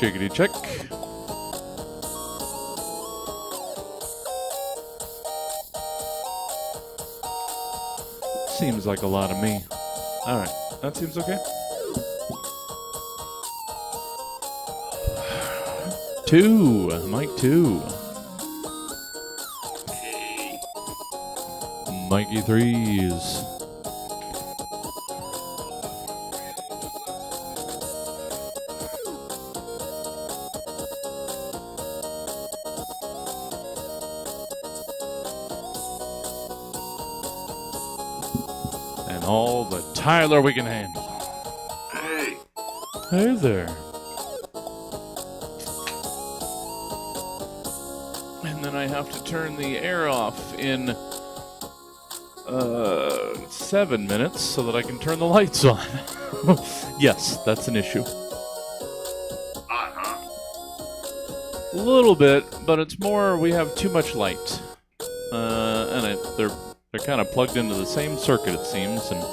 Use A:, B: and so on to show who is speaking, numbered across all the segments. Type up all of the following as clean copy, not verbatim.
A: Chickity check. Seems like a lot of me. Alright, that seems okay. 2, Mike 2. Mikey 3s. And all the Tyler we can handle.
B: Hey.
A: Hey there. And then I have to turn the air off in 7 minutes so that I can turn the lights on. Yes, that's an issue. A little bit, but it's more we have too much light. And they're kind of plugged into the same circuit, it seems, and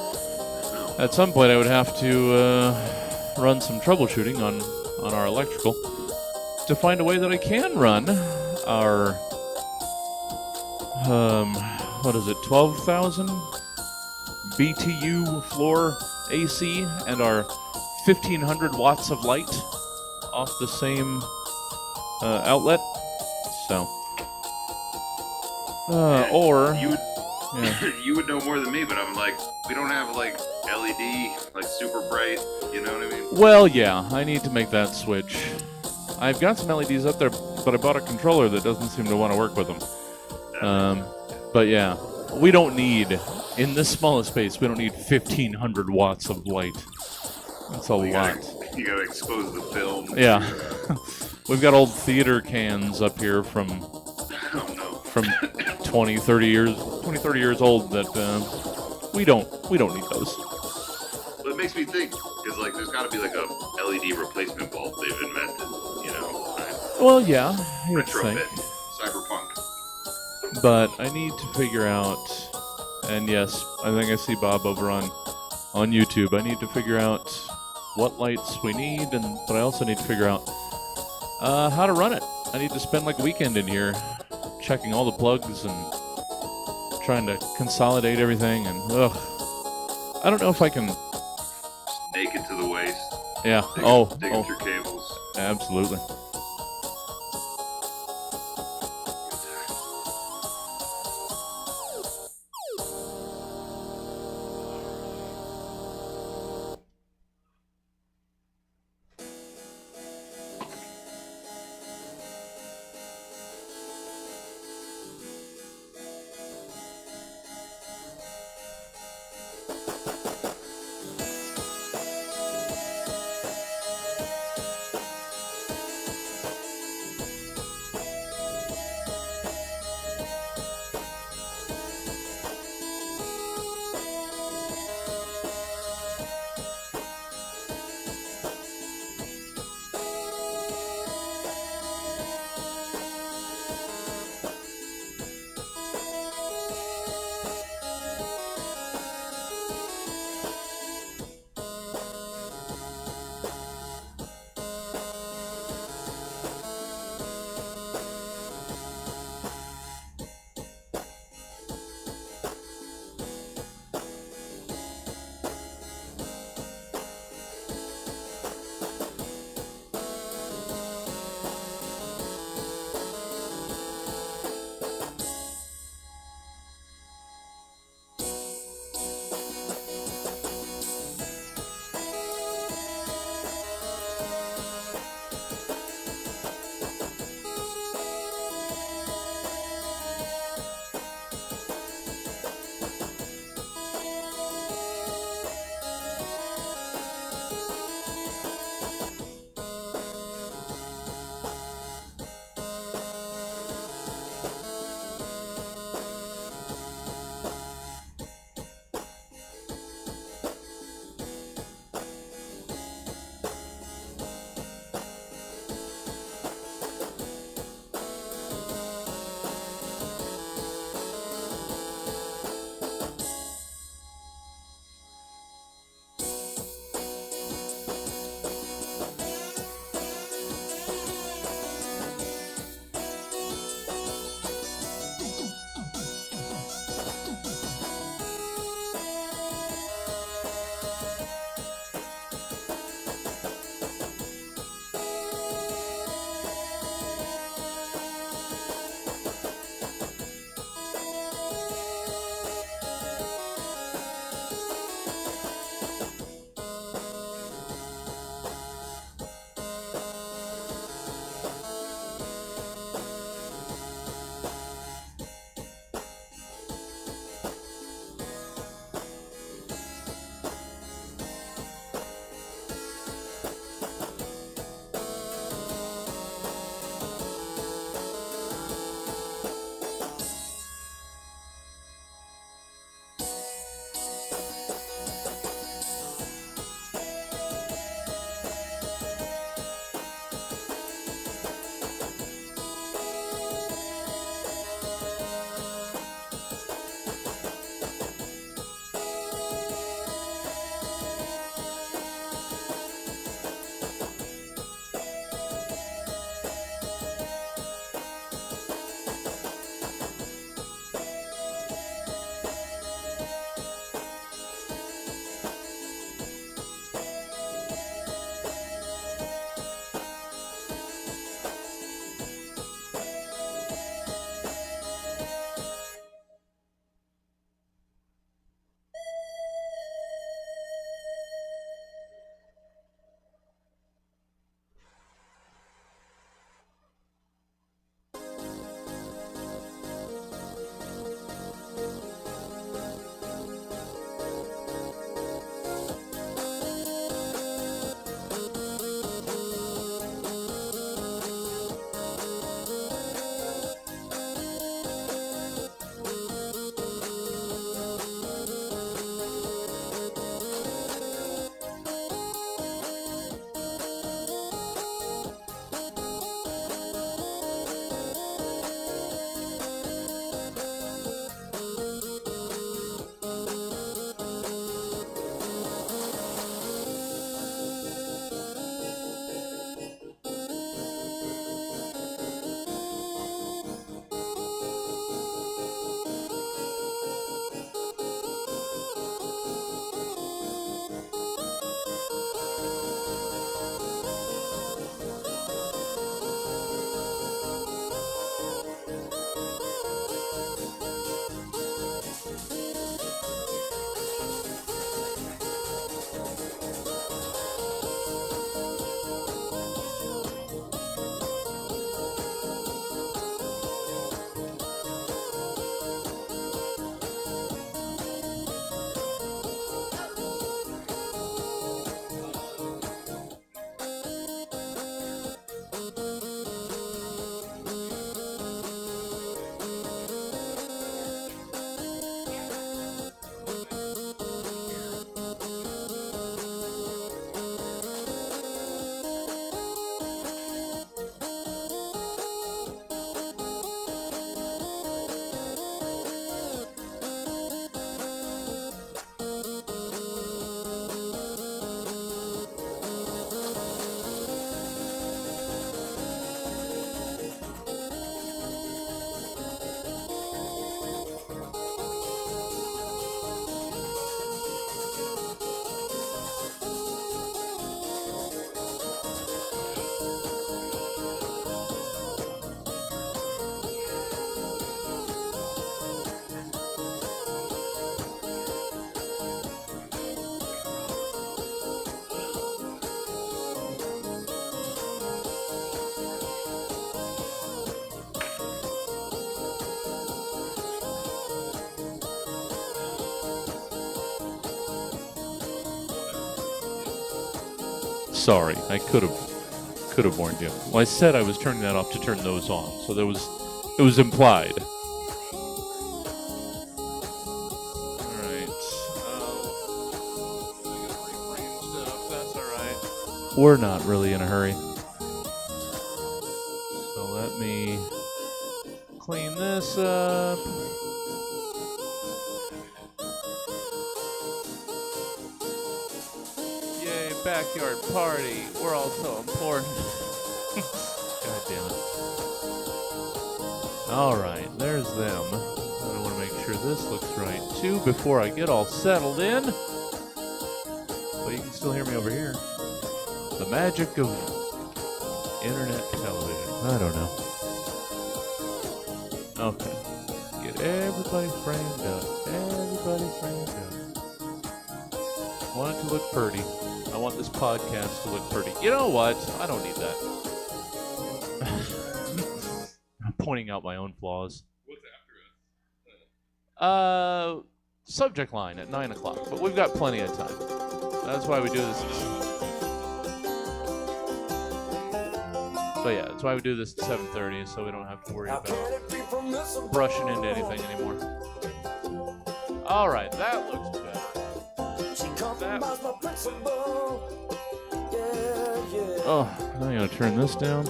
A: at some point I would have to run some troubleshooting on our electrical to find a way that I can run our what is it, 12,000 BTU floor AC and our 1,500 watts of light off the same outlet. So, or
B: you would,
A: yeah.
B: You would know more than me, but I'm like, we don't have like LED, like super bright. You know what I mean?
A: Well, yeah, I need to make that switch. I've got some LEDs up there, but I bought a controller that doesn't seem to want to work with them. But yeah, we don't need, in this smallest space, we don't need 1,500 watts of light. That's a lot.
B: You gotta expose the film.
A: Yeah. We've got old theater cans up here from 20, 30 years old that we don't need those.
B: Well, it makes me think, because like there's got to be like a LED replacement bulb they've invented, you know? Right?
A: Well, yeah, you'd
B: Retrofit,
A: think.
B: cyberpunk.
A: But I need to figure out, and yes, I think I see Bob over on YouTube. I need to figure out what lights we need, but I also need to figure out how to run it. I need to spend like a weekend in here checking all the plugs and trying to consolidate everything, and I don't know if I can.
B: Just naked to the waist.
A: Yeah.
B: Digging through cables.
A: Absolutely. Sorry, I could have warned you. Well, I said I was turning that off to turn those on, so it was implied. All right. I gotta reframe stuff. That's all right. We're not really in a hurry. So let me clean this up. Yay, backyard party. We're all so important. God damn it. Alright, there's them. I want to make sure this looks right too before I get all settled in. But you can still hear me over here. The magic of internet television. I don't know. Okay. Get everybody framed up. Everybody framed up. I want it to look pretty. I want this podcast to look pretty. You know what? I don't need that. I'm pointing out my own flaws.
B: What's after
A: it? Subject line at 9 o'clock. But we've got plenty of time. That's why we do this. But yeah, that's why we do this at 7:30, so we don't have to worry about brushing into anything anymore. All right, that looks better. Oh, now I gotta turn this down.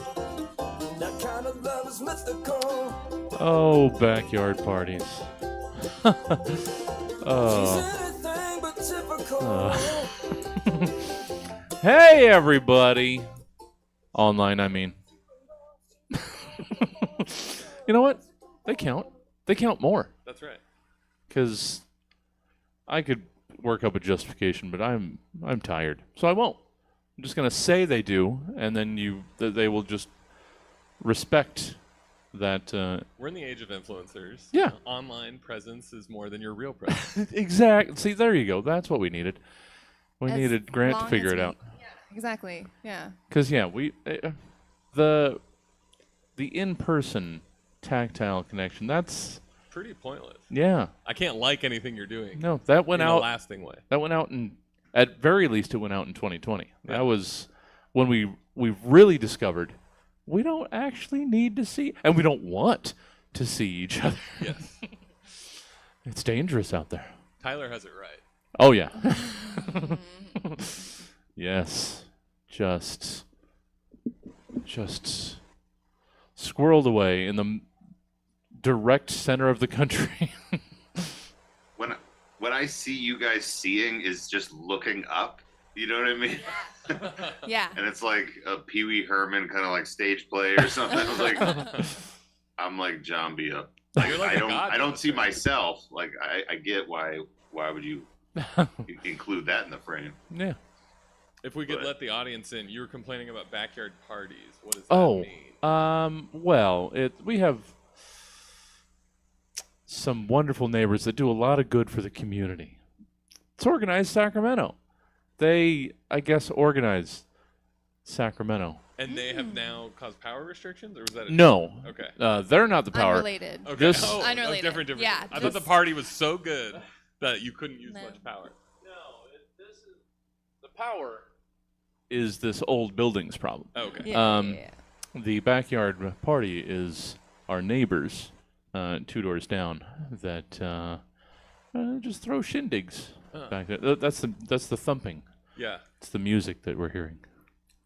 A: Oh, backyard parties. Hey, everybody. Online, I mean. You know what? They count. They count more.
C: That's right.
A: Because I could work up a justification, but I'm tired, so I won't. I'm just gonna say they do, and then they will just respect that.
C: We're in the age of influencers.
A: Yeah.
C: Online presence is more than your real presence.
A: Exactly. See, there you go. That's what we needed. We needed Grant to figure it out.
D: Yeah, exactly. Yeah.
A: Because the in-person tactile connection. That's
C: pretty pointless.
A: Yeah.
C: I can't like anything you're doing.
A: No, that went out
C: in a lasting way.
A: That went out at very least it went out in 2020. Yeah. That was when we really discovered we don't actually need to see, and we don't want to see each other.
C: Yes.
A: It's dangerous out there.
C: Tyler has it right.
A: Oh yeah. Yes. Just squirreled away in the direct center of the country.
B: When I see you guys seeing is just looking up, you know what I mean?
D: Yeah.
B: And it's like a Pee Wee Herman kind of like stage play or something. I was like, I'm like John B. Up. Like, I don't see myself. Like I get why would you include that in the frame?
A: Yeah.
C: If we could let the audience in, you were complaining about backyard parties. What does that mean?
A: Well, we have some wonderful neighbors that do a lot of good for the community. It's Organized Sacramento. They, I guess, organize Sacramento.
C: And they have now caused power restrictions, or was that
A: no?
C: Okay.
A: They're not the power.
D: Unrelated.
C: Okay.
D: Unrelated.
C: Different.
D: Yeah.
C: I thought the party was so good that you couldn't use much power.
A: No, this is the power. Is this old buildings problem?
C: Oh, okay.
D: Yeah.
A: The backyard party is our neighbors, 2 doors down, that just throw shindigs back there. That's the thumping.
C: Yeah.
A: It's the music that we're hearing.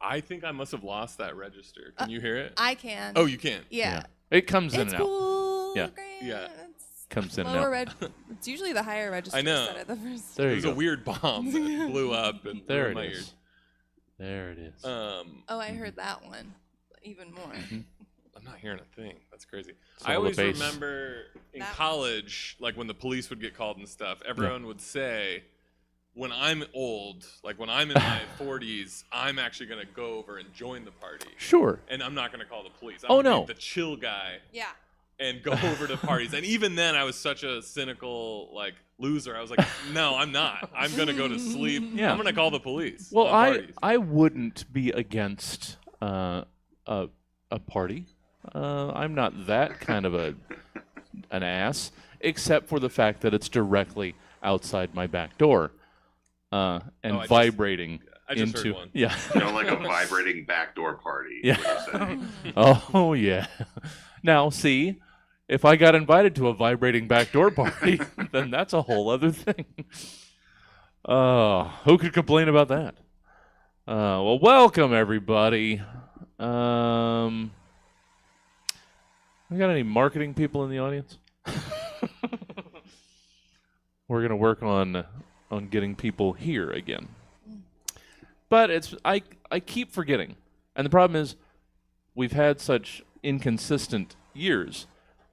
C: I think I must have lost that register. Can you hear it?
D: I can.
C: Oh, you can?
D: Yeah.
A: It comes in
D: It's
A: and out.
D: cool.
A: Yeah.
D: Great.
C: Yeah.
A: Comes in and
D: Lower
A: out.
D: it's usually the higher register.
C: I know.
D: Set at the first.
A: There
C: It
A: you
C: was
A: go.
C: a weird bomb that blew up and
A: There
C: blew
A: it
C: my
A: is.
C: ears.
A: There it is.
D: Oh, I heard that one. Even more.
C: I'm not hearing a thing. That's crazy.
A: It's
C: I
A: all the
C: always
A: bass.
C: remember in
D: That-
C: college, like when the police would get called and stuff, everyone would say, when I'm old, like when I'm in my 40s, I'm actually going to go over and join the party.
A: Sure.
C: And I'm not going to call the police. I'm
A: Oh,
C: gonna
A: no.
C: be the chill guy
D: Yeah.
C: and go over to parties. And even then, I was such a cynical, like, loser. I was like, no, I'm not. I'm going to go to sleep.
A: Yeah.
C: I'm going to call the police.
A: Well,
C: on parties.
A: I wouldn't be against a party. I'm not that kind of an ass, except for the fact that it's directly outside my back door and vibrating
C: I just
A: into
C: heard one.
A: yeah.
B: Like a vibrating backdoor party.
A: Yeah.
B: Is what you're saying.
A: Oh yeah. Now see, if I got invited to a vibrating backdoor party, then that's a whole other thing. Who could complain about that? Well, welcome everybody. We got any marketing people in the audience? We're gonna work on getting people here again. But I keep forgetting. And the problem is we've had such inconsistent years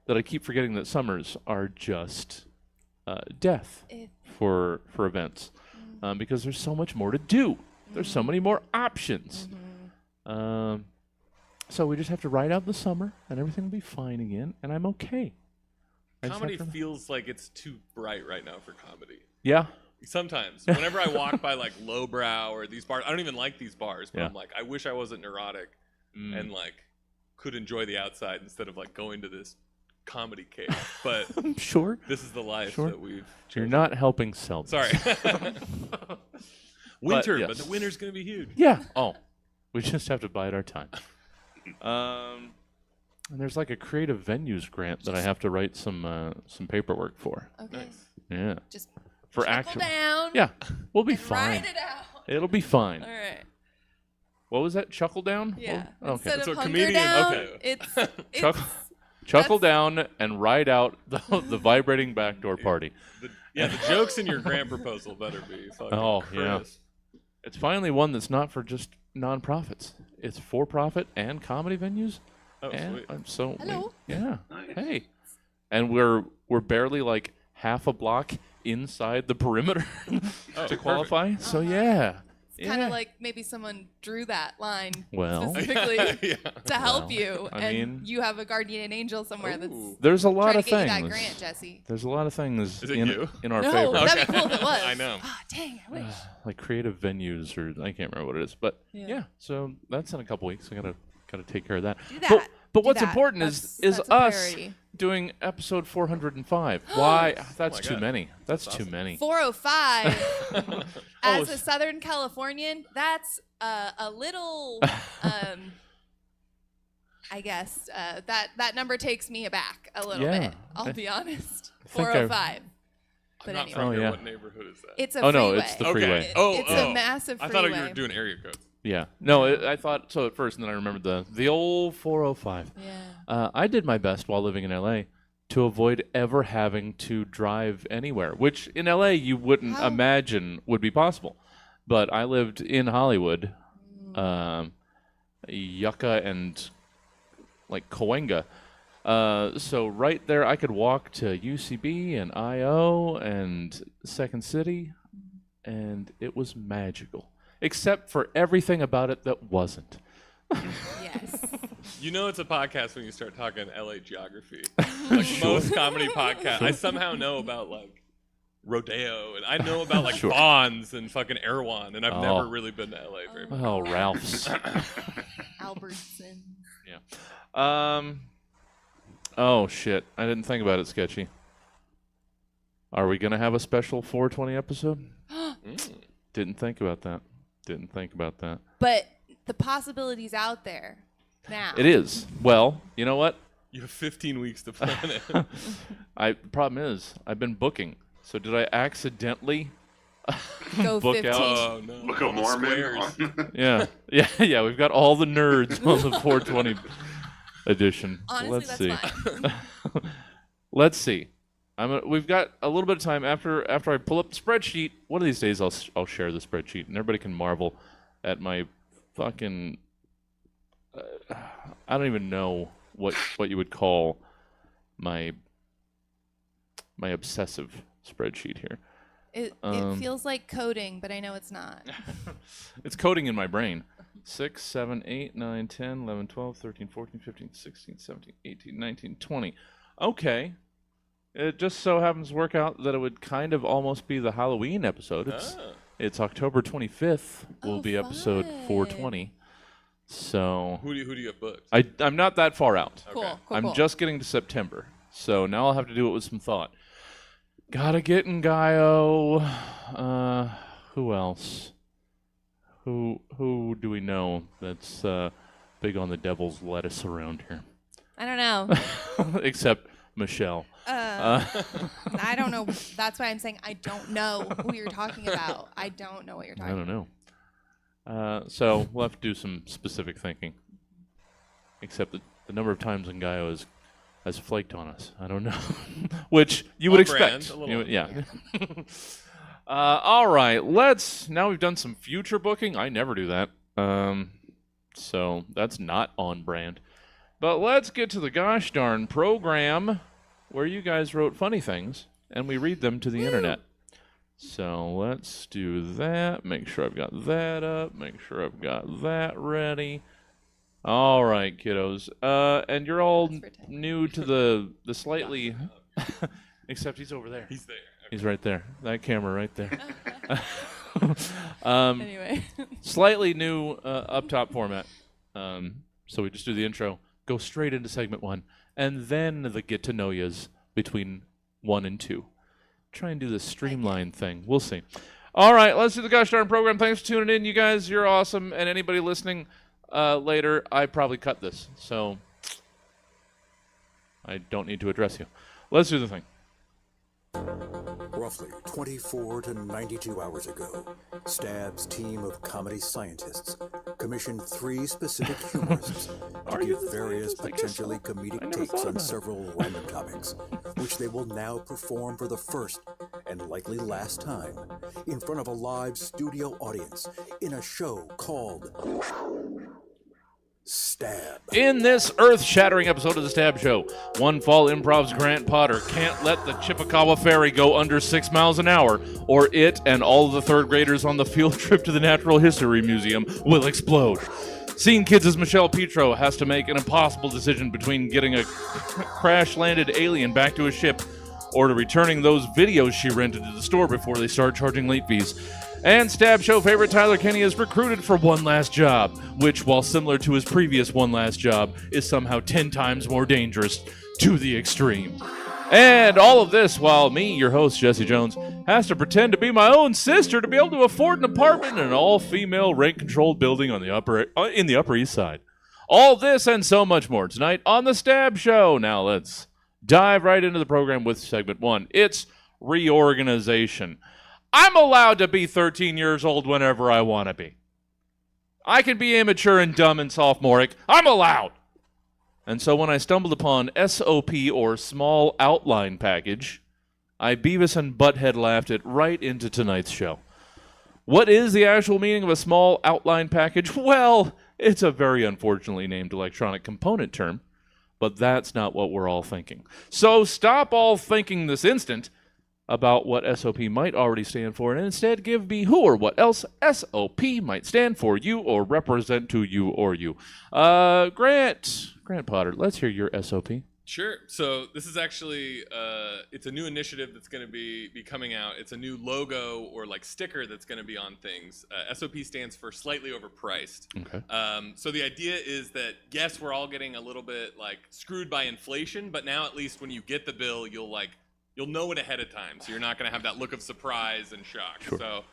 A: that I keep forgetting that summers are just death for events. Because there's so much more to do. There's so many more options. So we just have to ride out the summer and everything will be fine again and I'm okay.
C: Comedy feels like it's too bright right now for comedy.
A: Yeah.
C: Sometimes, whenever I walk by like Lowbrow or these bars, I don't even like these bars, but I'm like, I wish I wasn't neurotic and like could enjoy the outside instead of like going to this comedy cave. But
A: sure,
C: this is the life that we've chosen.
A: You're not helping self.
C: Sorry. Winter,
A: yes.
C: but the winter's gonna be huge.
A: Yeah. Oh, we just have to bide our time. And there's like a creative venues grant that I have to write some paperwork for.
D: Okay.
C: Nice.
A: Yeah.
D: Just
A: for
D: chuckle
A: actual.
D: down.
A: Yeah, we'll be
D: and
A: fine.
D: Ride it out.
A: It'll be fine.
D: All right.
A: What was that? Chuckle down?
D: Yeah.
A: Okay.
D: Instead
C: So
D: of hunger
C: comedians-
D: down,
C: okay.
D: it's
A: Chuckle down and ride out the vibrating backdoor party.
C: The jokes in your grant proposal better be fucking crisp.
A: It's finally one that's not for just nonprofits. It's for profit and comedy venues.
C: Oh,
A: and
C: sweet.
D: Hello.
A: Yeah.
B: Nice.
A: Hey. And we're barely like half a block inside the perimeter to qualify. So yeah.
D: It's kind of like maybe someone drew that line
A: Well,
D: specifically
C: Yeah.
D: to help you,
A: I
D: and
A: mean-
D: you have a guardian angel somewhere that's
A: there's a lot
D: trying
A: of
D: to get
A: things.
D: you that grant, Jesse.
A: There's a lot of things
C: Is it you?
A: in our
D: No,
A: favor.
D: that'd be cool if it was.
C: I know.
D: Ah, dang, I wish.
A: Like creative venues, or I can't remember what it is, but
D: Yeah.
A: yeah. So that's in a couple weeks. I gotta take care of that.
D: Do that.
A: But
D: Do
A: what's
D: that.
A: important
D: That's
A: is
D: a
A: us
D: priority.
A: doing episode 405. Why? That's
C: my
A: too
C: God.
A: many. That's
C: That's
A: too
C: awesome.
A: many.
D: 405. As
A: Oh,
D: a Southern Californian, that's a little. I guess that number takes me aback a little
A: Yeah.
D: bit. I'll be honest.
A: think
D: 405.
C: I'm
D: But
C: not
D: anyway,
C: from
A: Oh,
C: here.
A: yeah.
C: What neighborhood is that?
D: it's a
A: Oh,
D: freeway.
A: no, it's the freeway.
C: Okay. Oh,
D: It's
C: oh.
D: a massive
C: I
D: freeway.
C: thought you were doing area codes.
A: Yeah. No, I thought so at first, and then I remembered the old 405.
D: Yeah.
A: I did my best while living in LA to avoid ever having to drive anywhere, which in LA you wouldn't
D: How?
A: imagine would be possible. But I lived in Hollywood, Yucca and like Cahuenga. So right there, I could walk to UCB and IO and Second City, and it was magical. Except for everything about it that wasn't.
D: Yes.
C: You know it's a podcast when you start talking LA geography. Like most comedy podcasts, I somehow know about like Rodeo, and I know about like
A: Sure.
C: Bonds and fucking Erewhon, and I've
A: Oh.
C: never really been to LA very much.
A: Oh, Ralph's.
D: Albertson.
A: Oh shit! I didn't think about it, Sketchy. Are we gonna have a special 420 episode? Didn't think about that.
D: But the possibilities out there now.
A: It is. Well, you know what?
C: You have 15 weeks to plan it.
A: The problem is I've been booking. So did I accidentally
D: Go
A: book
D: 15.
A: out?
C: Oh no!
B: Book
C: All
B: of
C: the squares.
B: Mormon.
A: Yeah. We've got all the nerds on the 420 edition.
D: Honestly,
A: Let's
D: that's
A: see.
D: fine.
A: Let's see. We've got a little bit of time after I pull up the spreadsheet. One of these days I'll share the spreadsheet and everybody can marvel at my fucking. I don't even know what you would call my obsessive spreadsheet here.
D: It feels like coding, but I know it's not.
A: It's coding in my brain. 6, 7, 8, 9, 10, 11, 12, 13, 14, 15, 16, 17, 18, 19, 20. Okay. It just so happens to work out that it would kind of almost be the Halloween episode. It's October 25th will
D: Oh,
A: be episode
D: fun.
A: 420. So
C: Who do you have booked?
A: I'm not that far out.
D: Cool.
C: Okay.
D: Cool.
A: I'm
D: cool.
A: just getting to September. So now I'll have to do it with some thought. Gotta get in Gaio. Who else? Who do we know that's big on the devil's lettuce around here?
D: I don't know.
A: Except Michelle.
D: I don't know. That's why I'm saying I don't know who you're talking about. I don't know what you're talking about.
A: I don't know. So we'll have to do some specific thinking. Except that the number of times Ngaio has flaked on us. I don't know. Which you would expect. Yeah. All right. Now we've done some future booking. I never do that. So that's not on brand. But let's get to the gosh darn program where you guys wrote funny things and we read them to the internet. So let's do that. Make sure I've got that up. Make sure I've got that ready. All right, kiddos. And you're all new to the slightly... Except he's over there.
C: He's there. Okay.
A: He's right there. That camera right there.
D: Anyway.
A: Slightly new up top format. So we just do the intro, go straight into segment 1, and then the get to know yous between 1 and 2. Try and do the streamlined thing. We'll see. All right, let's do the gosh darn program. Thanks for tuning in, you guys. You're awesome. And anybody listening later, I probably cut this, so I don't need to address you. Let's do the thing.
E: Roughly 24 to 92 hours ago, Stab's team of comedy scientists commissioned 3 specific humorists to give various potentially comedic takes on several random topics, which they will now perform for the first and likely last time in front of a live studio audience in a show called Stab.
A: In this earth-shattering episode of the Stab Show, One Fall Improv's Grant Potter can't let the Chippewa ferry go under 6 miles an hour, or it and all of the third graders on the field trip to the Natural History Museum will explode. Scene Kids' Michelle Petro has to make an impossible decision between getting a crash-landed alien back to a ship or to returning those videos she rented to the store before they start charging late fees. And Stab Show favorite Tyler Kinney is recruited for one last job, which, while similar to his previous one last job, is somehow 10 times more dangerous to the extreme. And all of this while me, your host, Jesse Jones, has to pretend to be my own sister to be able to afford an apartment in an all-female, rent-controlled building on the in the Upper East Side. All this and so much more tonight on the Stab Show. Now let's dive right into the program with segment 1. It's reorganization. I'm allowed to be 13 years old whenever I want to be. I can be immature and dumb and sophomoric. I'm allowed. And so when I stumbled upon SOP, or Small Outline Package, I Beavis and Butthead laughed it right into tonight's show. What is the actual meaning of a small outline package? Well, it's a very unfortunately named electronic component term, but that's not what we're all thinking. So stop all thinking this instant about what SOP might already stand for, and instead give me who or what else SOP might stand for you or represent to you or you. Grant Potter, let's hear your SOP.
C: Sure. So this is actually, it's a new initiative that's going to be coming out. It's a new logo or like sticker that's going to be on things. SOP stands for slightly overpriced.
A: Okay.
C: So the idea is that, yes, we're all getting a little bit like screwed by inflation, but now at least when you get the bill, you'll know it ahead of time, so you're not going to have that look of surprise and shock.
A: Sure.
C: So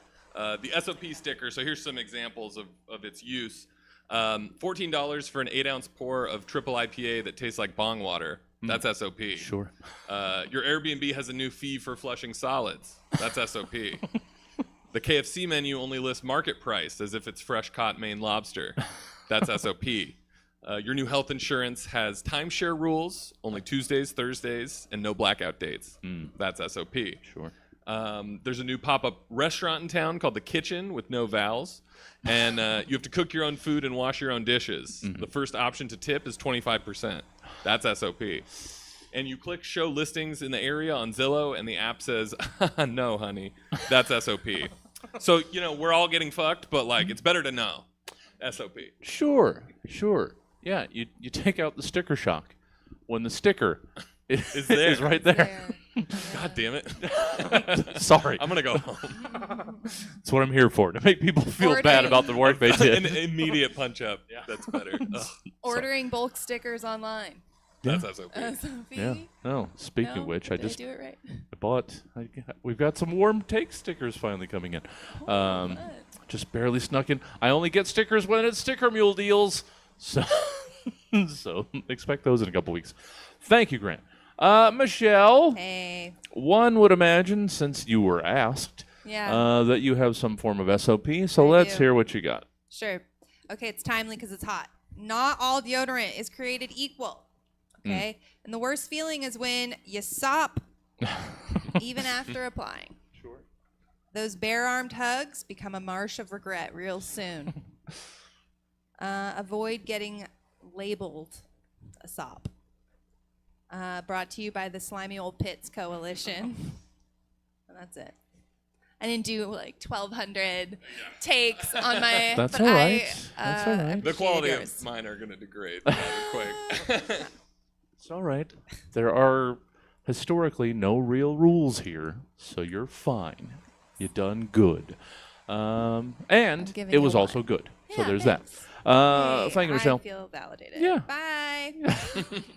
C: the SOP sticker, so here's some examples of its use. $14 for an 8-ounce pour of triple IPA that tastes like bong water. That's SOP.
A: Sure.
C: Your Airbnb has a new fee for flushing solids. That's SOP. The KFC menu only lists market price as if it's fresh caught Maine lobster. That's SOP. Your new health insurance has timeshare rules, only Tuesdays, Thursdays, and no blackout dates. That's SOP.
A: Sure.
C: There's a new pop-up restaurant in town called The Kitchen with no vows. And you have to cook your own food and wash your own dishes. The first option to tip is 25%. That's SOP. And you click show listings in the area on Zillow, and the app says, no, honey. That's SOP. So, we're all getting fucked, but, it's better to know. SOP.
A: Sure. Yeah, you take out the sticker shock when the sticker
C: is there.
A: Is right there.
C: God damn it.
A: Sorry.
C: I'm going to go home.
A: That's what I'm here for, to make people feel bad about the work they did.
C: An immediate punch up. Yeah. That's better.
D: Ordering bulk stickers online.
C: That's SOP.
D: SOP.
A: Yeah. Oh, speaking
D: No?
A: of which, I
D: Did
A: just
D: I do it right?
A: we've got some warm take stickers finally coming in.
D: What?
A: Just barely snuck in. I only get stickers when it's Sticker Mule deals, so so expect those in a couple weeks. Thank you, Grant. Michelle,
D: Hey.
A: one would imagine, since you were asked,
D: Yeah.
A: that you have some form of SOP, so
D: I
A: let's
D: do.
A: hear what you got.
D: Sure. Okay, it's timely because it's hot. Not all deodorant is created equal. Okay? And the worst feeling is when you sop even after applying.
A: Sure.
D: Those bare-armed hugs become a marsh of regret real soon. Avoid getting labeled a sop. Brought to you by the Slimy Old Pits Coalition. And that's it. I didn't do like 1,200 takes on my.
A: That's
D: but
A: all right.
D: I,
A: That's all right.
C: The
D: appreciated
C: quality
D: yours.
C: of mine are going to degrade rather quick.
A: It's all right. There are historically no real rules here, so you're fine. You done good. And
D: giving
A: it
D: you
A: was
D: one.
A: also good. So
D: Yeah,
A: there's
D: thanks.
A: that.
D: Hey,
A: Thank you, Michelle.
D: I feel validated.
A: Yeah.
D: Bye.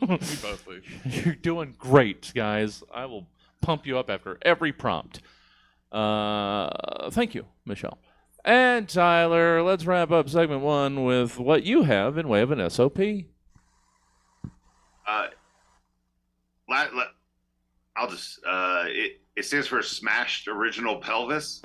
C: We both leave.
A: You're doing great, guys. I will pump you up after every prompt. Thank you, Michelle. And Tyler, let's wrap up segment 1 with what you have in way of an SOP.
B: I'll just it stands for smashed original pelvis.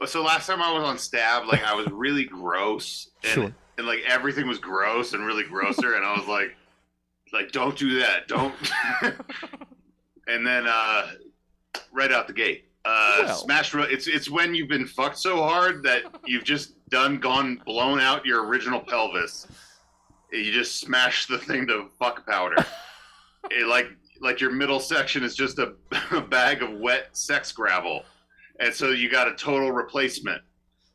B: So last time I was on Stab, like I was really gross, and,
A: Sure.
B: and like everything was gross and really grosser, and I was like don't do that, don't. And then right out the gate, smashed. It's when you've been fucked so hard that you've just blown out your original pelvis. You just smash the thing to fuck powder. It, like your middle section is just a bag of wet sex gravel, and so you got a total replacement.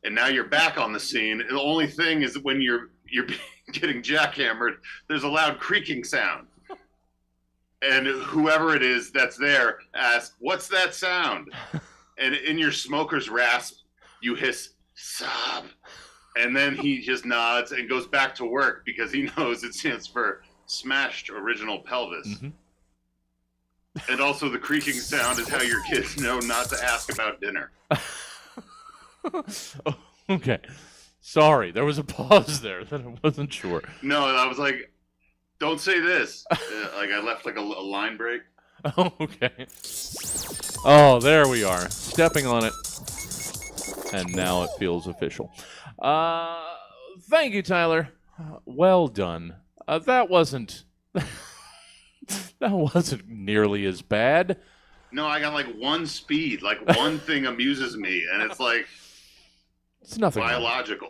B: And now you're back on the scene. And the only thing is that when you're getting jackhammered, there's a loud creaking sound. And whoever it is that's there asks, "What's that sound?" And in your smoker's rasp, you hiss, "Sob." And then he just nods and goes back to work because he knows it stands for smashed original pelvis.
A: Mm-hmm.
B: And also the creaking sound is how your kids know not to ask about dinner.
A: Okay. Sorry, there was a pause there that I wasn't sure.
B: No, I was like, don't say this. Like I left like a line break.
A: Oh, okay. Oh, there we are. Stepping on it. And now it feels official. Thank you, Tyler. Well done. That wasn't nearly as bad.
B: No, I got like one speed. Like one thing amuses me, and it's like
A: It's nothing
B: biological.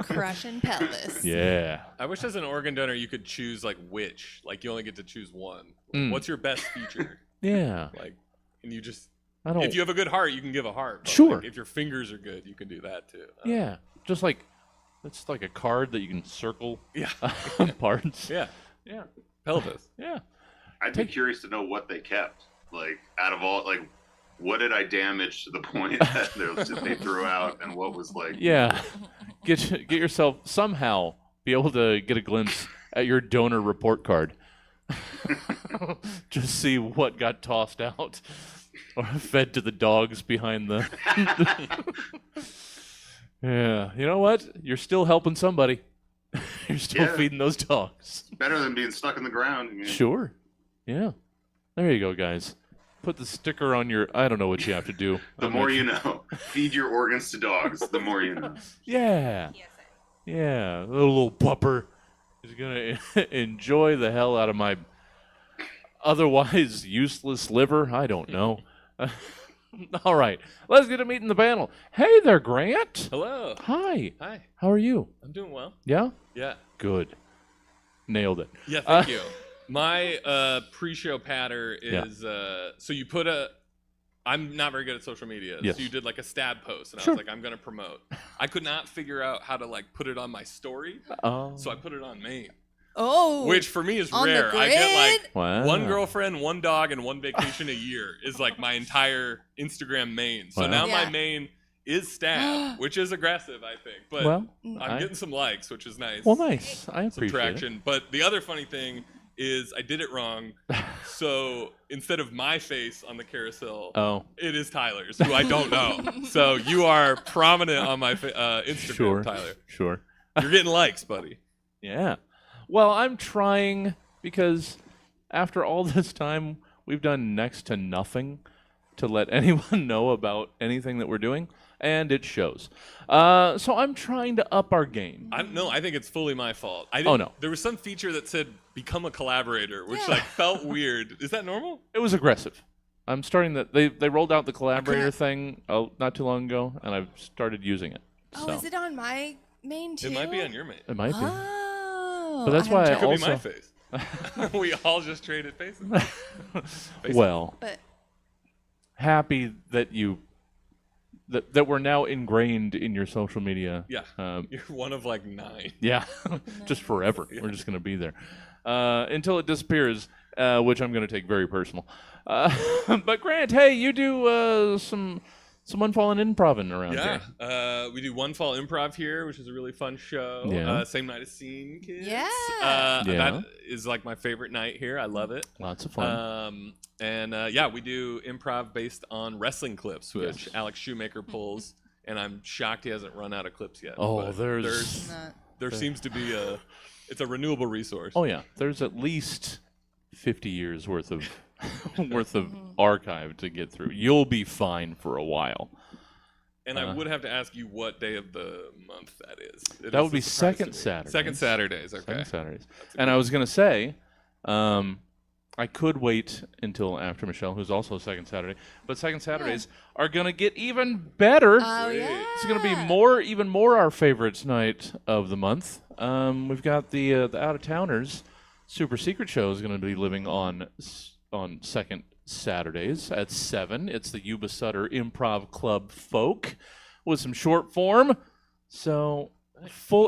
D: Crushing pelvis.
A: Yeah.
C: I wish as an organ donor you could choose like which. Like you only get to choose one.
A: Mm.
C: What's your best feature?
A: Yeah.
C: Like, and you just
A: I don't.
C: if you have a good heart, you can give a heart. But,
A: Sure.
C: like, if your fingers are good, you can do that too.
A: Yeah. Just like it's like a card that you can circle
C: Yeah.
A: parts.
C: Yeah.
A: Yeah.
C: Pelvis.
A: Yeah.
B: I'd be curious to know what they kept. Like out of all, like what did I damage to the point that they threw out, and what was like?
A: Yeah. Get yourself somehow be able to get a glimpse at your donor report card. Just see what got tossed out or fed to the dogs behind the. Yeah. You know what? You're still helping somebody. You're still
B: Yeah.
A: feeding those dogs.
B: Better than being stuck in the ground. I mean,
A: Sure. Yeah. There you go, guys. Put the sticker on your. I don't know what you have to do.
B: The more you know. Feed your organs to dogs. The more you know.
A: Yeah.
D: Yes,
A: Yeah. The little pupper is going to enjoy the hell out of my otherwise useless liver. I don't know. All right. Let's get a meet in the panel. Hey there, Grant.
C: Hello.
A: Hi.
C: Hi.
A: How are you?
C: I'm doing well.
A: Yeah?
C: Yeah.
A: Good. Nailed it.
C: Yeah. Thank you. My pre-show patter is so you put a. I'm not very good at social media,
A: Yes.
C: so you did like a stab post, and
A: Sure.
C: I was like, I'm gonna promote. I could not figure out how to like put it on my story, so I put it on main,
D: Oh.
C: which for me is
D: on the
C: rare. I get like
A: Wow.
C: one girlfriend, one dog, and one vacation a year is like my entire Instagram main. So
A: Wow.
C: now
D: Yeah.
C: my main is stab, which is aggressive, I think. But
A: Well,
C: I'm getting some likes, which is nice.
A: Well, nice. I
C: Some
A: appreciate
C: traction.
A: it.
C: But the other funny thing is I did it wrong. So instead of my face on the carousel, it is Tyler's, who I don't know. So you are prominent on my Instagram, Tyler.
A: Sure.
C: You're getting likes, buddy.
A: Yeah. Well, I'm trying because after all this time, we've done next to nothing to let anyone know about anything that we're doing, and it shows. So I'm trying to up our game.
C: I think it's fully my fault.
A: No.
C: There was some feature that said become a collaborator, which like felt weird. Is that normal?
A: It was aggressive. I'm starting that. They rolled out the collaborator thing not too long ago, and I've started using it.
D: Oh,
A: so.
D: Is it on my main too?
C: It might be on your main.
A: It might be.
D: Oh,
A: But that's why I
C: It could
A: also.
C: be my face. We all just traded faces.
A: Well,
D: But
A: happy that you that we're now ingrained in your social media.
C: Yeah, you're one of like 9.
A: Yeah, just forever. Yeah. We're just going to be there until it disappears, which I'm going to take very personal. But Grant, hey, you do some Unfallen Improving around here.
C: Yeah, we do One Fall Improv here, which is a really fun show.
A: Yeah.
C: Same night as Scene Kids.
D: Yeah.
C: That is like my favorite night here. I love it.
A: Lots of fun.
C: And we do improv based on wrestling clips, which Alex Shoemaker pulls, and I'm shocked he hasn't run out of clips yet.
A: Oh,
C: but there seems to be it's a renewable resource.
A: Oh yeah, there's at least 50 years worth of archive to get through. You'll be fine for a while.
C: And I would have to ask you what day of the month that is.
A: That would be second Saturday.
C: Second Saturdays, okay.
A: Second Saturdays. And I was going to say, I could wait until after Michelle, who's also second Saturday, but second Saturdays are going to get even better.
D: Oh, yeah.
A: It's going to be even more our favorite night of the month. We've got the out-of-towners. Super Secret Show is going to be living on second Saturdays at 7. It's the Yuba Sutter Improv Club Folk with some short form. So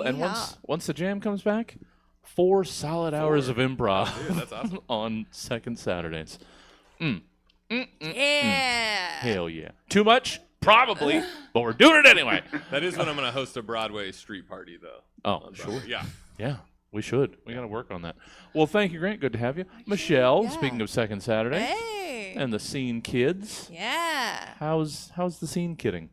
A: and once the jam comes back, 4 solid hours of improv.
C: Dude, that's awesome.
A: On second Saturdays.
D: Yeah.
A: Hell yeah. Too much? Probably, but we're doing it anyway.
C: That is when I'm going to host a Broadway street party, though.
A: Oh, sure.
C: Yeah.
A: Yeah, we should. We got to work on that. Well, thank you, Grant. Good to have you. Michelle, speaking of second Saturday.
D: Hey.
A: And the Scene Kids.
D: Yeah.
A: How's the Scene Kidding?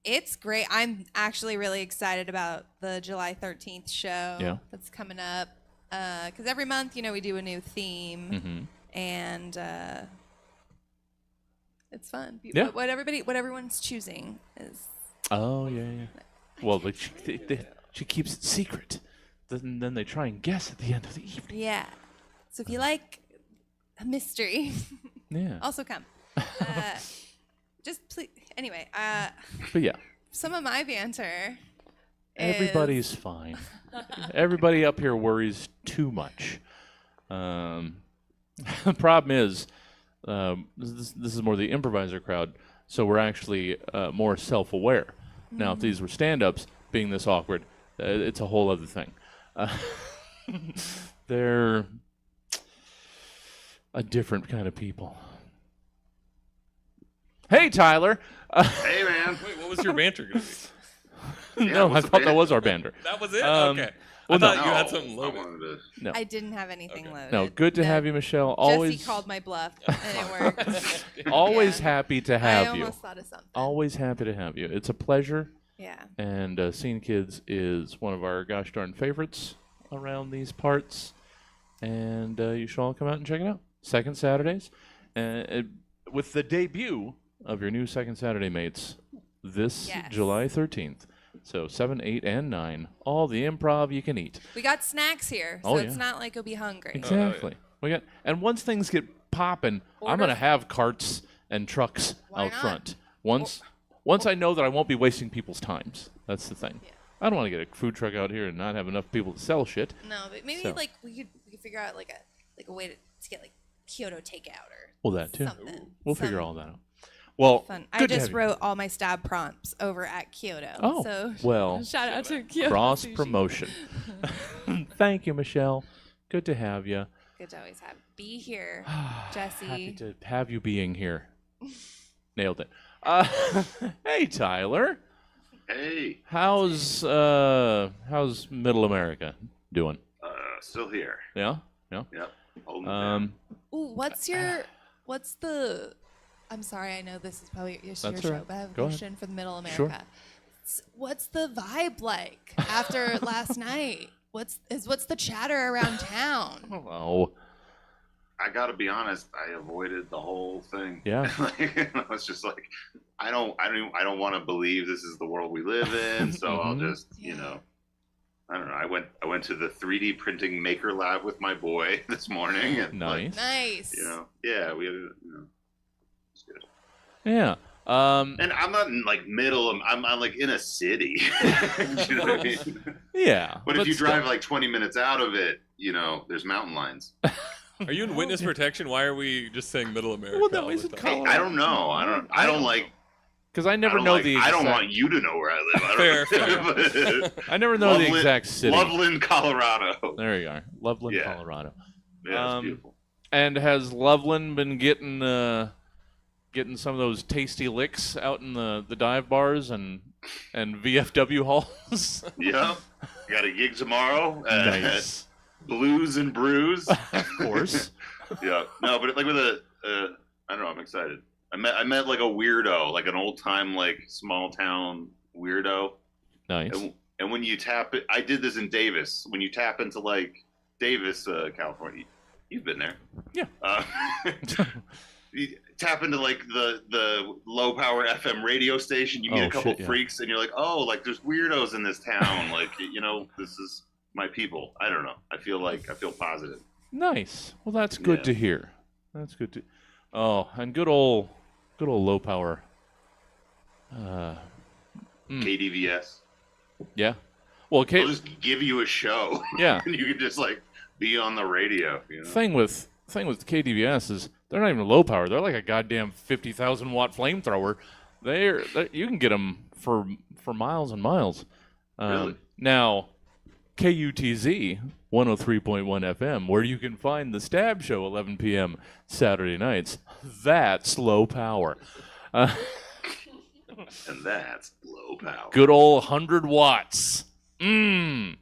D: It's great. I'm actually really excited about the July 13th show that's coming up. Because every month, we do a new theme. And it's fun.
A: Yeah.
D: What everyone's choosing is.
A: Oh, yeah. Well, she keeps it secret. Then they try and guess at the end of the evening.
D: Yeah. So if you like a mystery, also come. Just please. Anyway,
A: but yeah.
D: Some of my banter.
A: Everybody's fine. Everybody up here worries too much. The problem is, this is more the improviser crowd, so we're actually more self-aware. Now, if these were stand-ups, being this awkward, it's a whole other thing. They're a different kind of people. Hey, Tyler.
B: Hey, man.
C: Wait, what was your banter going to be?
A: No, I thought that was our banter.
C: That was it? Okay.
A: Well,
C: I thought you had something loaded.
A: No.
D: I didn't have anything loaded.
A: No, good to have you, Michelle. Always
D: Jesse called my bluff, and it worked.
A: Always happy to have
D: I
A: you.
D: almost thought of something.
A: Always happy to have you. It's a pleasure.
D: Yeah.
A: And Scene Kids is one of our gosh darn favorites around these parts. And you should all come out and check it out. Second Saturdays. With the debut of your new Second Saturday mates this July 13th. So 7, 8, and 9. All the improv you can eat.
D: We got snacks here, so it's not like you'll be hungry.
A: Exactly. And once things get popping, I'm going to have carts and trucks out front. Once I know that I won't be wasting people's times. That's the thing. Yeah. I don't want to get a food truck out here and not have enough people to sell shit.
D: No, but maybe we could figure out like a way to get like Kyoto takeout or
A: that too.
D: Something.
A: We'll figure all that out. Well,
D: fun. I just wrote all my stab prompts over at Kyoto.
A: Oh,
D: so
A: well.
D: Shout out to Kyoto.
A: Cross promotion. Thank you, Michelle. Good to have you.
D: Good to always be here, Jesse.
A: Happy to have you being here. Nailed it. Hey, Tyler.
B: Hey.
A: How's Middle America doing?
B: Still here.
A: Yeah. Yeah.
B: Yep. Holding it down.
D: Ooh, what's the? I'm sorry, I know this is probably your
A: That's
D: show,
A: all right.
D: but I have a
A: Go ahead.
D: question for the Middle America.
A: Sure.
D: What's the vibe like after last night? What's the chatter around town?
A: Hello.
B: I gotta be honest. I avoided the whole thing.
A: Yeah.
B: I was just like, I don't want to believe this is the world we live in. So I'll just, I don't know. I went to the 3D printing maker lab with my boy this morning. And
A: Nice.
D: Nice.
B: Yeah, we had, it's good.
A: Yeah.
B: And I'm not in like middle. I'm like in a city. You know what I mean?
A: Yeah.
B: But if you drive like 20 minutes out of it, there's mountain lines.
C: Are you in witness protection? Why are we just saying Middle America?
A: Well, no,
C: all
A: is
C: the
A: it
C: time?
B: I don't know. I don't like.
A: Because I never know the exact...
B: I don't want you to know where I live.
C: Fair.
A: I never know the exact city.
B: Loveland, Colorado.
A: There you are. Loveland, Colorado.
B: Yeah, it's beautiful.
A: And has Loveland been getting some of those tasty licks out in the dive bars and VFW halls?
B: Yeah. Got a gig tomorrow.
A: Nice.
B: Blues and Brews.
A: Of course.
B: Yeah. No, but like with I don't know, I'm excited. I met like a weirdo, like an old time, like small town weirdo.
A: Nice.
B: And when you tap it, I did this in Davis. When you tap into like Davis, California, you've been there.
A: Yeah.
B: You tap into like the low power FM radio station. You meet a couple freaks, and you're like, oh, like there's weirdos in this town. Like this is my people. I don't know. I feel positive.
A: Nice. Well, that's good to hear. That's good to. Oh, and good old low power.
B: KDVS.
A: Yeah. Well,
B: I'll just give you a show.
A: Yeah.
B: And you can just like be on the radio.
A: Thing with KDVS is they're not even low power. They're like a goddamn 50,000 watt flamethrower. They're you can get them for miles and miles.
B: Really?
A: Now, KUTZ 103.1 FM, where you can find the Stab Show 11 p.m. Saturday nights. That's low power.
B: And that's low power.
A: Good old 100 watts. Catch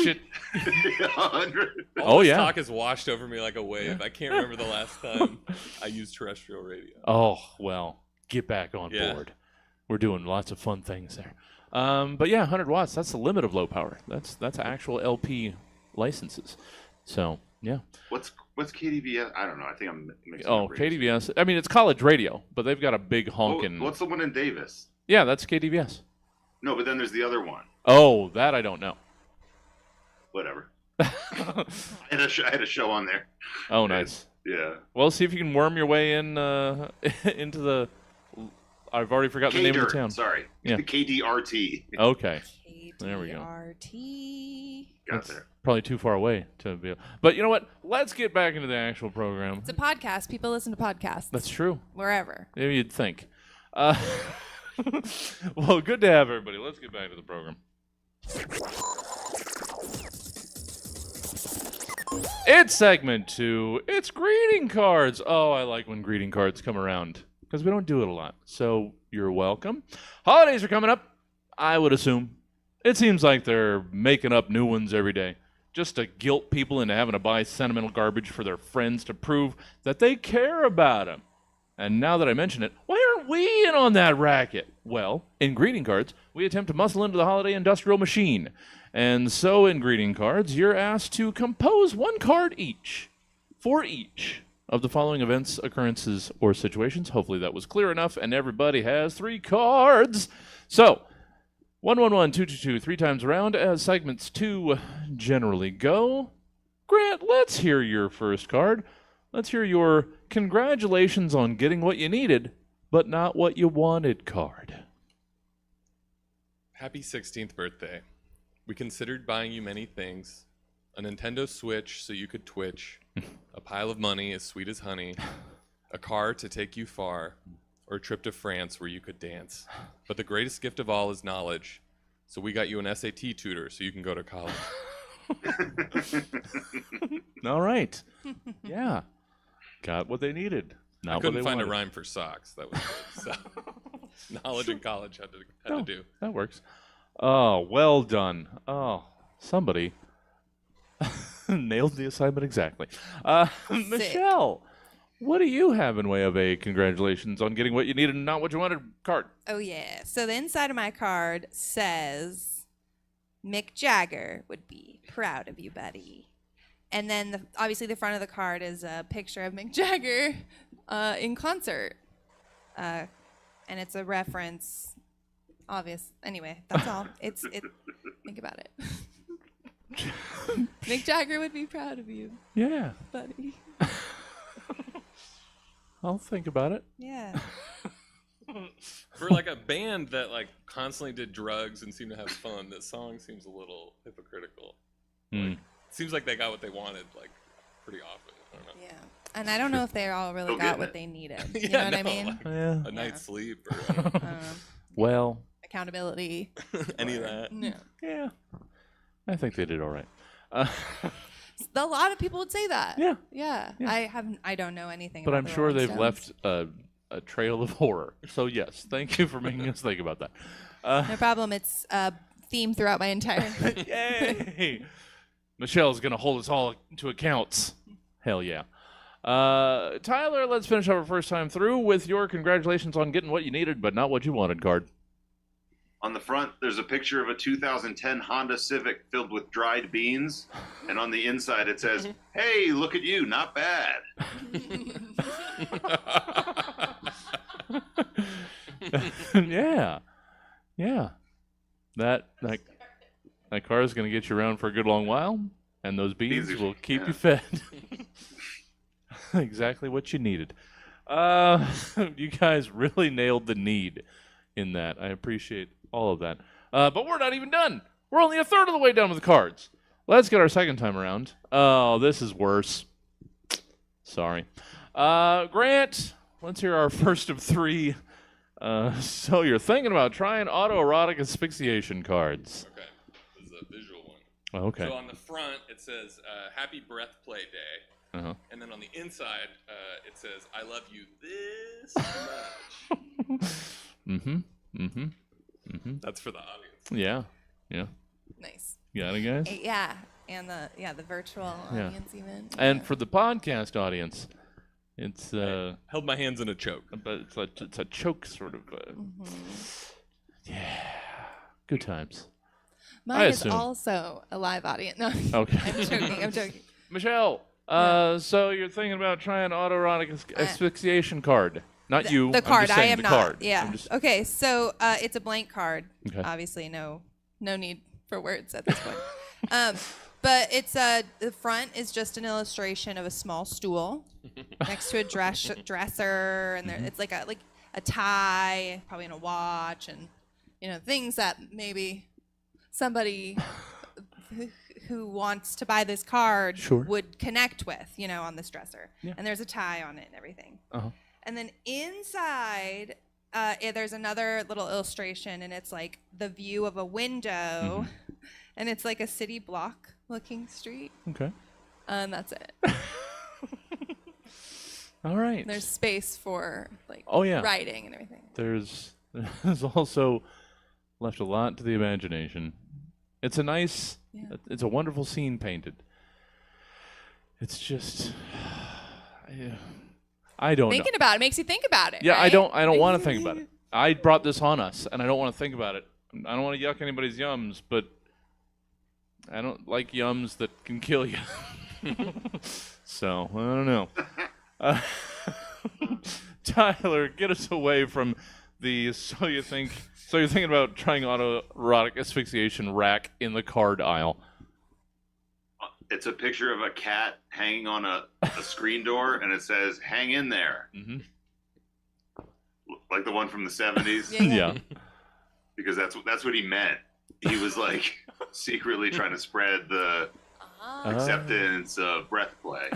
A: it.
B: 100.
C: All this talk has washed over me like a wave. I can't remember the last time I used terrestrial radio.
A: Oh, well, get back on board. We're doing lots of fun things there. But yeah, 100 watts, that's the limit of low power. That's actual LP licenses. So, yeah.
B: What's KDVS? I don't know. I think I'm mixing
A: up KDVS. I mean, it's college radio, but they've got a big honkin'...
B: What's the one in Davis?
A: Yeah, that's KDVS.
B: No, but then there's the other one.
A: Oh, that I don't know.
B: Whatever. I had a show on there.
A: Oh, nice.
B: Yeah.
A: Well, see if you can worm your way in into the... I've already forgotten the name of the town.
B: Sorry.
A: Yeah.
B: KDRT.
A: Okay. There we go.
D: KDRT.
B: Got there.
A: Probably too far away to be. But you know what? Let's get back into the actual program.
D: It's a podcast. People listen to podcasts.
A: That's true.
D: Wherever.
A: Maybe you'd think. Well, good to have everybody. Let's get back to the program. It's segment 2. It's greeting cards. Oh, I like when greeting cards come around because we don't do it a lot. So you're welcome. Holidays are coming up, I would assume. It seems like they're making up new ones every day just to guilt people into having to buy sentimental garbage for their friends to prove that they care about them. And now that I mention it, why aren't we in on that racket? Well, in greeting cards, we attempt to muscle into the holiday industrial machine. And so in greeting cards, you're asked to compose one card each for each of the following events, occurrences, or situations. Hopefully that was clear enough, and everybody has 3 cards. So, 111-222 3 times around, as segments 2 generally go. Grant, let's hear your first card. Let's hear your congratulations on getting what you needed, but not what you wanted card.
C: Happy 16th birthday. We considered buying you many things. A Nintendo Switch so you could twitch. A pile of money as sweet as honey. A car to take you far. Or a trip to France where you could dance. But the greatest gift of all is knowledge. So we got you an SAT tutor so you can go to college.
A: All right. Yeah. Got what they needed. Not
C: I couldn't
A: what they
C: find a
A: wanted.
C: rhyme for socks. That was good. So knowledge in college had to do.
A: That works. Oh, well done. Oh, somebody nailed the assignment exactly. Michelle, what do you have in way of a congratulations on getting what you needed and not what you wanted card?
D: Oh, yeah. So the inside of my card says, Mick Jagger would be proud of you, buddy. And then, obviously, the front of the card is a picture of Mick Jagger in concert. And it's a reference, obvious. Anyway, that's all. Think about it. Mick Jagger would be proud of you,
A: Yeah,
D: buddy.
A: I'll think about it.
D: Yeah.
C: For like a band that like constantly did drugs and seemed to have fun, this song seems a little hypocritical. Like, seems like they got what they wanted like pretty often. I don't know.
D: Yeah. And I don't know if they all really got what they needed. You know what I mean?
C: Like
A: Yeah.
C: a night's sleep or I don't know,
A: Well,
D: Accountability.
C: any of that.
D: No.
A: yeah. I think they did all right.
D: A lot of people would say that.
A: Yeah.
D: Yeah.
A: Yeah.
D: I don't know anything
A: But
D: about
A: I'm
D: the
A: sure
D: Rolling
A: they've
D: Stones.
A: left a trail of horror. So, yes, thank you for making us think about that.
D: No problem. It's a theme throughout my entire
A: Yay! Michelle's going to hold us all to accounts. Hell yeah. Tyler, let's finish up our first time through with your congratulations on getting what you needed but not what you wanted card.
B: On the front, there's a picture of a 2010 Honda Civic filled with dried beans. And on the inside, it says, hey, look at you, not bad.
A: Yeah. Yeah. That car is going to get you around for a good long while, and those beans
B: Beans are-
A: will keep
B: yeah.
A: you fed. Exactly what you needed. You guys really nailed the need in that. I appreciate all of that. But we're not even done. We're only a third of the way done with the cards. Let's get our second time around. Oh, this is worse. Sorry. Grant, let's hear our first of three. So you're thinking about trying autoerotic asphyxiation cards.
C: Okay. This is a visual one.
A: Okay.
C: So on the front it says Happy Breath Play Day.
A: Uh-huh.
C: And then on the inside, it says, I love you this much. That's for the audience.
A: Yeah. Yeah.
D: nice.
A: You got it, guys?
D: Yeah. And the virtual
A: Yeah.
D: audience even.
A: And
D: Yeah.
A: for the podcast audience, it's
C: Held my hands in a choke.
A: but it's a choke sort of. Yeah. Good times. I
D: Mine is
A: assume.
D: also a live audience. No,
A: Okay.
D: I'm joking.
A: Michelle, so you're thinking about trying autoerotic asphyxiation card. Not you.
D: The
A: I'm
D: card.
A: just
D: I
A: saying
D: am
A: the
D: not.
A: card.
D: Yeah.
A: I'm just-
D: Okay. So it's a blank card.
A: Okay.
D: Obviously, no need for words at this point. But it's the front is just an illustration of a small stool next to a dresser, and there, it's like a tie, probably in a watch, and things that maybe somebody who wants to buy this card would connect with, on this dresser.
A: Yeah.
D: And there's a tie on it and everything.
A: Uh-huh.
D: And then inside, there's another little illustration, and it's like the view of a window, and it's like a city block looking street.
A: Okay.
D: And that's it.
A: All right.
D: There's space for writing and everything.
A: There's also left a lot to the imagination. It's a nice, it's a wonderful scene painted. It's just, I don't know.
D: Thinking about it makes you think about it.
A: Yeah,
D: right?
A: I don't want to think about it. I brought this on us, and I don't want to think about it. I don't want to yuck anybody's yums, but I don't like yums that can kill you. So, I don't know. Tyler, get us away from the so you're thinking about trying autoerotic asphyxiation rack in the card aisle.
B: It's a picture of a cat hanging on a screen door, and it says, hang in there.
A: Mm-hmm.
B: Like the one from the 70s.
A: Yeah.
B: Because that's what he meant. He was like secretly trying to spread the acceptance of breath play.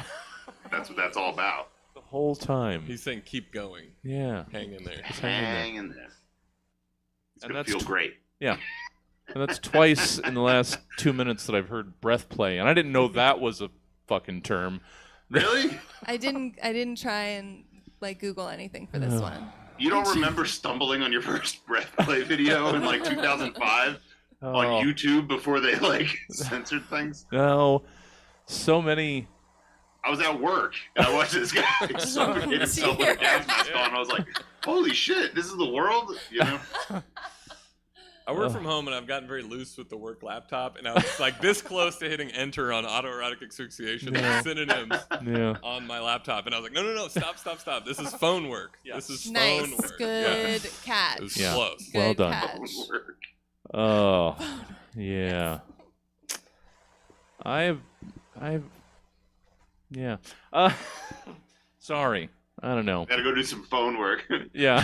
B: That's what that's all about.
A: The whole time.
C: He's saying keep going.
A: Yeah.
C: Hang in there.
B: Hang in there. It's
A: And
B: gonna
A: that's
B: feel great.
A: Yeah. And that's twice in the last 2 minutes that I've heard breath play, and I didn't know that was a fucking term.
B: Really?
D: I didn't try and like Google anything for this one.
B: You don't remember stumbling on your first breath play video in like 2005 on YouTube before they like censored things?
A: No, so many.
B: I was at work and I watched this guy suffocate himself with a gas mask on. I was like, holy shit, this is the world? You know?
C: I work from home and I've gotten very loose with the work laptop, and I was like this close to hitting enter on autoerotic asphyxiation synonyms on my laptop, and I was like, no, stop. This is phone work. This is phone work.
D: Good catch.
C: It was close.
A: Well
D: Good
A: done.
D: catch.
A: Oh, yeah. I've, yeah. Sorry. I don't know.
B: Gotta go do some phone work.
A: Yeah.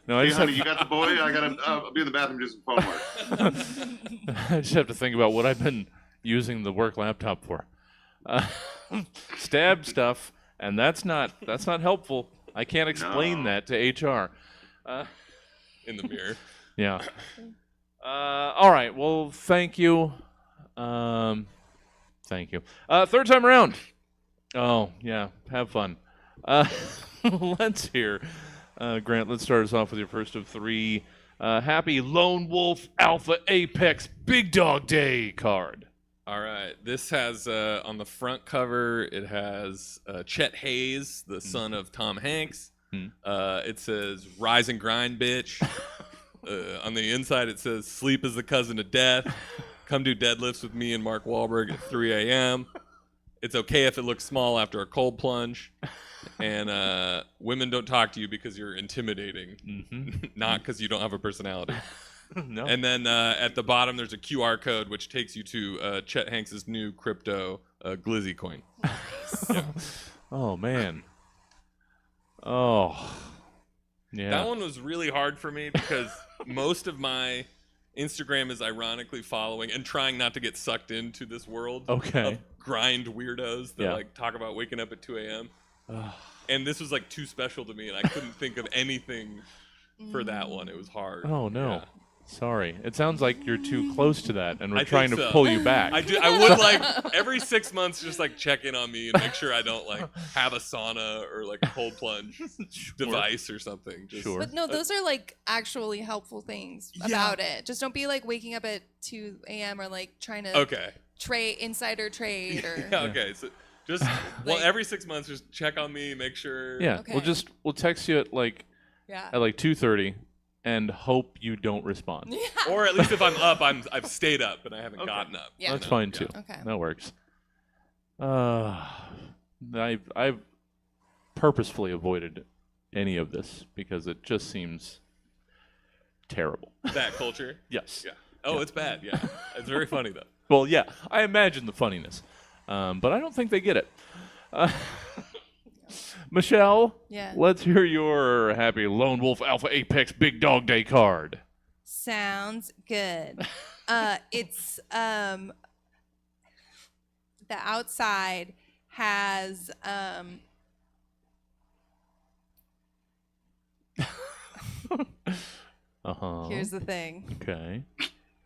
A: No,
B: Hey, honey, you got the boy? I gotta I'll be in the bathroom do some phone work.
A: I just have to think about what I've been using the work laptop for. Stab stuff, and that's not helpful. I can't explain that to HR.
C: In the mirror.
A: Yeah. All right. Well, thank you. Thank you. Third time around. Oh, yeah. Have fun. Let's hear. Grant, let's start us off with your first of three. Happy Lone Wolf Alpha Apex Big Dog Day card.
C: All right. This has, on the front cover, it has Chet Hayes, the son of Tom Hanks. It says, rise and grind, bitch. On the inside, it says, sleep is the cousin of death. Come do deadlifts with me and Mark Wahlberg at 3 a.m. It's okay if it looks small after a cold plunge. And women don't talk to you because you're intimidating, not because you don't have a personality.
A: No.
C: And then at the bottom, there's a QR code which takes you to Chet Hanks' new crypto Glizzy coin. Yeah.
A: Oh, man. Oh. Yeah.
C: That one was really hard for me because most of my Instagram is ironically following and trying not to get sucked into this world of grind weirdos that like talk about waking up at 2 a.m. And this was like too special to me, and I couldn't think of anything for that one. It was hard.
A: Oh, no. Yeah. Sorry. It sounds like you're too close to that, and we're
C: I
A: trying to
C: so.
A: pull you back.
C: I would like every 6 months just like check in on me and make sure I don't like have a sauna or like a cold plunge device or something. Just,
D: But no, those are like actually helpful things about it. Just don't be like waking up at 2 a.m. or like trying to insider trade or
C: okay. So just every 6 months just check on me, make sure.
A: Yeah. Okay. We'll text you at like 2:30 and hope you don't respond.
D: Yeah.
C: Or at least if I'm up, I've stayed up and I haven't gotten up.
A: Yeah. That's fine too. Okay. That works. I've purposefully avoided any of this because it just seems terrible.
C: That culture?
A: Yes.
C: Yeah. Oh, it's bad. Yeah. It's very funny though.
A: Well, yeah, I imagine the funniness, but I don't think they get it. Michelle, let's hear your Happy Lone Wolf Alpha Apex Big Dog Day card.
D: Sounds good. It's the outside has Here's the thing.
A: Okay.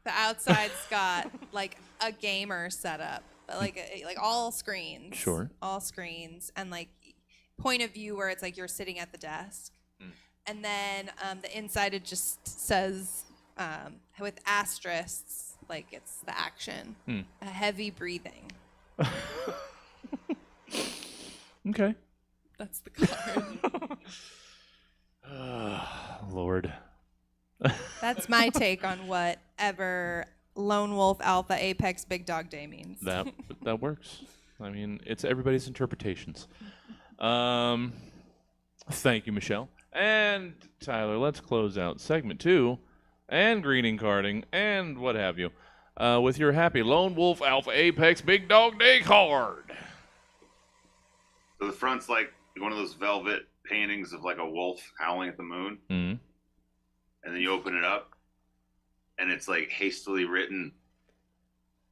D: The outside's got like a gamer setup, but like all screens.
A: Sure.
D: All screens and like point of view where it's like you're sitting at the desk. And then the inside it just says with asterisks like it's the action. A heavy breathing.
A: Okay.
D: That's the card.
A: Lord.
D: That's my take on whatever Lone Wolf Alpha Apex Big Dog Day means.
A: That works. I mean, it's everybody's interpretations. Thank you, Michelle. And Tyler, let's close out segment 2 and greeting carding and what have you with your Happy Lone Wolf Alpha Apex Big Dog Day card.
B: So the front's like one of those velvet paintings of like a wolf howling at the moon.
A: Mm-hmm.
B: And then you open it up, and it's like hastily written,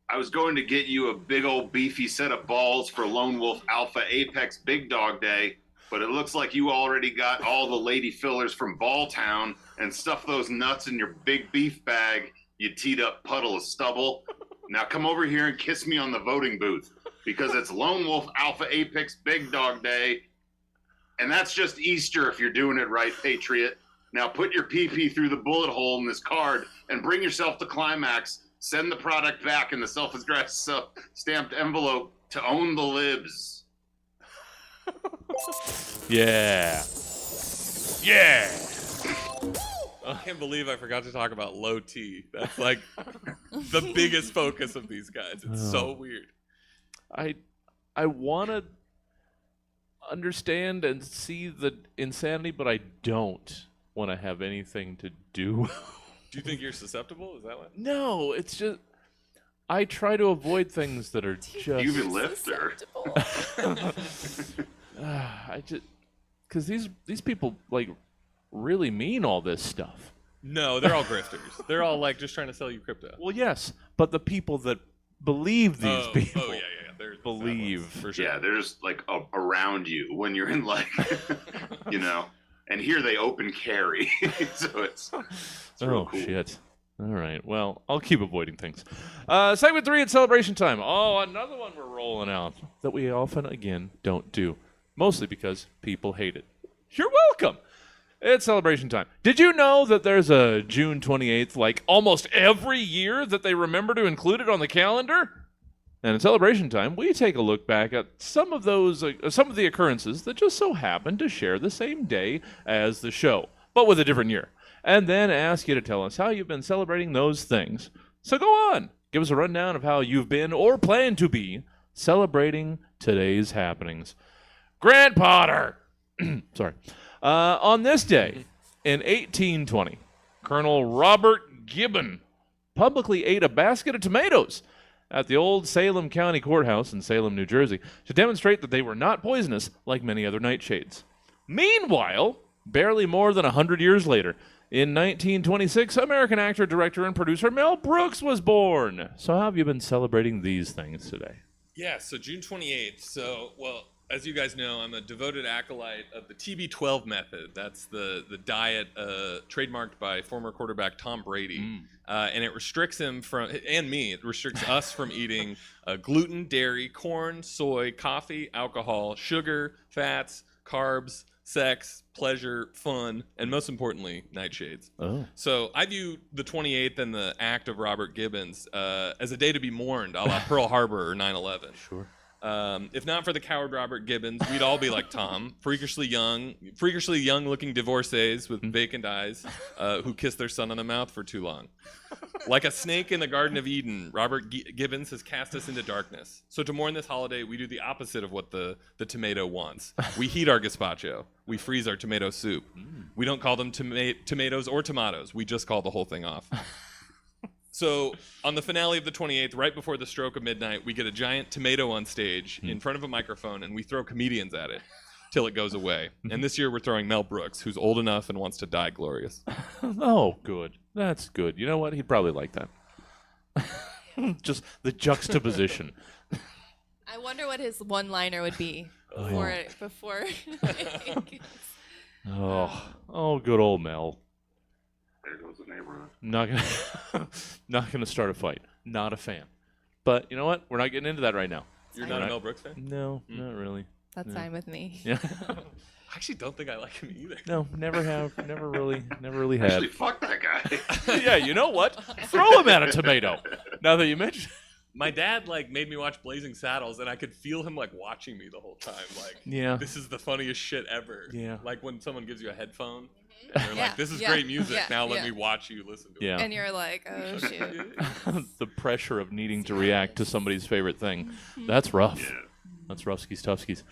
B: I was going to get you a big old beefy set of balls for Lone Wolf Alpha Apex Big Dog Day, but it looks like you already got all the lady fillers from Balltown and stuffed those nuts in your big beef bag, you teed up puddle of stubble. Now come over here and kiss me on the voting booth, because it's Lone Wolf Alpha Apex Big Dog Day. And that's just Easter if you're doing it right, patriot. Now put your pee-pee through the bullet hole in this card and bring yourself to climax. Send the product back in the self-addressed stamped envelope to own the libs.
A: Yeah. Yeah.
C: I can't believe I forgot to talk about low T. That's like the biggest focus of these guys. It's so weird.
A: I want to understand and see the insanity, but I don't want to have anything to do.
C: Do you think you're susceptible? Is that what?
A: No, it's just I try to avoid things that are just.
B: You even lift her.
A: I just because these people like really mean all this stuff.
C: No, they're all grifters. They're all like just trying to sell you crypto.
A: Well, yes, but the people that believe these people.
C: Oh yeah. They're
A: believe
C: for sure.
B: Yeah, they're just like around you when you're in like, you know. And here they open carry, so it's real cool.
A: Shit. All right. Well, I'll keep avoiding things. Segment 3 at celebration time. Oh, another one we're rolling out that we often, again, don't do. Mostly because people hate it. You're welcome. It's celebration time. Did you know that there's a June 28th, like almost every year, that they remember to include it on the calendar? And in celebration time, we take a look back at some of the occurrences that just so happen to share the same day as the show, but with a different year. And then ask you to tell us how you've been celebrating those things. So go on. Give us a rundown of how you've been, or plan to be, celebrating today's happenings. Grant Potter! Sorry. On this day, in 1820, Colonel Robert Gibbon publicly ate a basket of tomatoes at the old Salem County Courthouse in Salem, New Jersey, to demonstrate that they were not poisonous like many other nightshades. Meanwhile, barely more than 100 years later, in 1926, American actor, director, and producer Mel Brooks was born. So how have you been celebrating these things today?
C: Yeah, so June 28th. So, well, as you guys know, I'm a devoted acolyte of the TB12 method. That's the diet trademarked by former quarterback Tom Brady. And it restricts him from, and me, it restricts us from eating gluten, dairy, corn, soy, coffee, alcohol, sugar, fats, carbs, sex, pleasure, fun, and most importantly, nightshades. Oh. So I view the 28th and the act of Robert Gibbons as a day to be mourned, a la Pearl Harbor or 9/11.
A: Sure.
C: If not for the coward Robert Gibbons, we'd all be like Tom, freakishly young-looking divorcees with vacant eyes who kiss their son on the mouth for too long. Like a snake in the Garden of Eden, Robert Gibbons has cast us into darkness. So to mourn this holiday, we do the opposite of what the tomato wants. We heat our gazpacho. We freeze our tomato soup. We don't call them tomatoes or tomatoes. We just call the whole thing off. So on the finale of the 28th, right before the stroke of midnight, we get a giant tomato on stage in front of a microphone, and we throw comedians at it till it goes away. And this year we're throwing Mel Brooks, who's old enough and wants to die glorious.
A: Oh, good. That's good. You know what? He'd probably like that. Just the juxtaposition.
D: I wonder what his one-liner would be before.
A: Oh, good old Mel.
B: There goes the neighborhood.
A: Not gonna start a fight. Not a fan. But you know what? We're not getting into that right now.
C: You're not a Mel Brooks fan?
A: No, not really.
D: That's fine with me.
A: Yeah.
C: I actually don't think I like him either.
A: No, never have. Never really had.
B: Actually, fuck that guy.
A: Yeah, you know what? Throw him at a tomato. Now that you mention.
C: My dad made me watch Blazing Saddles, and I could feel him watching me the whole time.
A: Yeah.
C: This is the funniest shit ever.
A: Yeah.
C: Like when someone gives you a headphone, and they're like, "This is great music. Now let me watch you listen to it."
D: And you're like, "Oh shit."
A: The pressure of needing to react to somebody's favorite thing. That's rough.
B: Yeah.
A: That's roughskis toughskis.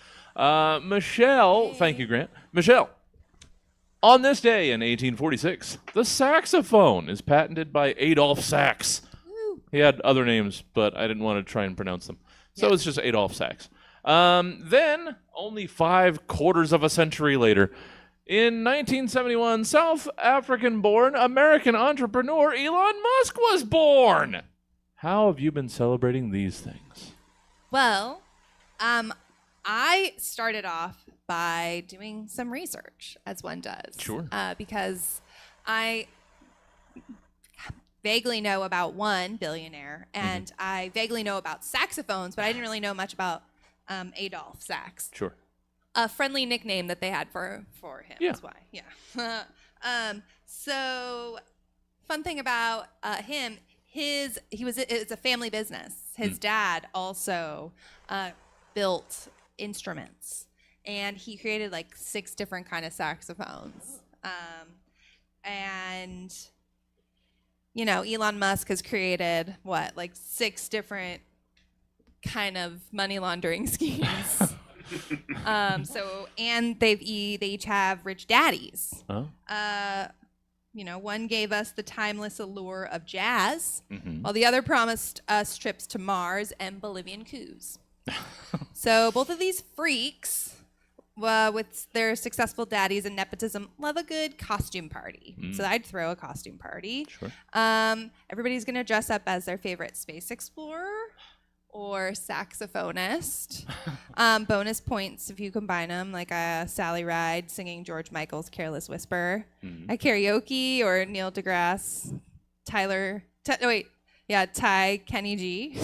A: Michelle, thank you, Grant. Michelle, on this day in 1846, the saxophone is patented by Adolph Sax. He had other names, but I didn't want to try and pronounce them. So it's just Adolph Sax. Then, only 3/4 of a century later, in 1971, South African-born American entrepreneur Elon Musk was born. How have you been celebrating these things?
D: Well, I started off by doing some research, as one does.
A: Sure.
D: Because I vaguely know about one billionaire, and I vaguely know about saxophones, but I didn't really know much about Adolph Sax.
A: Sure.
D: a friendly nickname that they had for him.
A: Yeah.
D: That's why. Yeah. So fun thing about him, it's a family business. His dad also built instruments, and he created like 6 different kind of saxophones. And Elon Musk has created like 6 different kind of money laundering schemes. And they each have rich daddies.
A: Oh.
D: One gave us the timeless allure of jazz, while the other promised us trips to Mars and Bolivian coups. So both of these freaks, with their successful daddies and nepotism, love a good costume party. So I'd throw a costume party.
A: Sure.
D: Everybody's going to dress up as their favorite space explorer or saxophonist. Bonus points if you combine them, like Sally Ride singing George Michael's Careless Whisper, a karaoke, or Neil deGrasse Ty Kenny G.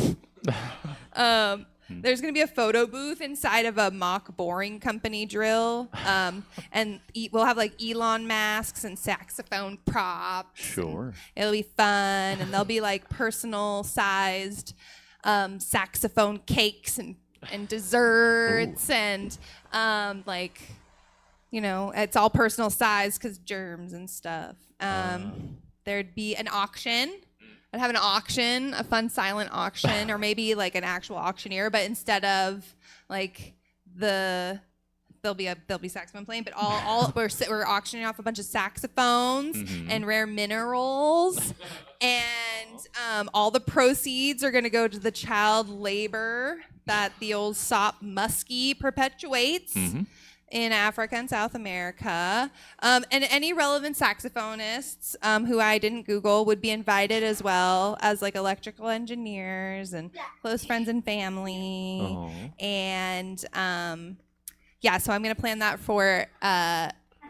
D: There's going to be a photo booth inside of a mock boring company drill. And we'll have like Elon masks and saxophone props.
A: Sure.
D: It'll be fun. And there'll be like personal sized saxophone cakes and desserts. Ooh. And it's all personal size because germs and stuff. There'd be an auction. I'd have an auction, a fun silent auction, or maybe like an actual auctioneer, but instead of like there'll be saxophone playing, but we're auctioning off a bunch of saxophones and rare minerals, and all the proceeds are going to go to the child labor that the old sop muskie perpetuates in Africa and South America. And any relevant saxophonists who I didn't Google would be invited, as well as like electrical engineers and close friends and family. Oh. And so I'm going to plan that for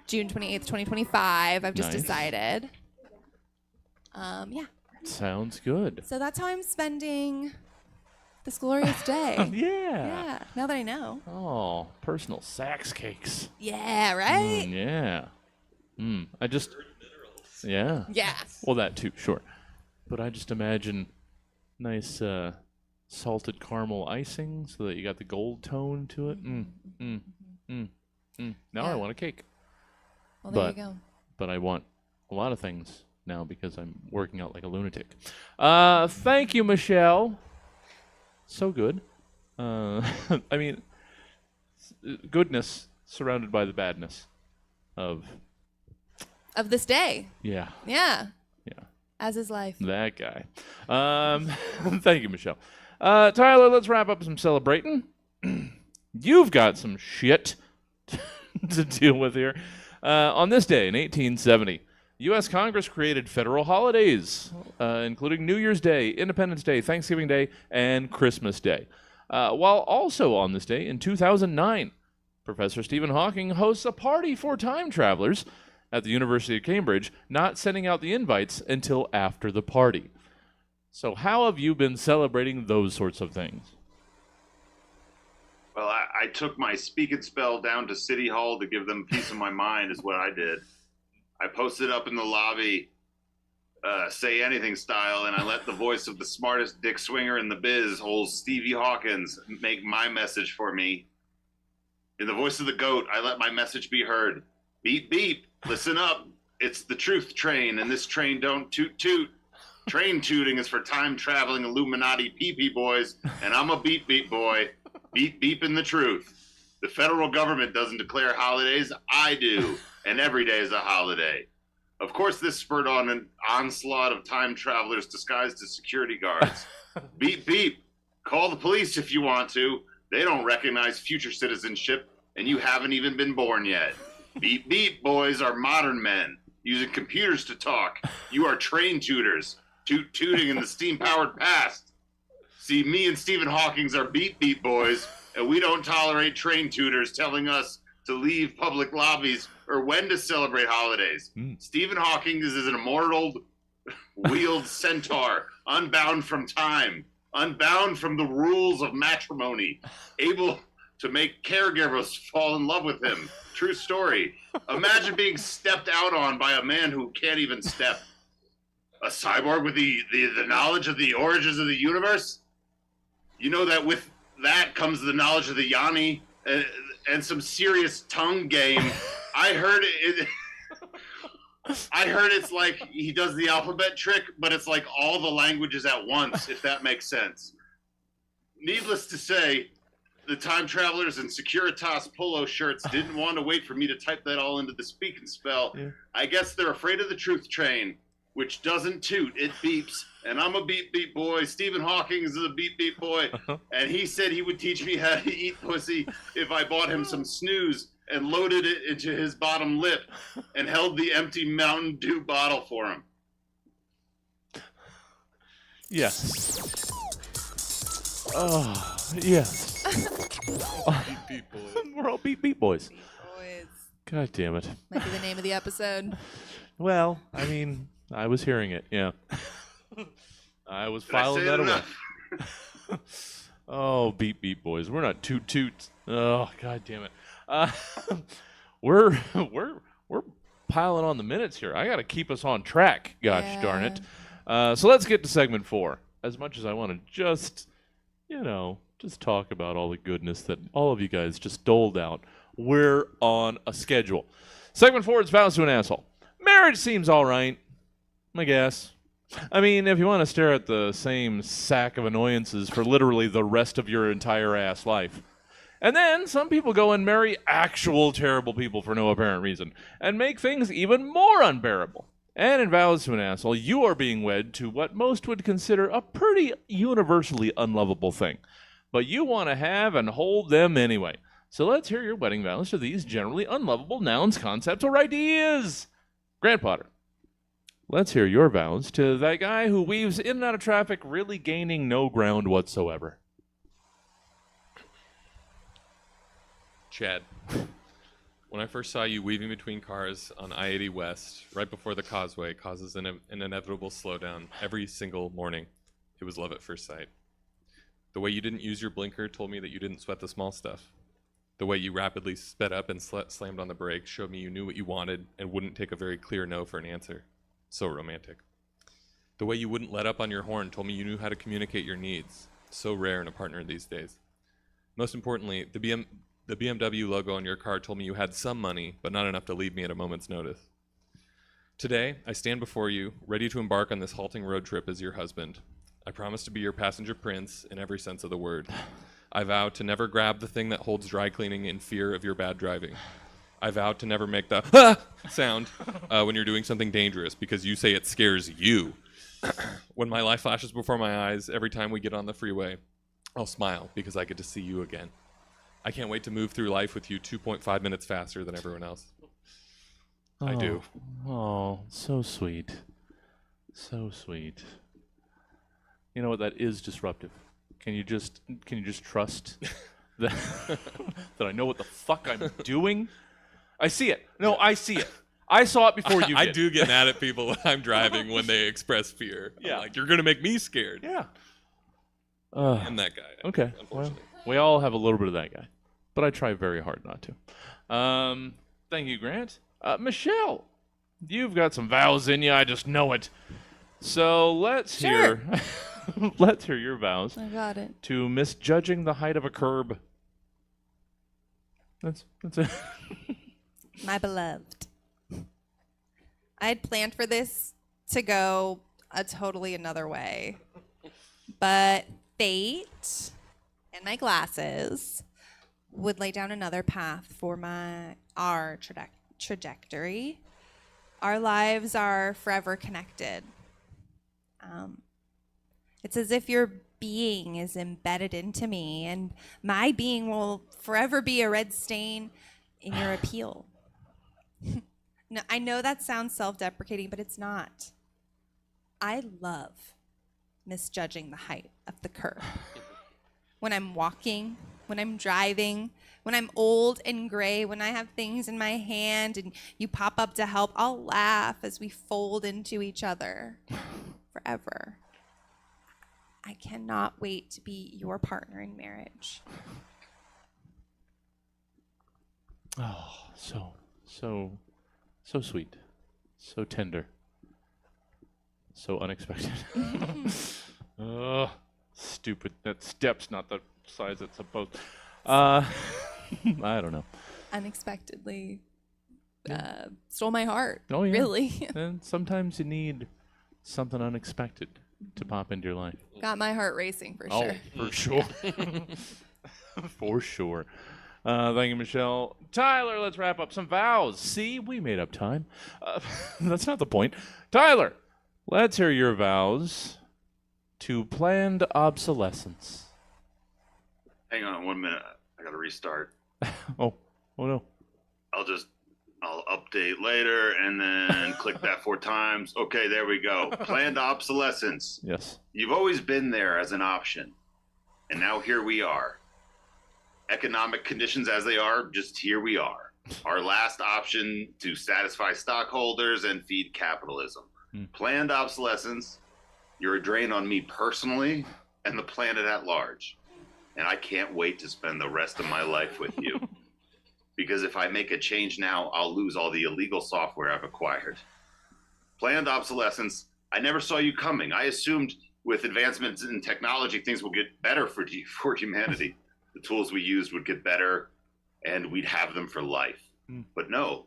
D: June 28th, 2025. I've just decided.
A: Sounds good.
D: So that's how I'm spending this glorious day. Yeah. Now that I know.
A: Oh, personal sax cakes.
D: Yeah, right?
A: Yeah. I just... Yeah.
D: Yeah.
A: Well, that too, sure. But I just imagine nice salted caramel icing so that you got the gold tone to it. Now I want a cake.
D: Well, there you go.
A: But I want a lot of things now because I'm working out like a lunatic. Thank you, Michelle. So good. I mean, goodness surrounded by the badness of
D: this day.
A: Yeah.
D: Yeah. As is life.
A: That guy. Thank you, Michelle. Tyler, let's wrap up some celebrating. You've got some shit to deal with here. On this day in 1870, U.S. Congress created federal holidays, including New Year's Day, Independence Day, Thanksgiving Day, and Christmas Day. While also on this day in 2009, Professor Stephen Hawking hosts a party for time travelers at the University of Cambridge, not sending out the invites until after the party. So how have you been celebrating those sorts of things?
B: Well, I took my speak and spell down to City Hall to give them peace of my mind is what I did. I posted up in the lobby, say anything style, and I let the voice of the smartest dick swinger in the biz, old Stevie Hawkins, make my message for me. In the voice of the goat, I let my message be heard. Beep, beep, listen up. It's the truth train, and this train don't toot toot. Train tooting is for time-traveling Illuminati pee-pee boys, and I'm a beep beep boy. Beep beep in the truth. The federal government doesn't declare holidays, I do. And every day is a holiday. Of course, this spurred on an onslaught of time travelers disguised as security guards. Beep, beep. Call the police if you want to. They don't recognize future citizenship, and you haven't even been born yet. Beep, beep, boys are modern men, using computers to talk. You are train tutors, tooting in the steam-powered past. See, me and Stephen Hawkins are beep, beep boys, and we don't tolerate train tutors telling us to leave public lobbies or when to celebrate holidays. Stephen Hawking is an immortal wheeled centaur, unbound from time, unbound from the rules of matrimony, able to make caregivers fall in love with him. True story. Imagine being stepped out on by a man who can't even step. A cyborg with the knowledge of the origins of the universe? You know that with that comes the knowledge of the Yanni and some serious tongue game. I heard it's like he does the alphabet trick, but it's like all the languages at once, if that makes sense. Needless to say, the time travelers in Securitas polo shirts didn't want to wait for me to type that all into the speak and spell. Yeah. I guess they're afraid of the truth train, which doesn't toot, it beeps. And I'm a beep beep boy. Stephen Hawking is a beep beep boy. And he said he would teach me how to eat pussy if I bought him some snooze and loaded it into his bottom lip and held the empty Mountain Dew bottle for him.
A: Yes. Oh, yes.
C: Beep beep boys.
A: We're all beep beep boys.
D: Beep boys.
A: God damn it.
D: Might be the name of the episode.
A: Well, I mean, I was hearing it, yeah. I was filing that away. Oh, beep beep boys. We're not toot toot. Oh, god damn it. We're piling on the minutes here. I got to keep us on track. Gosh darn it. So let's get to segment 4. As much as I want to just talk about all the goodness that all of you guys just doled out, we're on a schedule. Segment 4 is vows to an asshole. Marriage seems all right, I guess. I mean, if you want to stare at the same sack of annoyances for literally the rest of your entire ass life. And then some people go and marry actual terrible people for no apparent reason and make things even more unbearable. And in vows to an asshole, you are being wed to what most would consider a pretty universally unlovable thing. But you want to have and hold them anyway. So let's hear your wedding vows to these generally unlovable nouns, concepts, or ideas. Grant Potter, let's hear your vows to that guy who weaves in and out of traffic, really gaining no ground whatsoever.
C: Chad, when I first saw you weaving between cars on I-80 West, right before the causeway causes an inevitable slowdown every single morning, it was love at first sight. The way you didn't use your blinker told me that you didn't sweat the small stuff. The way you rapidly sped up and slammed on the brakes showed me you knew what you wanted and wouldn't take a very clear no for an answer. So romantic. The way you wouldn't let up on your horn told me you knew how to communicate your needs. So rare in a partner these days. Most importantly, the BMW logo on your car told me you had some money, but not enough to leave me at a moment's notice. Today, I stand before you, ready to embark on this halting road trip as your husband. I promise to be your passenger prince in every sense of the word. I vow to never grab the thing that holds dry cleaning in fear of your bad driving. I vow to never make the sound when you're doing something dangerous because you say it scares you. When my life flashes before my eyes every time we get on the freeway, I'll smile because I get to see you again. I can't wait to move through life with you 2.5 minutes faster than everyone else. I do.
A: Oh, so sweet. So sweet. You know what? That is disruptive. Can you just trust that that I know what the fuck I'm doing? I see it. No, I see it. I saw it before you did.
C: I do get mad at people when I'm driving when they express fear.
A: Yeah.
C: I'm like, you're going to make me scared.
A: Yeah.
C: I'm that guy.
A: Okay.
C: Unfortunately.
A: Well, we all have a little bit of that guy, but I try very hard not to. Thank you, Grant. Michelle, you've got some vows in you. I just know it. So let's hear your vows.
D: I got it.
A: To misjudging the height of a curb. That's it.
D: My beloved. I had planned for this to go a totally another way, but fate and my glasses would lay down another path for our trajectory. Our lives are forever connected. It's as if your being is embedded into me, and my being will forever be a red stain in your appeal. No, I know that sounds self-deprecating, but it's not. I love misjudging the height of the curb. When I'm walking, when I'm driving, when I'm old and gray, when I have things in my hand and you pop up to help, I'll laugh as we fold into each other forever. I cannot wait to be your partner in marriage.
A: Oh, so sweet, so tender, so unexpected. Stupid. That step's not the size it's supposed. I don't know.
D: Unexpectedly stole my heart.
A: Oh yeah.
D: Really.
A: And sometimes you need something unexpected to pop into your life.
D: Got my heart racing for sure.
A: Oh, for sure. For sure. Thank you, Michelle. Tyler, let's wrap up some vows. See, we made up time. That's not the point. Tyler, let's hear your vows to planned obsolescence.
B: Hang on 1 minute. I gotta restart.
A: Oh no.
B: I'll update later and then click that 4 times. Okay, there we go. Planned obsolescence.
A: Yes.
B: You've always been there as an option. And now here we are. Economic conditions as they are, just here we are. Our last option to satisfy stockholders and feed capitalism. Planned obsolescence. You're a drain on me personally and the planet at large. And I can't wait to spend the rest of my life with you. Because if I make a change now, I'll lose all the illegal software I've acquired. Planned obsolescence. I never saw you coming. I assumed with advancements in technology, things will get better for humanity. The tools we used would get better and we'd have them for life. But no,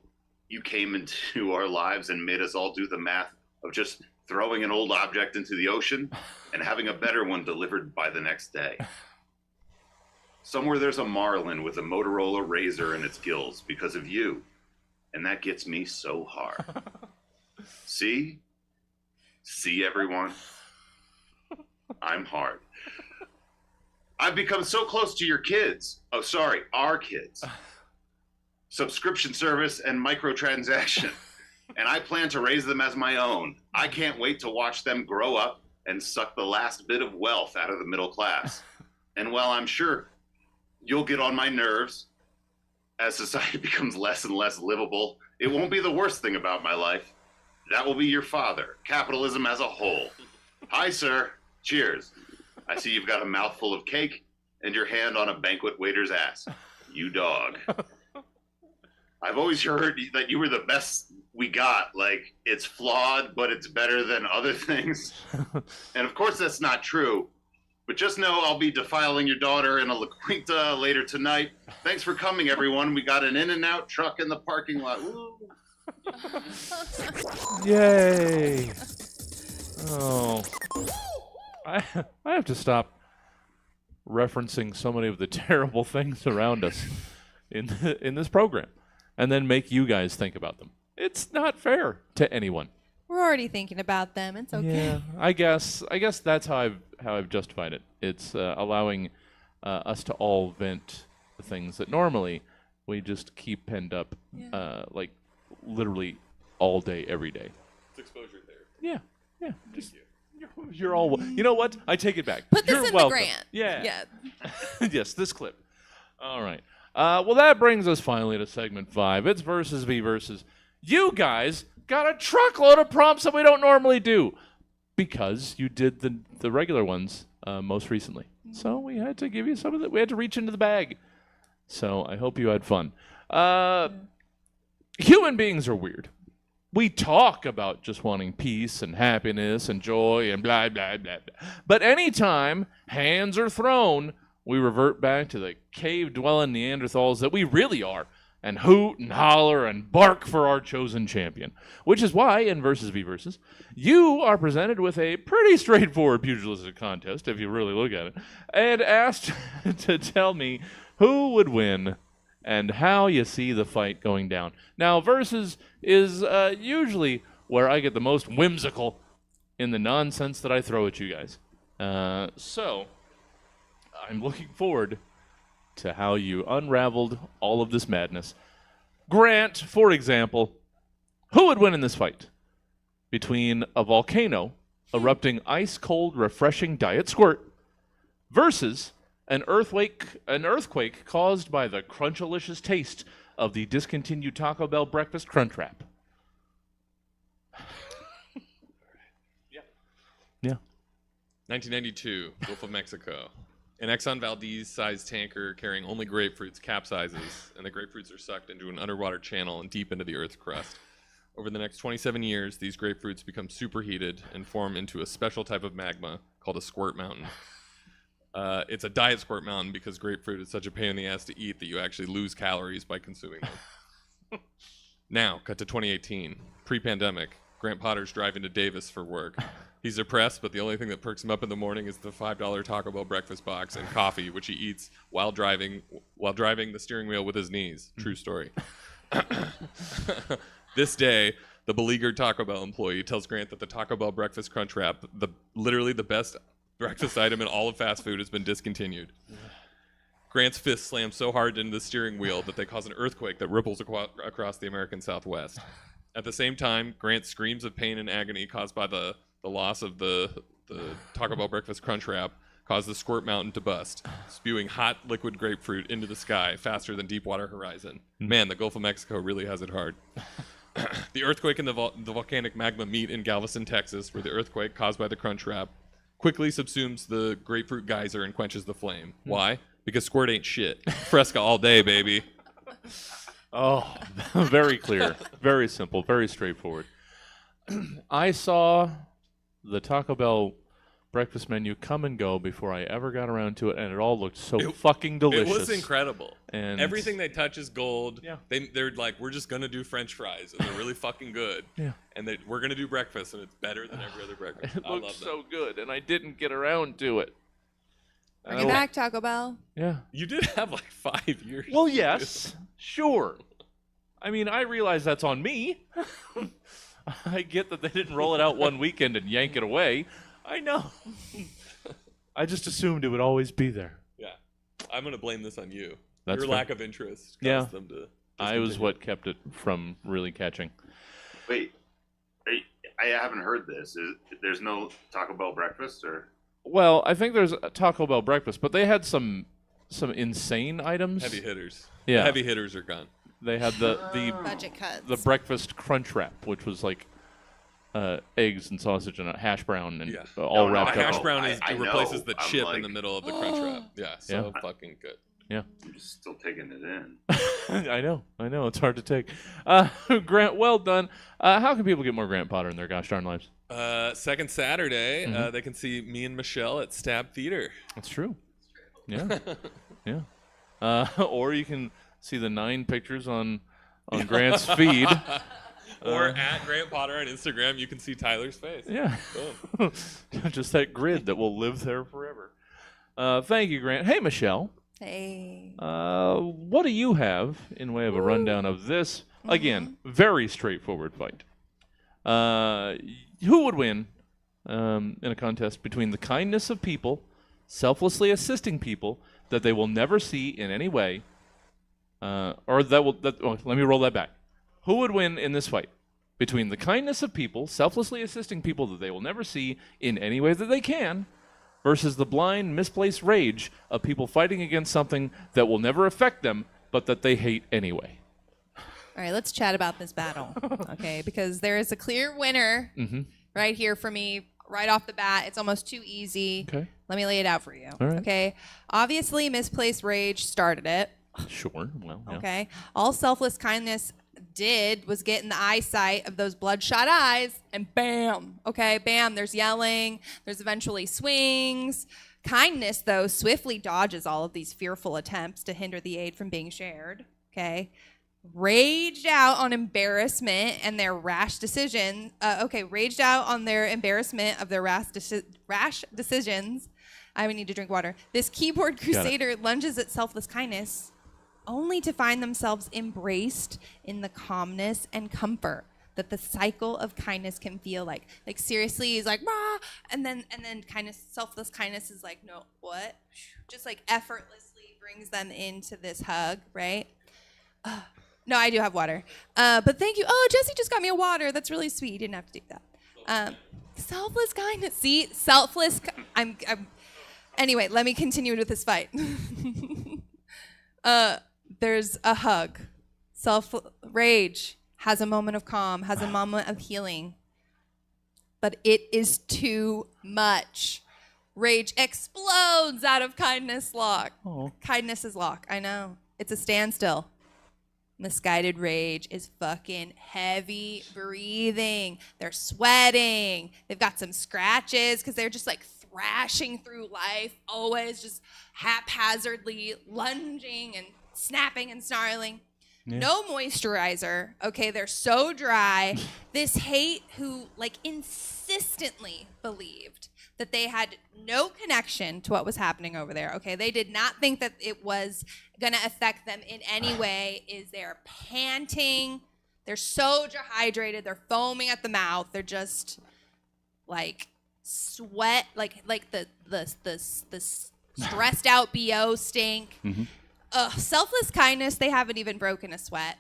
B: you came into our lives and made us all do the math of just throwing an old object into the ocean and having a better one delivered by the next day. Somewhere there's a marlin with a Motorola Razr in its gills because of you. And that gets me so hard. See? See, everyone? I'm hard. I've become so close to your kids. Oh, sorry, our kids. Subscription service and microtransaction. And I plan to raise them as my own. I can't wait to watch them grow up and suck the last bit of wealth out of the middle class. And while I'm sure you'll get on my nerves as society becomes less and less livable, it won't be the worst thing about my life. That will be your father, capitalism as a whole. Hi, sir. Cheers. I see you've got a mouthful of cake and your hand on a banquet waiter's ass. You dog. I've always heard that you were the best we got. Like, it's flawed, but it's better than other things. And of course that's not true. But just know I'll be defiling your daughter in a La Quinta later tonight. Thanks for coming, everyone. We got an In-N-Out truck in the parking lot. Woo.
A: Yay. Oh. I have to stop referencing so many of the terrible things around us in this program and then make you guys think about them. It's not fair to anyone.
D: We're already thinking about them. It's okay.
A: Yeah, I guess that's how I've justified it. It's allowing us to all vent the things that normally we just keep penned up, like literally all day, every day.
C: It's exposure therapy.
A: Yeah. Just, you're all. You know what? I take it back.
D: Put this
A: you're
D: in
A: welcome.
D: the grant.
A: Yeah. Yes, this clip. All right. Well, that brings us finally to segment 5. It's versus v versus. You guys got a truckload of prompts that we don't normally do because you did the regular ones most recently. So we had to give you some of that. We had to reach into the bag. So I hope you had fun. Human beings are weird. We talk about just wanting peace and happiness and joy and blah, blah, blah, blah. But anytime hands are thrown, we revert back to the cave-dwelling Neanderthals that we really are and hoot and holler and bark for our chosen champion. Which is why, in Versus v Versus, you are presented with a pretty straightforward pugilistic contest, if you really look at it, and asked to tell me who would win and how you see the fight going down. Now, Versus is usually where I get the most whimsical in the nonsense that I throw at you guys. So, I'm looking forward to how you unraveled all of this madness. Grant, for example, who would win in this fight? Between a volcano erupting ice-cold, refreshing Diet Squirt versus an earthquake caused by the crunchalicious taste of the discontinued Taco Bell breakfast crunch wrap.
C: Yeah. 1992, Gulf of Mexico. An Exxon Valdez-sized tanker carrying only grapefruits capsizes, and the grapefruits are sucked into an underwater channel and deep into the Earth's crust. Over the next 27 years, these grapefruits become superheated and form into a special type of magma called a squirt mountain. It's a diet squirt mountain because grapefruit is such a pain in the ass to eat that you actually lose calories by consuming them. Now, cut to 2018, pre-pandemic. Grant Potter's driving to Davis for work. He's depressed, but the only thing that perks him up in the morning is the $5 Taco Bell breakfast box and coffee, which he eats while driving the steering wheel with his knees. True story. This day, the beleaguered Taco Bell employee tells Grant that the Taco Bell breakfast crunch wrap, literally the best breakfast item in all of fast food, has been discontinued. Grant's fist slams so hard into the steering wheel that they cause an earthquake that ripples across the American Southwest. At the same time, Grant screams of pain and agony caused by the loss of the Taco Bell breakfast crunch wrap caused the squirt mountain to bust, spewing hot liquid grapefruit into the sky faster than Deepwater Horizon. Man, the Gulf of Mexico really has it hard. The earthquake and the volcanic magma meet in Galveston, Texas, where the earthquake caused by the crunch wrap quickly subsumes the grapefruit geyser and quenches the flame. Why? Because squirt ain't shit. Fresca all day, baby.
A: Oh, very clear, very simple, very straightforward. I saw the Taco Bell breakfast menu come and go before I ever got around to it, and it all looked so fucking delicious.
C: It was incredible.
A: And
C: everything they touch is gold.
A: Yeah.
C: They're like, we're just gonna do French fries, and they're really fucking good.
A: Yeah.
C: And we're gonna do breakfast, and it's better than every other breakfast.
A: It
C: I
A: looked
C: love
A: so
C: them.
A: good, and I didn't get around to it.
D: Bring it back, Taco Bell.
A: Yeah.
C: You did have like 5 years.
A: Well, yes, sure. I mean, I realize that's on me. I get that they didn't roll it out one weekend and yank it away. I know. I just assumed it would always be there.
C: Yeah. I'm going to blame this on you.
A: That's
C: Your
A: fair.
C: lack of interest
A: Yeah.
C: caused them to
A: I was
C: discontinue.
A: what kept it from really catching.
B: Wait, I haven't heard this. There's no Taco Bell breakfast, or?
A: Well, I think there's a Taco Bell breakfast, but they had some insane items.
C: Heavy hitters.
A: Yeah.
C: The heavy hitters are gone.
A: They had the
D: Budget cuts.
A: the breakfast crunch wrap, which was like eggs and sausage and a hash brown and all
B: No,
A: wrapped
C: The
A: up.
C: hash brown
B: I
C: replaces
B: know.
C: the
B: I'm
C: chip
B: like,
C: in the middle of the crunch wrap. Yeah, so fucking good.
A: Yeah.
B: I'm just still taking it in.
A: I know. It's hard to take. Grant, well done. How can people get more Grant Potter in their gosh darn lives?
C: Second Saturday, they can see me and Michelle at Stab Theater.
A: That's true. Yeah. Yeah. Or you can see the 9 pictures on Grant's feed.
C: Or at Grant Potter on Instagram, you can see Tyler's face.
A: Yeah.
C: Boom.
A: Just that grid that will live there forever. Thank you, Grant. Hey, Michelle.
D: Hey.
A: What do you have in way of a rundown of this? Again, very straightforward fight. Who would win in a contest between the kindness of people, selflessly assisting people that they will never see in any way, let me roll that back. Who would win in this fight between the kindness of people, selflessly assisting people that they will never see in any way that they can, versus the blind, misplaced rage of people fighting against something that will never affect them, but that they hate anyway?
D: All right, let's chat about this battle, okay? Because there is a clear winner right here for me, right off the bat. It's almost too easy.
A: Okay.
D: Let me lay it out for you.
A: All right.
D: Okay. Obviously, misplaced rage started it.
A: Sure. Well, yeah.
D: Okay. All selfless kindness did was get in the eyesight of those bloodshot eyes, and bam. Okay, bam. There's yelling. There's eventually swings. Kindness, though, swiftly dodges all of these fearful attempts to hinder the aid from being shared. Okay. Raged out on embarrassment and their rash decision. Raged out on their embarrassment of their rash decisions. I would need to drink water. This keyboard crusader lunges at selfless kindness, only to find themselves embraced in the calmness and comfort that the cycle of kindness can feel like. Like seriously, he's like, "Rah!" and then selfless kindness is like, no, what? Just like effortlessly brings them into this hug, right? No, I do have water. But thank you. Oh, Jesse just got me a water. That's really sweet. You didn't have to do that. Selfless kindness. See, selfless. Anyway, let me continue with this fight. There's a hug. Rage has a moment of calm, has a moment of healing. But it is too much. Rage explodes out of kindness lock.
A: Oh.
D: Kindness is lock. I know. It's a standstill. Misguided rage is fucking heavy breathing. They're sweating. They've got some scratches because they're just like thrashing through life, always just haphazardly lunging and snapping and snarling. Yeah. No moisturizer. Okay, they're so dry. This hate who like insistently believed that they had no connection to what was happening over there. Okay, they did not think that it was going to affect them in any way. Is they're panting. They're so dehydrated. They're foaming at the mouth. They're just like sweat, like the stressed out BO stink. Mm-hmm. Selfless kindness. They haven't even broken a sweat.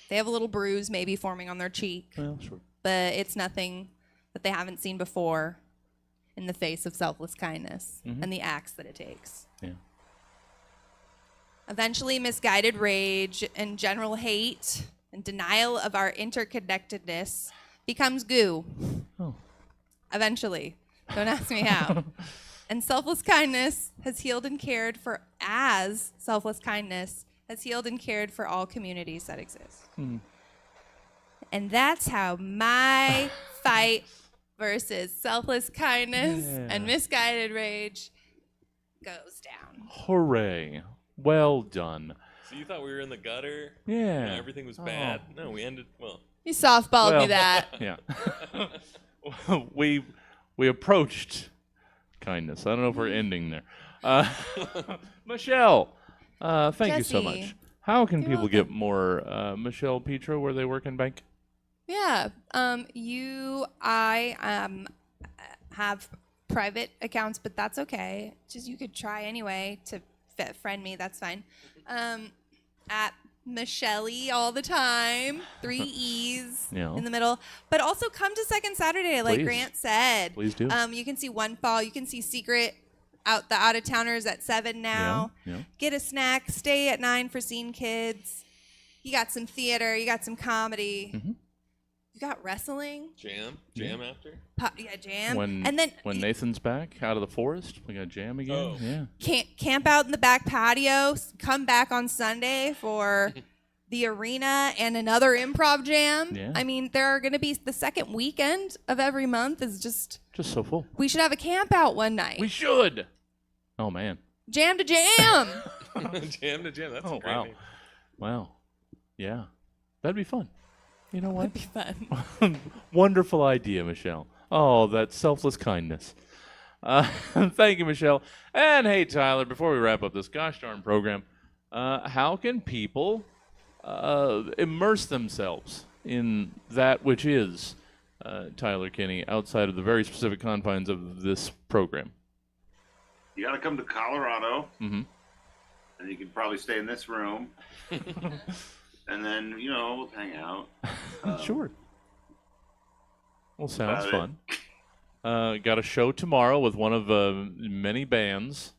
D: They have a little bruise maybe forming on their cheek.
A: Well, sure.
D: But it's nothing that they haven't seen before in the face of selfless kindness and the acts that it takes.
A: Yeah.
D: Eventually, misguided rage and general hate and denial of our interconnectedness becomes goo.
A: Oh.
D: Eventually. Don't ask me how. And selfless kindness has healed and cared for, as selfless kindness has healed and cared for all communities that exist.
A: Hmm.
D: And that's how my fight versus selfless kindness and misguided rage goes down.
A: Hooray. Well done.
C: So you thought we were in the gutter?
A: Yeah.
C: You know, everything was bad. No, we ended, well.
D: You softballed me that.
A: Yeah. we approached kindness. I don't know if we're ending there. Michelle, thank you so much. How can people get more Michelle Petro where they work in bank?
D: Yeah. I have private accounts, but that's okay. Just you could try anyway to friend me. That's fine. At Michelle all the time, 3 E's in the middle. But also come to Second Saturday, like Grant said.
A: Please do.
D: You can see One Fall. You can see Secret. The out-of-towners at 7 now.
A: Yeah.
D: Get a snack. Stay at 9 for Scene Kids. You got some theater. You got some comedy. Mm-hmm. You got wrestling.
C: Jam after.
D: Jam.
A: When Nathan's back out of the forest, we got jam again.
C: Oh.
A: Yeah.
D: Camp out in the back patio. Come back on Sunday for the arena and another improv jam.
A: Yeah.
D: I mean, there are going to be the second weekend of every month is just
A: so full.
D: We should have a camp out one night.
A: We should. Oh man.
D: Jam to jam.
C: Jam to jam. That's a great name.
A: Wow. Yeah. That'd be fun. You know what?
D: That'd be fun.
A: Wonderful idea, Michelle. Oh, that selfless kindness. Thank you, Michelle. And hey, Tyler, before we wrap up this gosh darn program, how can people immerse themselves in that which is Tyler Kinney outside of the very specific confines of this program?
B: You got to come to Colorado,
A: and
B: you can probably stay in this room. And then, we'll hang out.
A: Sure. Well, sounds fun. Got a show tomorrow with one of many bands.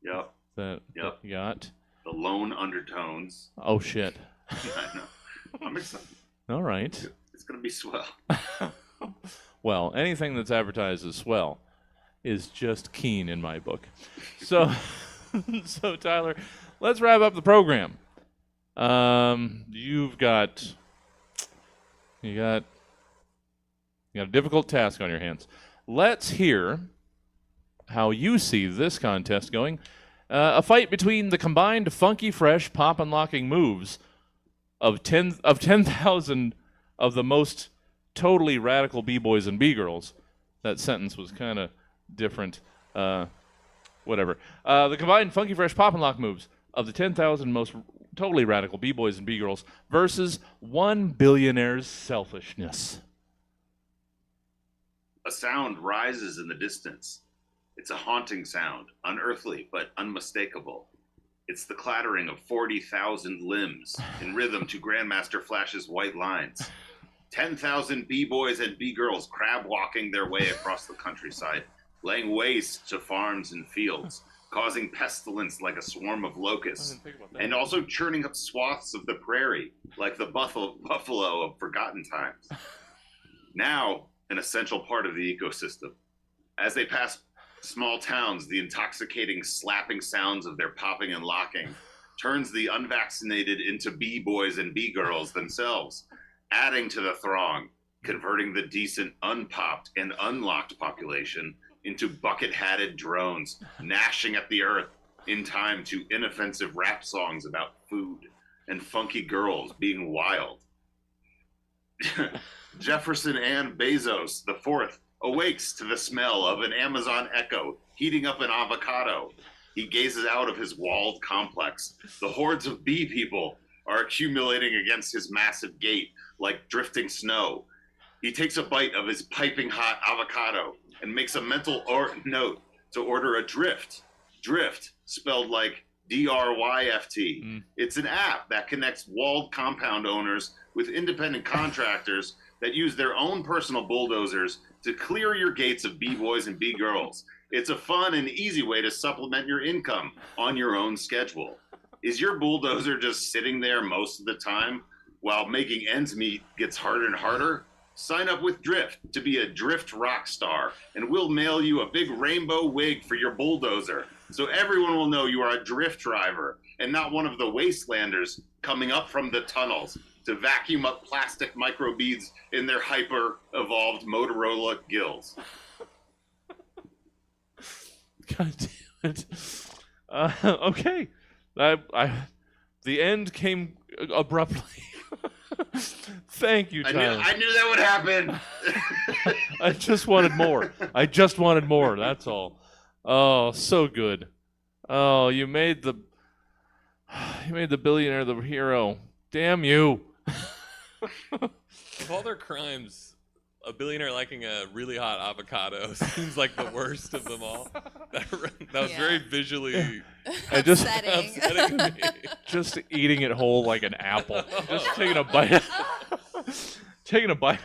B: Yep.
A: That you got.
B: The Lone Undertones.
A: Oh, shit.
B: I know. I'm excited.
A: All right.
B: It's going to be swell.
A: Well, anything that's advertised as swell is just keen in my book. So, Tyler, let's wrap up the program. You got a difficult task on your hands. Let's hear how you see this contest going. A fight between the combined funky, fresh, pop and locking moves of 10,000 of the most totally radical b-boys and b-girls. That sentence was kind of different. Whatever. The combined funky, fresh, pop and lock moves of the 10,000 most totally radical b-boys and b-girls versus one billionaire's selfishness.
B: A sound rises in the distance. It's a haunting sound, unearthly but unmistakable. It's the clattering of 40,000 limbs in rhythm to Grandmaster Flash's white lines. 10,000 b-boys and b-girls crab walking their way across the countryside, laying waste to farms and fields, causing pestilence like a swarm of locusts, and also churning up swaths of the prairie like the buffalo of forgotten times. Now, an essential part of the ecosystem. As they pass small towns, the intoxicating slapping sounds of their popping and locking turns the unvaccinated into B-boys and B-girls themselves, adding to the throng, converting the decent unpopped and unlocked population into bucket-hatted drones, gnashing at the earth in time to inoffensive rap songs about food and funky girls being wild. Jefferson and Bezos, the fourth, awakes to the smell of an Amazon echo heating up an avocado. He gazes out of his walled complex. The hordes of bee people are accumulating against his massive gate like drifting snow. He takes a bite of his piping hot avocado and makes a mental note to order a drift. Drift, spelled like DRYFT. It's an app that connects walled compound owners with independent contractors that use their own personal bulldozers to clear your gates of B-boys and B-girls. It's a fun and easy way to supplement your income on your own schedule. Is your bulldozer just sitting there most of the time while making ends meet gets harder and harder? Sign up with Drift to be a Drift rock star, and we'll mail you a big rainbow wig for your bulldozer, so everyone will know you are a Drift driver and not one of the wastelanders coming up from the tunnels to vacuum up plastic microbeads in their hyper-evolved Motorola gills.
A: God damn it. Okay. The end came abruptly. Thank you, Tyler.
B: I knew that would happen.
A: I just wanted more. That's all. Oh, so good. Oh, you made the billionaire the hero. Damn you.
C: Of all their crimes, a billionaire liking a really hot avocado seems like the worst of them all. That was very visually
D: upsetting.
C: upsetting to me.
A: Just eating it whole like an apple. Just taking a bite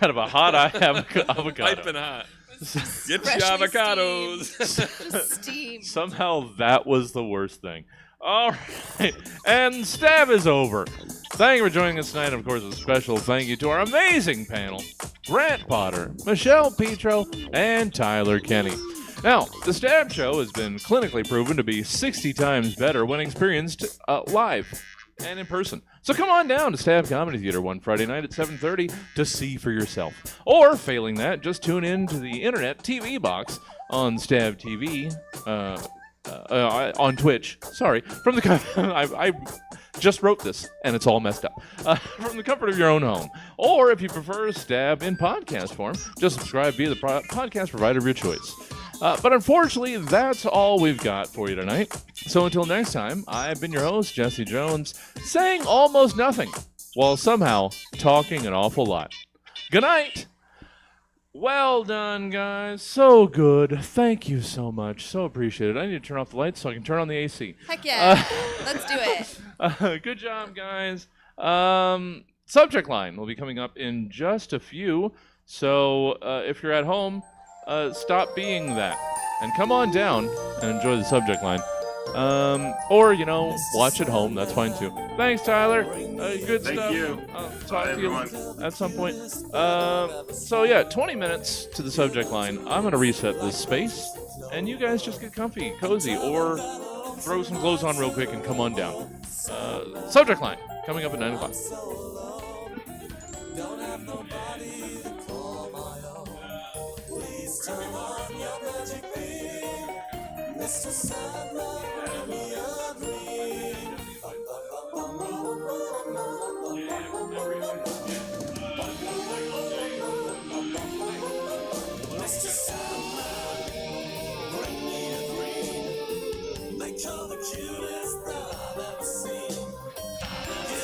A: out of a hot avocado.
C: Piping hot. Get your
D: Freshly
C: avocados.
D: Just steamed.
A: Somehow that was the worst thing. All right, and Stab is over. Thank you for joining us tonight. Of course, a special thank you to our amazing panel, Grant Potter, Michelle Petro, and Tyler Kinney. Now, the Stab Show has been clinically proven to be 60 times better when experienced live and in person. So come on down to Stab Comedy Theater one Friday night at 7:30 to see for yourself. Or, failing that, just tune in to the internet TV box on Stab TV, on Twitch. Sorry. From the I just wrote this, and it's all messed up. From the comfort of your own home. Or, if you prefer Stab in podcast form, just subscribe via the podcast provider of your choice. But unfortunately, that's all we've got for you tonight. So until next time, I've been your host, Jesse Jones, saying almost nothing, while somehow talking an awful lot. Good night! Well done, guys. So good. Thank you so much. So appreciate it. I need to turn off the lights so I can turn on the AC.
D: Heck yeah. Let's do it.
A: Good job, guys. Subject line will be coming up in just a few. So if you're at home, stop being that and come on down and enjoy the subject line. Or, watch at home. That's fine, too. Thanks, Tyler. Good stuff.
B: Thank you.
A: I'll talk to you
B: everyone.
A: at some point. 20 minutes to the subject line. I'm going to reset this space, and you guys just get comfy, cozy, or throw some clothes on real quick and come on down. Subject line, coming up at 9 o'clock.
F: Mr. Sandman, give me a dream. Mr. Sandman, bring me a dream. Make you the cutest that I've ever seen. Give me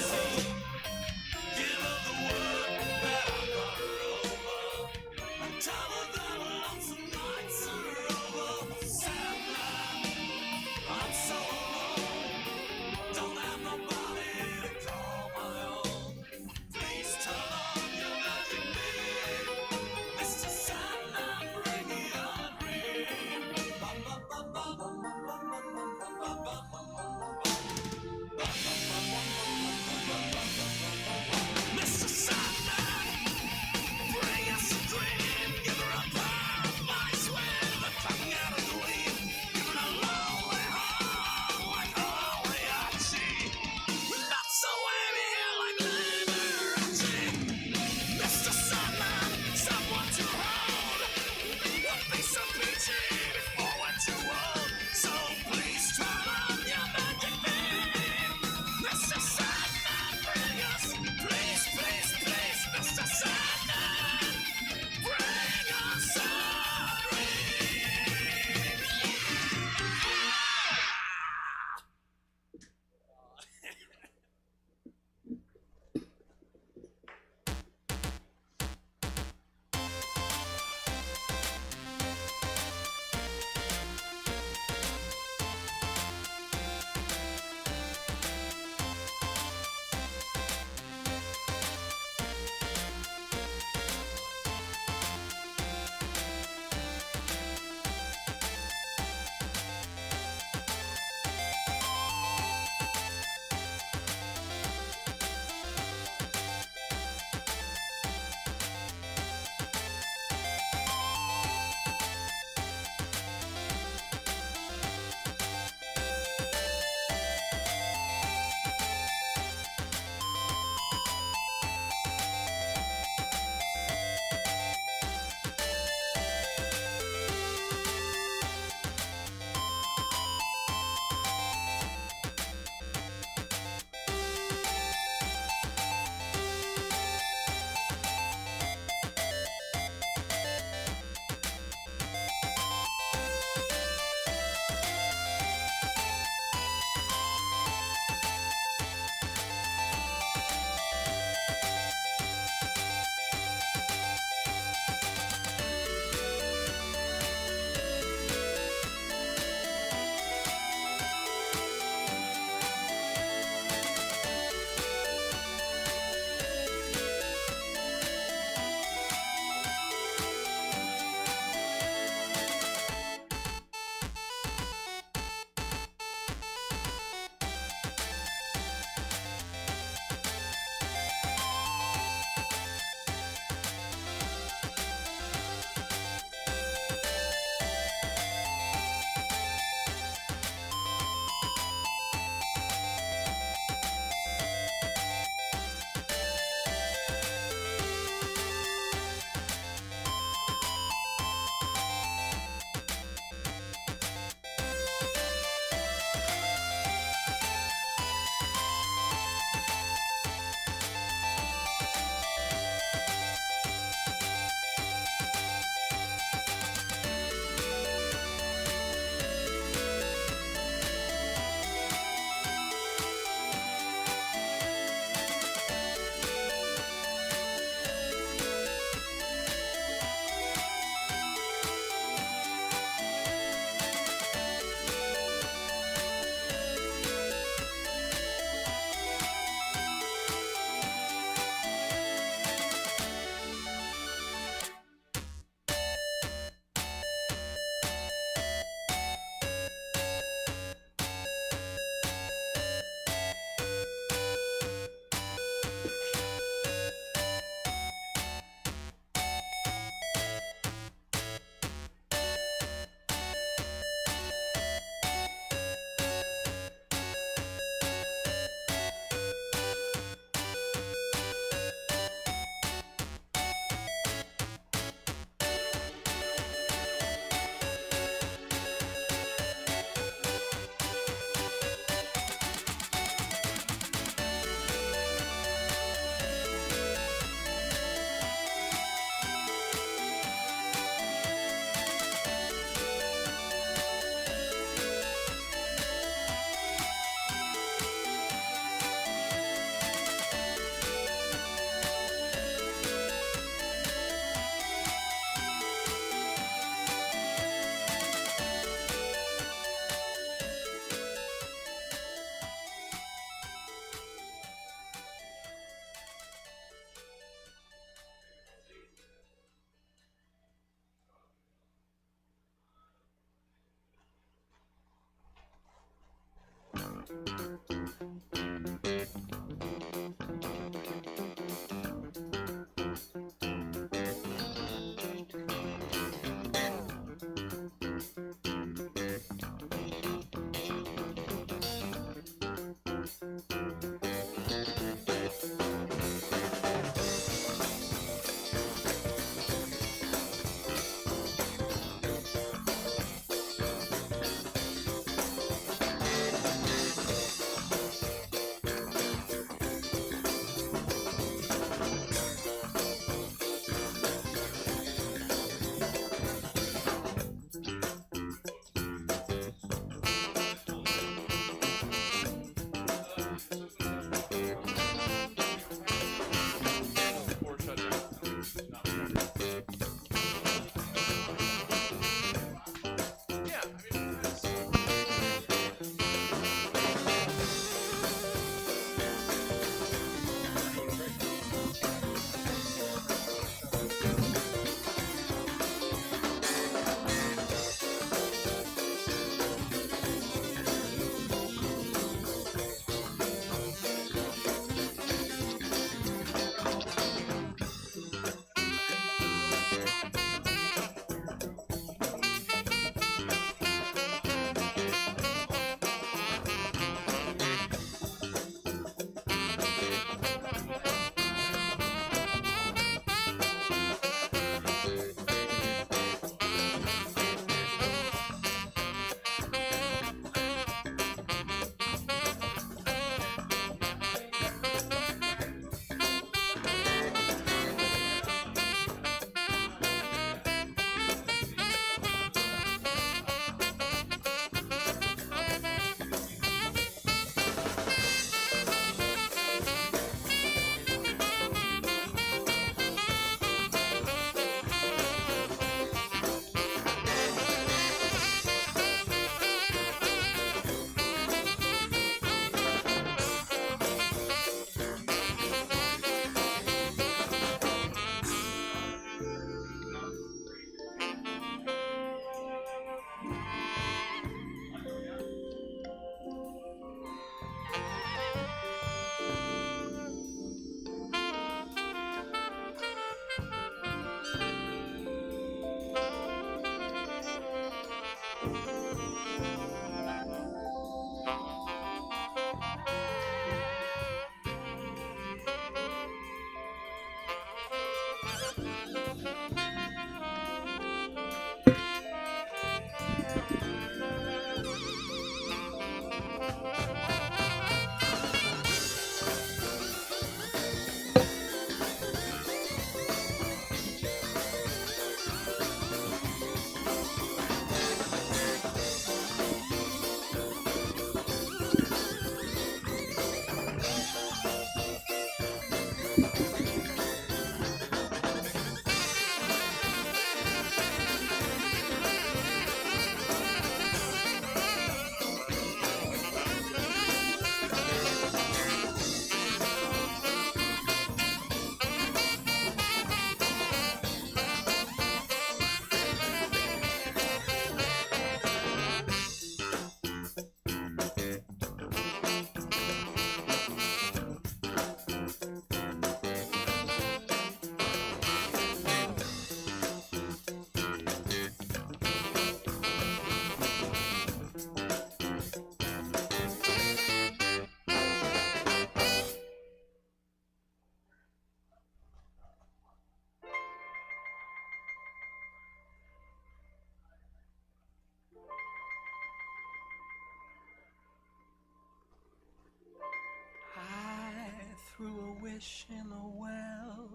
G: Threw a wish in a well.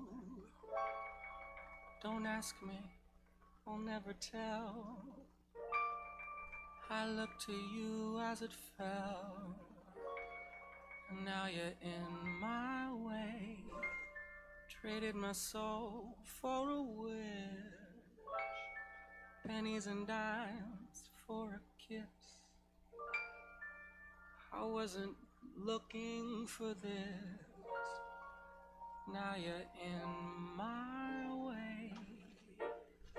G: Don't ask me, I'll never tell. I looked to you as it fell, and now you're in my way. Traded my soul for a wish, pennies and dimes for a kiss. I wasn't looking for this. Now you're in my way.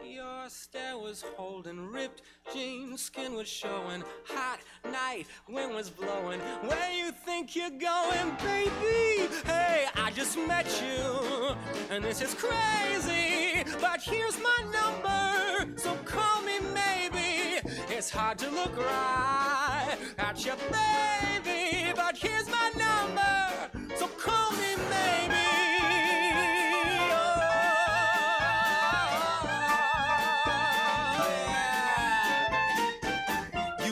G: Your stare was holding, ripped jeans, skin was showing. Hot night, wind was blowing. Where you think you're going, baby? Hey, I just met you, and this is crazy. But here's my number, so call me maybe. It's hard to look right at your baby, but here's my number, so call me maybe.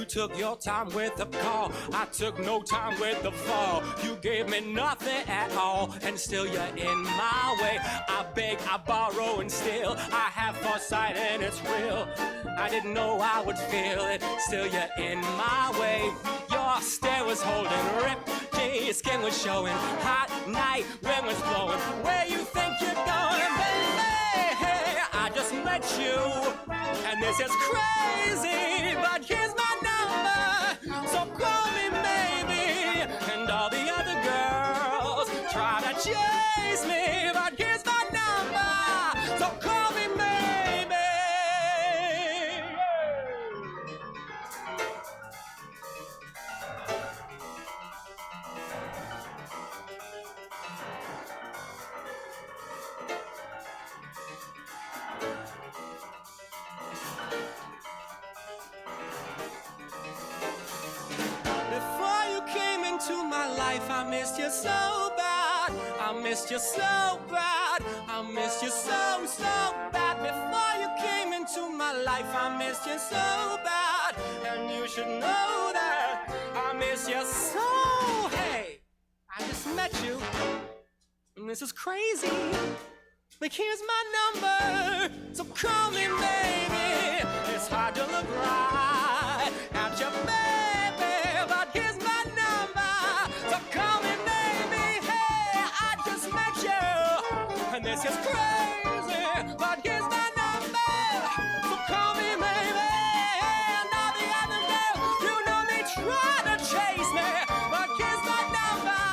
G: Took your time with the call, I took no time with the fall. You gave me nothing at all, and still you're in my way. I beg, I borrow, and still I have foresight, and it's real. I didn't know I would feel it, still you're in my way. Your stare was holding, ripped jeans, skin was showing. Hot night, wind was blowing. Where you think you're going, baby? Hey, I just met you, and this is crazy, but here's my number, so call me maybe. And all the other girls try to chase me, but here's my number, so call me maybe. I missed you so bad, I missed you so bad, I missed you so, so bad. Before you came into my life, I missed you so bad, and you should know that I miss you so. Hey, I just met you, and this is crazy. Like, here's my number, so call me maybe. It's hard to look right at your baby, but here's my number, so call me maybe. Hey, I just met you, and this is crazy, but here's my number, so call me maybe. And all the other girls, you know me, try to chase me, but here's my number,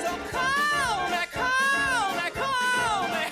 G: so call me, call me, call me.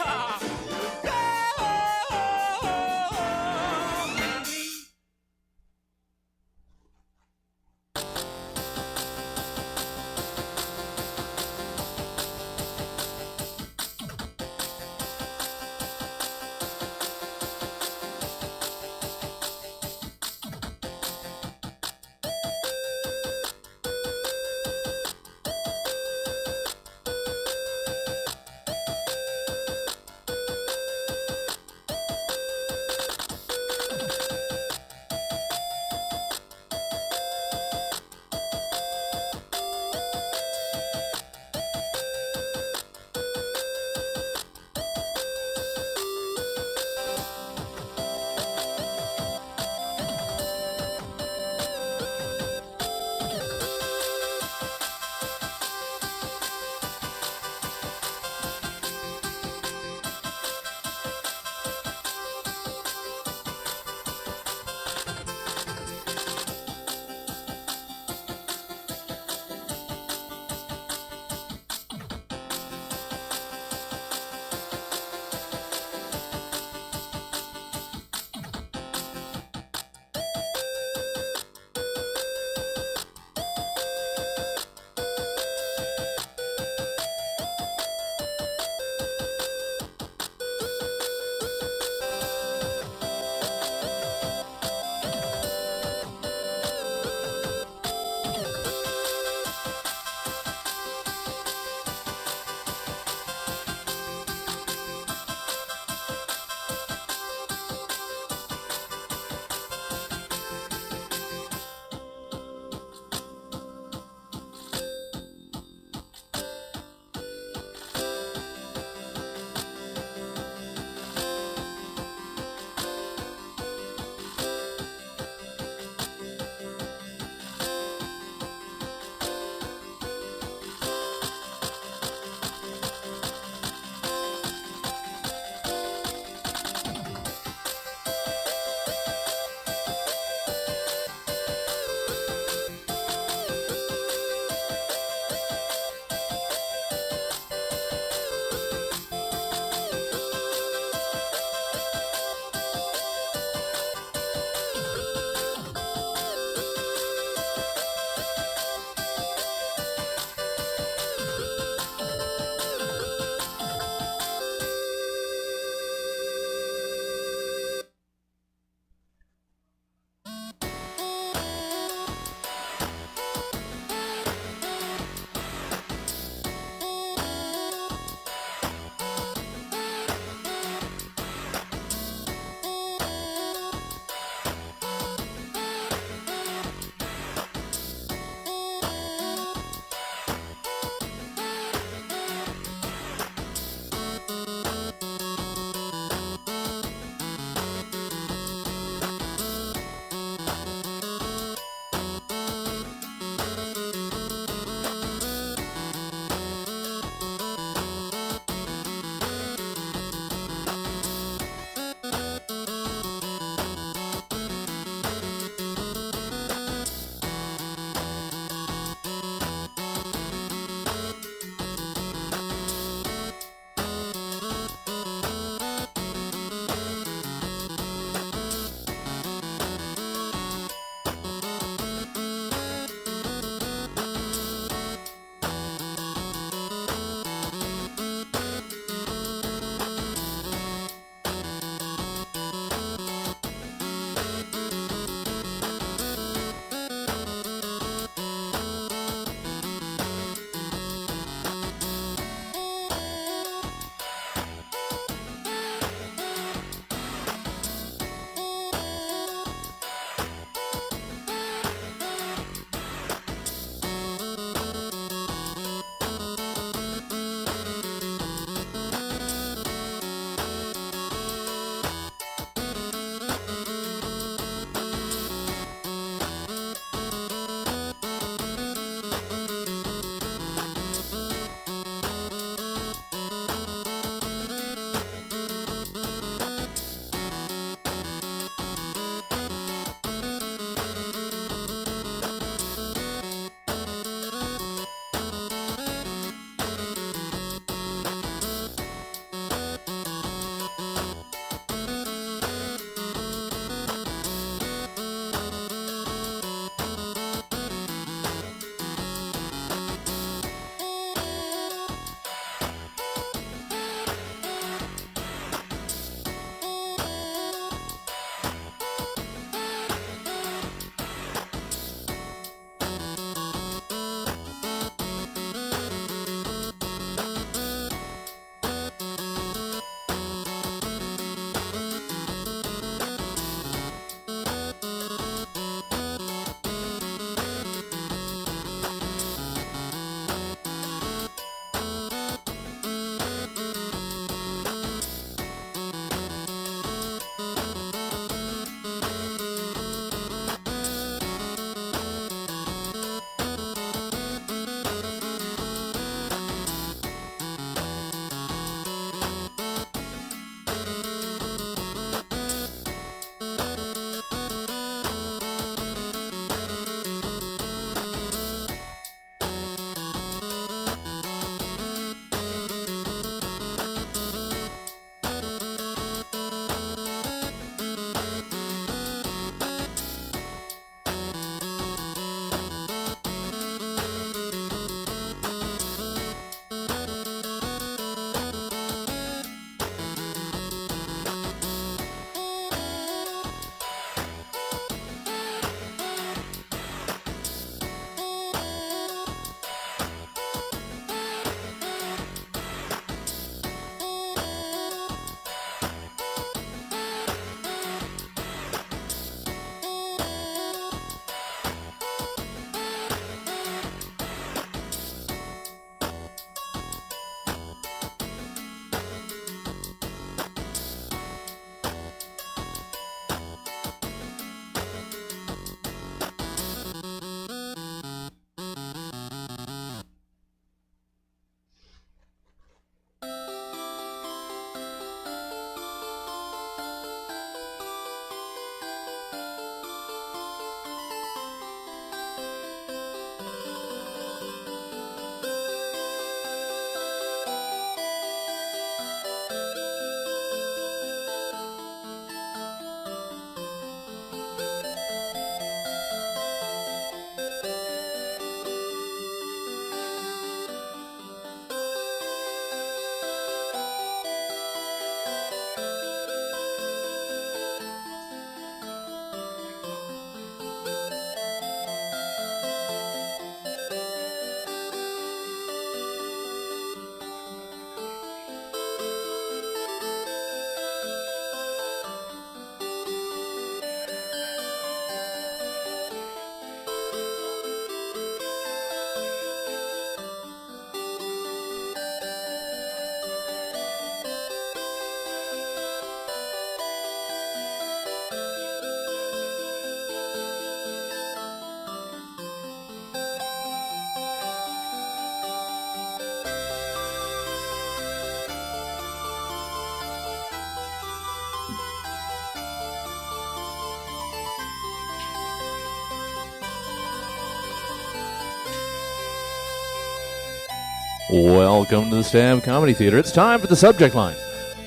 A: Welcome to the Stab Comedy Theater. It's time for the subject line.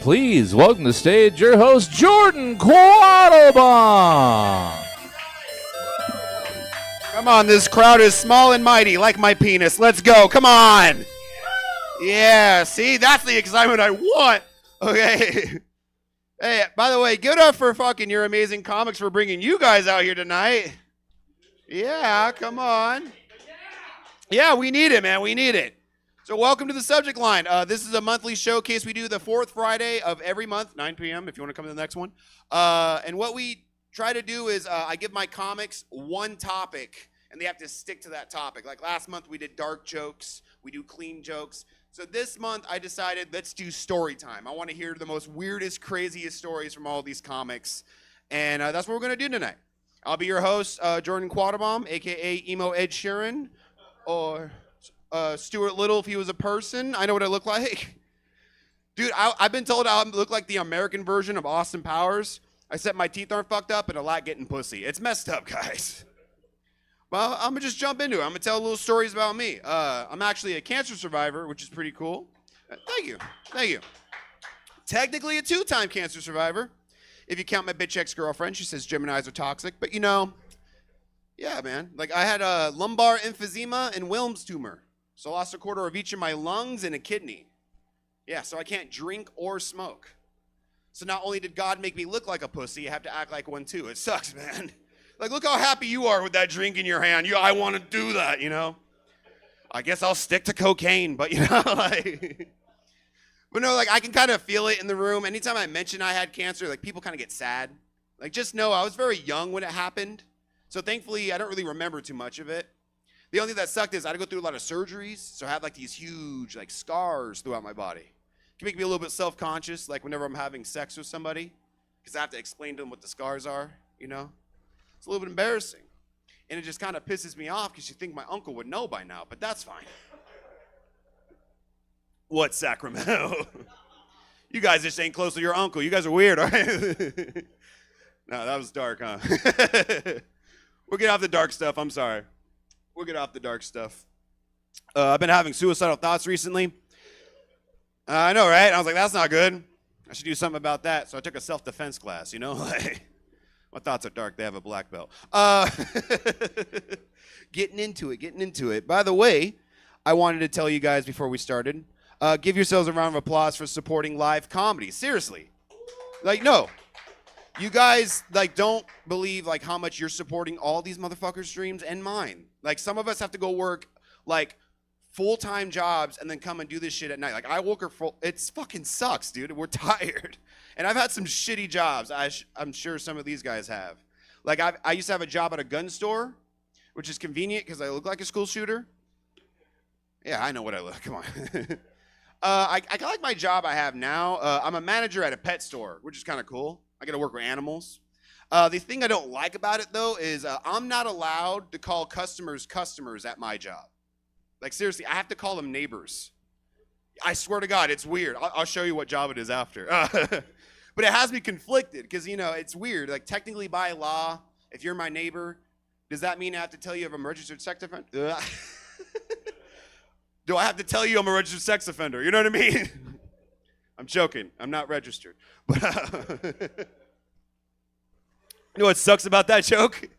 A: Please welcome to the stage your host, Jordan Quattlebaum.
H: Come on, this crowd is small and mighty, like my penis. Let's go. Come on. Yeah, see? That's the excitement I want. Okay. Hey, by the way, give it up for fucking Your Amazing Comics for bringing you guys out here tonight. Yeah, come on. Yeah, we need it, man. We need it. So welcome to the subject line. This is a monthly showcase we do the fourth Friday of every month, 9 p.m. if you want to come to the next one. And what we try to do is I give my comics one topic, and they have to stick to that topic. Like last month, we did dark jokes. We do clean jokes. So this month, I decided let's do story time. I want to hear the most weirdest, craziest stories from all these comics. And that's what we're going to do tonight. I'll be your host, Jordan Quattlebaum, a.k.a. Emo Ed Sheeran, or... Stuart Little if he was a person. I know what I look like. Dude, I've been told I look like the American version of Austin Powers. I said my teeth aren't fucked up and a lot getting pussy. It's messed up, guys. Well, I'm going to just jump into it. I'm going to tell little stories about me. I'm actually a cancer survivor, which is pretty cool. Thank you. Thank you. Technically a 2-time cancer survivor. If you count my bitch ex-girlfriend, she says Geminis are toxic. But, you know, yeah, man. Like, I had a lumbar emphysema and Wilms tumor. So I lost a quarter of each of my lungs and a kidney. Yeah, so I can't drink or smoke. So not only did God make me look like a pussy, I have to act like one too. It sucks, man. Like, look how happy you are with that drink in your hand. I want to do that, you know? I guess I'll stick to cocaine, but, you know, like... But no, like, I can kind of feel it in the room. Anytime I mention I had cancer, like, people kind of get sad. Like, just know I was very young when it happened. So thankfully, I don't really remember too much of it. The only thing that sucked is I had to go through a lot of surgeries, so I had like these huge like scars throughout my body. It can make me a little bit self-conscious, like whenever I'm having sex with somebody, because I have to explain to them what the scars are, you know? It's a little bit embarrassing. And it just kind of pisses me off because you think my uncle would know by now, but that's fine. What, Sacramento? You guys just ain't close to your uncle. You guys are weird, all right? No, that was dark, huh? We'll get off the dark stuff, I'm sorry. We'll get off the dark stuff. I've been having suicidal thoughts recently. I know, right? I was like, that's not good. I should do something about that. So I took a self-defense class, you know? Like, my thoughts are dark. They have a black belt. Getting into it. By the way, I wanted to tell you guys before we started, give yourselves a round of applause for supporting live comedy. Seriously. Like, no. You guys, like, don't believe, like, how much you're supporting all these motherfuckers' streams and mine. Like, some of us have to go work, like, full-time jobs and then come and do this shit at night. Like, I work it's fucking sucks, dude. We're tired. And I've had some shitty jobs. I'm sure some of these guys have. Like, I used to have a job at a gun store, which is convenient because I look like a school shooter. Yeah, I know what I look. Come on. I like my job I have now. I'm a manager at a pet store, which is kind of cool. I get to work with animals. The thing I don't like about it, though, is I'm not allowed to call customers at my job. Like, seriously, I have to call them neighbors. I swear to God, it's weird. I'll show you what job it is after. But it has me conflicted because, you know, it's weird. Like, technically, by law, if you're my neighbor, does that mean I have to tell you I'm a registered sex offender? Do I have to tell you I'm a registered sex offender? You know what I mean? I'm joking. I'm not registered. But you know what sucks about that joke?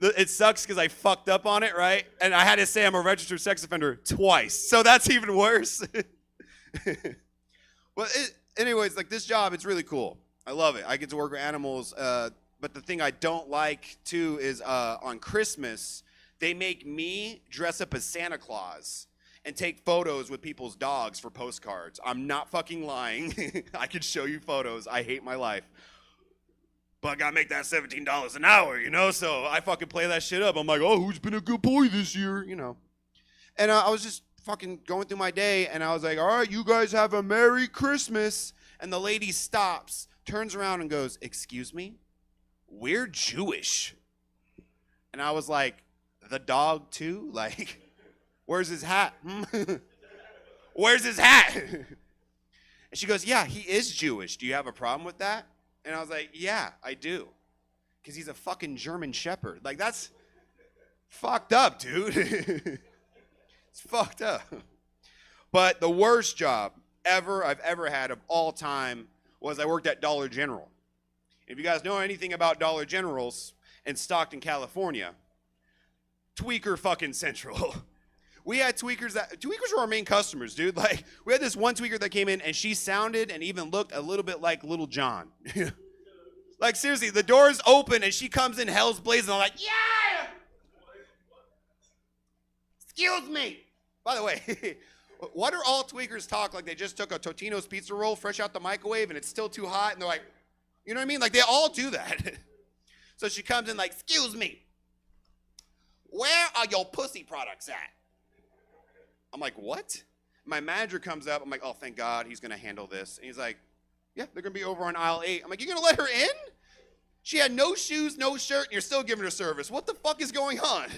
H: It sucks because I fucked up on it, right? And I had to say I'm a registered sex offender twice. So that's even worse. Well, anyways, like this job, it's really cool. I love it. I get to work with animals. But the thing I don't like, too, is on Christmas, they make me dress up as Santa Claus and take photos with people's dogs for postcards. I'm not fucking lying. I can show you photos. I hate my life. But I gotta make that $17 an hour, you know? So I fucking play that shit up. I'm like, oh, who's been a good boy this year, you know? And I was just fucking going through my day, and I was like, all right, you guys have a Merry Christmas. And the lady stops, turns around, and goes, excuse me? We're Jewish. And I was like, the dog too? Like, where's his hat? Where's his hat? And she goes, yeah, he is Jewish. Do you have a problem with that? And I was like, yeah, I do. Because he's a fucking German Shepherd. Like, that's fucked up, dude. It's fucked up. But the worst job I've ever had of all time was I worked at Dollar General. If you guys know anything about Dollar Generals in Stockton, California, tweaker fucking central. We had tweakers were our main customers, dude. Like, we had this one tweaker that came in and she sounded and even looked a little bit like Little John. Like, seriously, the doors open and she comes in hell's blazing. I'm like, yeah! Excuse me. By the way, why do all tweakers talk like they just took a Totino's pizza roll fresh out the microwave and it's still too hot? And they're like, you know what I mean? Like, they all do that. So she comes in like, excuse me, where are your pussy products at? I'm like, what? My manager comes up. I'm like, oh, thank God, he's going to handle this. And he's like, yeah, they're going to be over on aisle 8. I'm like, you're going to let her in? She had no shoes, no shirt, and you're still giving her service. What the fuck is going on?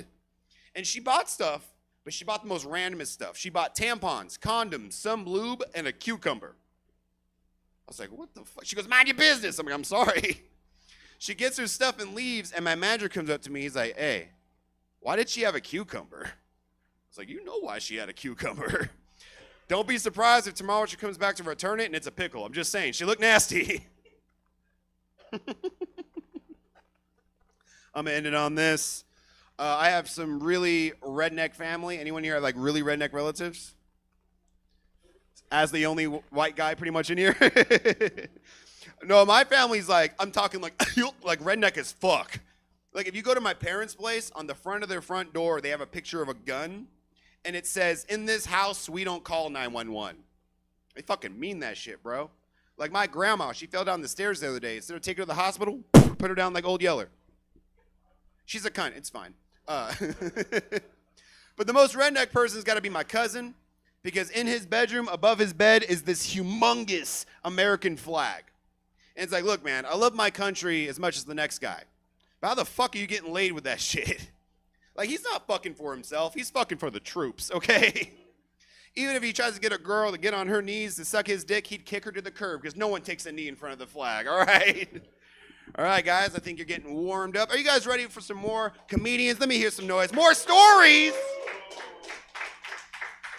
H: And she bought stuff, but she bought the most randomest stuff. She bought tampons, condoms, some lube, and a cucumber. I was like, what the fuck? She goes, mind your business. I'm like, I'm sorry. She gets her stuff and leaves, and my manager comes up to me. He's like, hey, why did she have a cucumber? I was like, you know why she had a cucumber. Don't be surprised if tomorrow she comes back to return it and it's a pickle. I'm just saying, she looked nasty. I'm gonna end it on this. I have some really redneck family. Anyone here have like really redneck relatives? As the only white guy pretty much in here. No, my family's like, I'm talking like redneck as fuck. Like, if you go to my parents' place, on the front of their front door, they have a picture of a gun. And it says, in this house, we don't call 911. They fucking mean that shit, bro. Like, my grandma, she fell down the stairs the other day. Instead of taking her to the hospital, put her down like Old Yeller. She's a cunt. It's fine. But the most redneck person's got to be my cousin, because in his bedroom, above his bed, is this humongous American flag. And it's like, look, man, I love my country as much as the next guy. But how the fuck are you getting laid with that shit? Like, he's not fucking for himself. He's fucking for the troops, okay? Even if he tries to get a girl to get on her knees to suck his dick, he'd kick her to the curb because no one takes a knee in front of the flag, all right? All right, guys, I think you're getting warmed up. Are you guys ready for some more comedians? Let me hear some noise. More stories!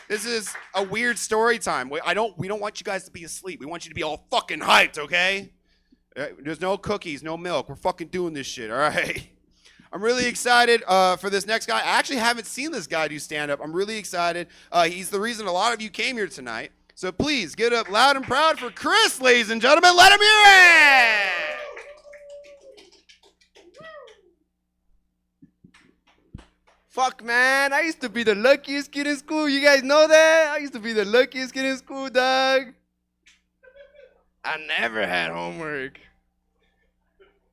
H: This is a weird story time. We don't want you guys to be asleep. We want you to be all fucking hyped, okay? There's no cookies, no milk. We're fucking doing this shit, all right? I'm really excited for this next guy. I actually haven't seen this guy do stand-up. I'm really excited. He's the reason a lot of you came here tonight. So please, get up loud and proud for Chris, ladies and gentlemen. Let him hear it!
I: Fuck, man. I used to be the luckiest kid in school. You guys know that? I used to be the luckiest kid in school, dog. I never had homework.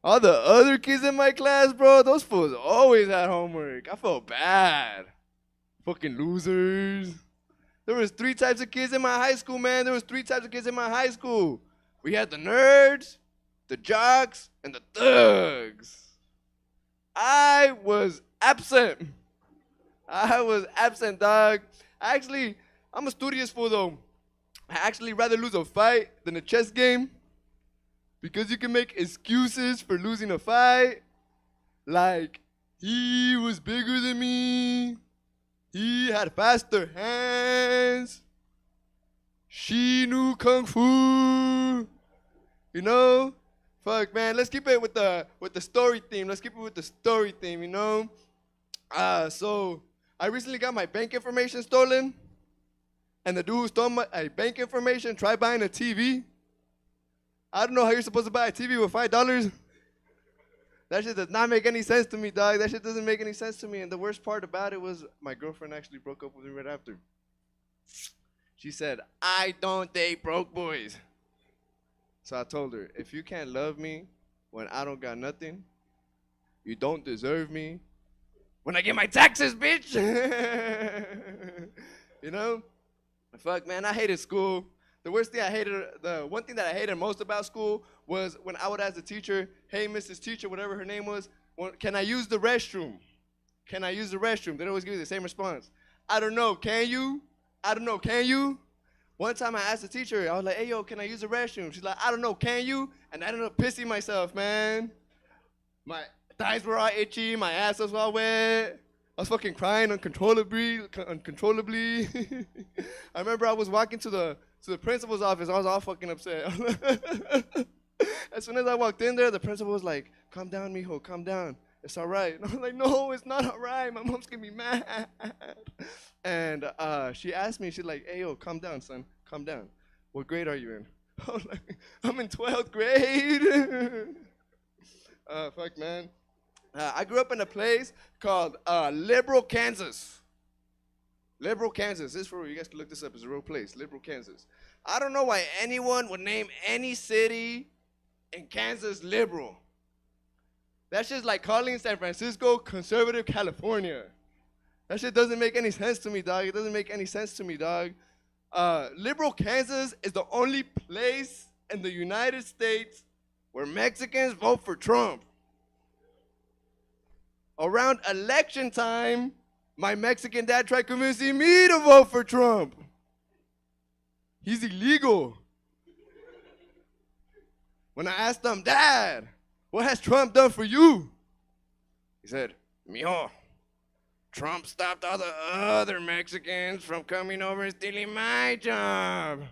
I: All the other kids in my class, bro, those fools always had homework. I felt bad. Fucking losers. There was 3 types of kids in my high school, man. There was 3 types of kids in my high school. We had the nerds, the jocks, and the thugs. I was absent. I was absent, dog. I'm a studious fool, though. I actually rather lose a fight than a chess game. Because you can make excuses for losing a fight. Like, he was bigger than me. He had faster hands. She knew kung fu. You know? Fuck, man. Let's keep it with the story theme. Let's keep it with the story theme, you know? So I recently got my bank information stolen. And the dude who stole my bank information tried buying a TV. I don't know how you're supposed to buy a TV with $5. That shit does not make any sense to me, dog. That shit doesn't make any sense to me. And the worst part about it was my girlfriend actually broke up with me right after. She said, I don't date broke boys. So I told her, if you can't love me when I don't got nothing, you don't deserve me when I get my taxes, bitch. You know? Fuck, man, I hated school. The one thing that I hated most about school was when I would ask the teacher, hey, Mrs. Teacher, whatever her name was, can I use the restroom? Can I use the restroom? They'd always give me the same response. I don't know, can you? I don't know, can you? One time I asked the teacher, I was like, hey, yo, can I use the restroom? She's like, I don't know, can you? And I ended up pissing myself, man. My thighs were all itchy, my ass was all wet. I was fucking crying uncontrollably. I remember I was walking to the principal's office. I was all fucking upset. As soon as I walked in there, the principal was like, "Calm down, mijo, calm down. It's all right." And I was like, "No, it's not all right. My mom's gonna be mad." And she asked me, she's like, "Hey, yo, calm down, son. Calm down. What grade are you in?" I was like, "I'm in 12th grade." Fuck, man. I grew up in a place called Liberal, Kansas. Liberal, Kansas. This is for you guys can look this up. It's a real place. Liberal, Kansas. I don't know why anyone would name any city in Kansas liberal. That shit's like calling San Francisco conservative California. That shit doesn't make any sense to me, dog. It doesn't make any sense to me, dog. Liberal, Kansas is the only place in the United States where Mexicans vote for Trump. Around election time, my Mexican dad tried convincing me to vote for Trump. He's illegal. When I asked him, "Dad, what has Trump done for you?" He said, "Mijo, Trump stopped all the other Mexicans from coming over and stealing my job."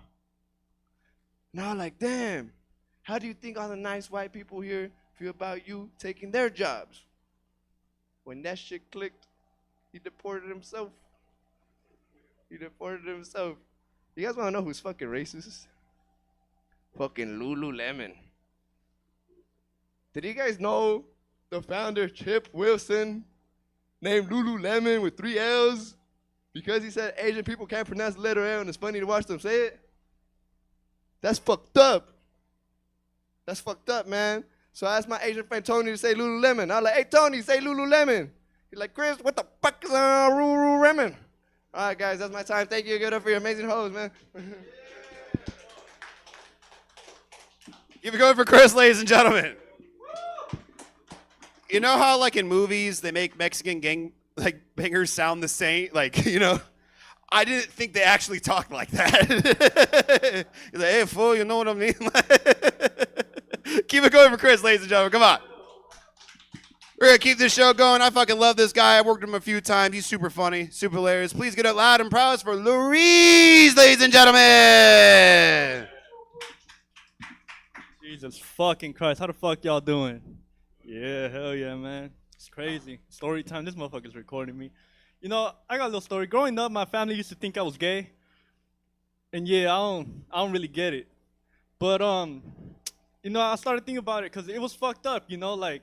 I: Now, like, damn, how do you think all the nice white people here feel about you taking their jobs? When that shit clicked, he deported himself. You guys want to know who's fucking racist? Fucking Lululemon. Did you guys know the founder, Chip Wilson, named Lululemon with 3 L's because he said Asian people can't pronounce the letter L and it's funny to watch them say it? That's fucked up. That's fucked up, man. So I asked my Asian friend Tony to say Lululemon. I was like, "Hey, Tony, say Lululemon." He's like, "Chris, what the fuck is Lululemon?" All right, guys, that's my time. Thank you. Give it up for your amazing host, man.
H: Keep it going for Chris, ladies and gentlemen. You know how, like, in movies, they make Mexican bangers sound the same? Like, you know, I didn't think they actually talked like that. He's like, "Hey, fool, you know what I mean?" Keep it going for Chris, ladies and gentlemen. Come on. We're going to keep this show going. I fucking love this guy. I've worked with him a few times. He's super funny, super hilarious. Please get it loud and proud for Louise, ladies and gentlemen.
J: Jesus fucking Christ. How the fuck y'all doing? Yeah, hell yeah, man. It's crazy. Story time. This motherfucker's recording me. You know, I got a little story. Growing up, my family used to think I was gay. And yeah, I don't really get it. But, you know, I started thinking about it because it was fucked up, you know, like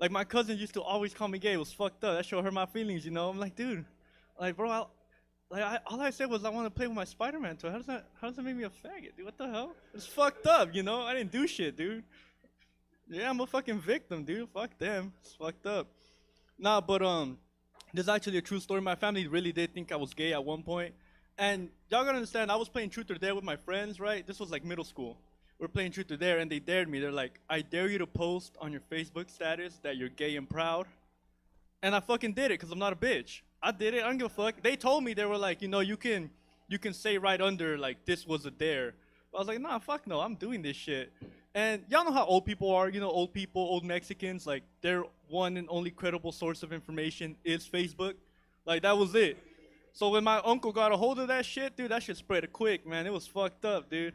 J: my cousin used to always call me gay. It was fucked up. That showed her my feelings, you know. I'm like, dude, like, bro, all I said was I want to play with my Spider-Man toy. How does that make me a faggot, dude? What the hell? It's fucked up, you know. I didn't do shit, dude. Yeah, I'm a fucking victim, dude. Fuck them. It's fucked up. Nah, but this is actually a true story. My family really did think I was gay at one point. And y'all gotta understand, I was playing Truth or Dare with my friends, right? This was like middle school. We're playing Truth or Dare, and they dared me. They're like, "I dare you to post on your Facebook status that you're gay and proud." And I fucking did it because I'm not a bitch. I did it. I don't give a fuck. They told me, they were like, you know, you can say right under, like, "This was a dare." But I was like, nah, fuck no. I'm doing this shit. And y'all know how old people are. You know, old people, old Mexicans, like, their one and only credible source of information is Facebook. Like, that was it. So when my uncle got a hold of that shit, dude, that shit spread quick, man. It was fucked up, dude.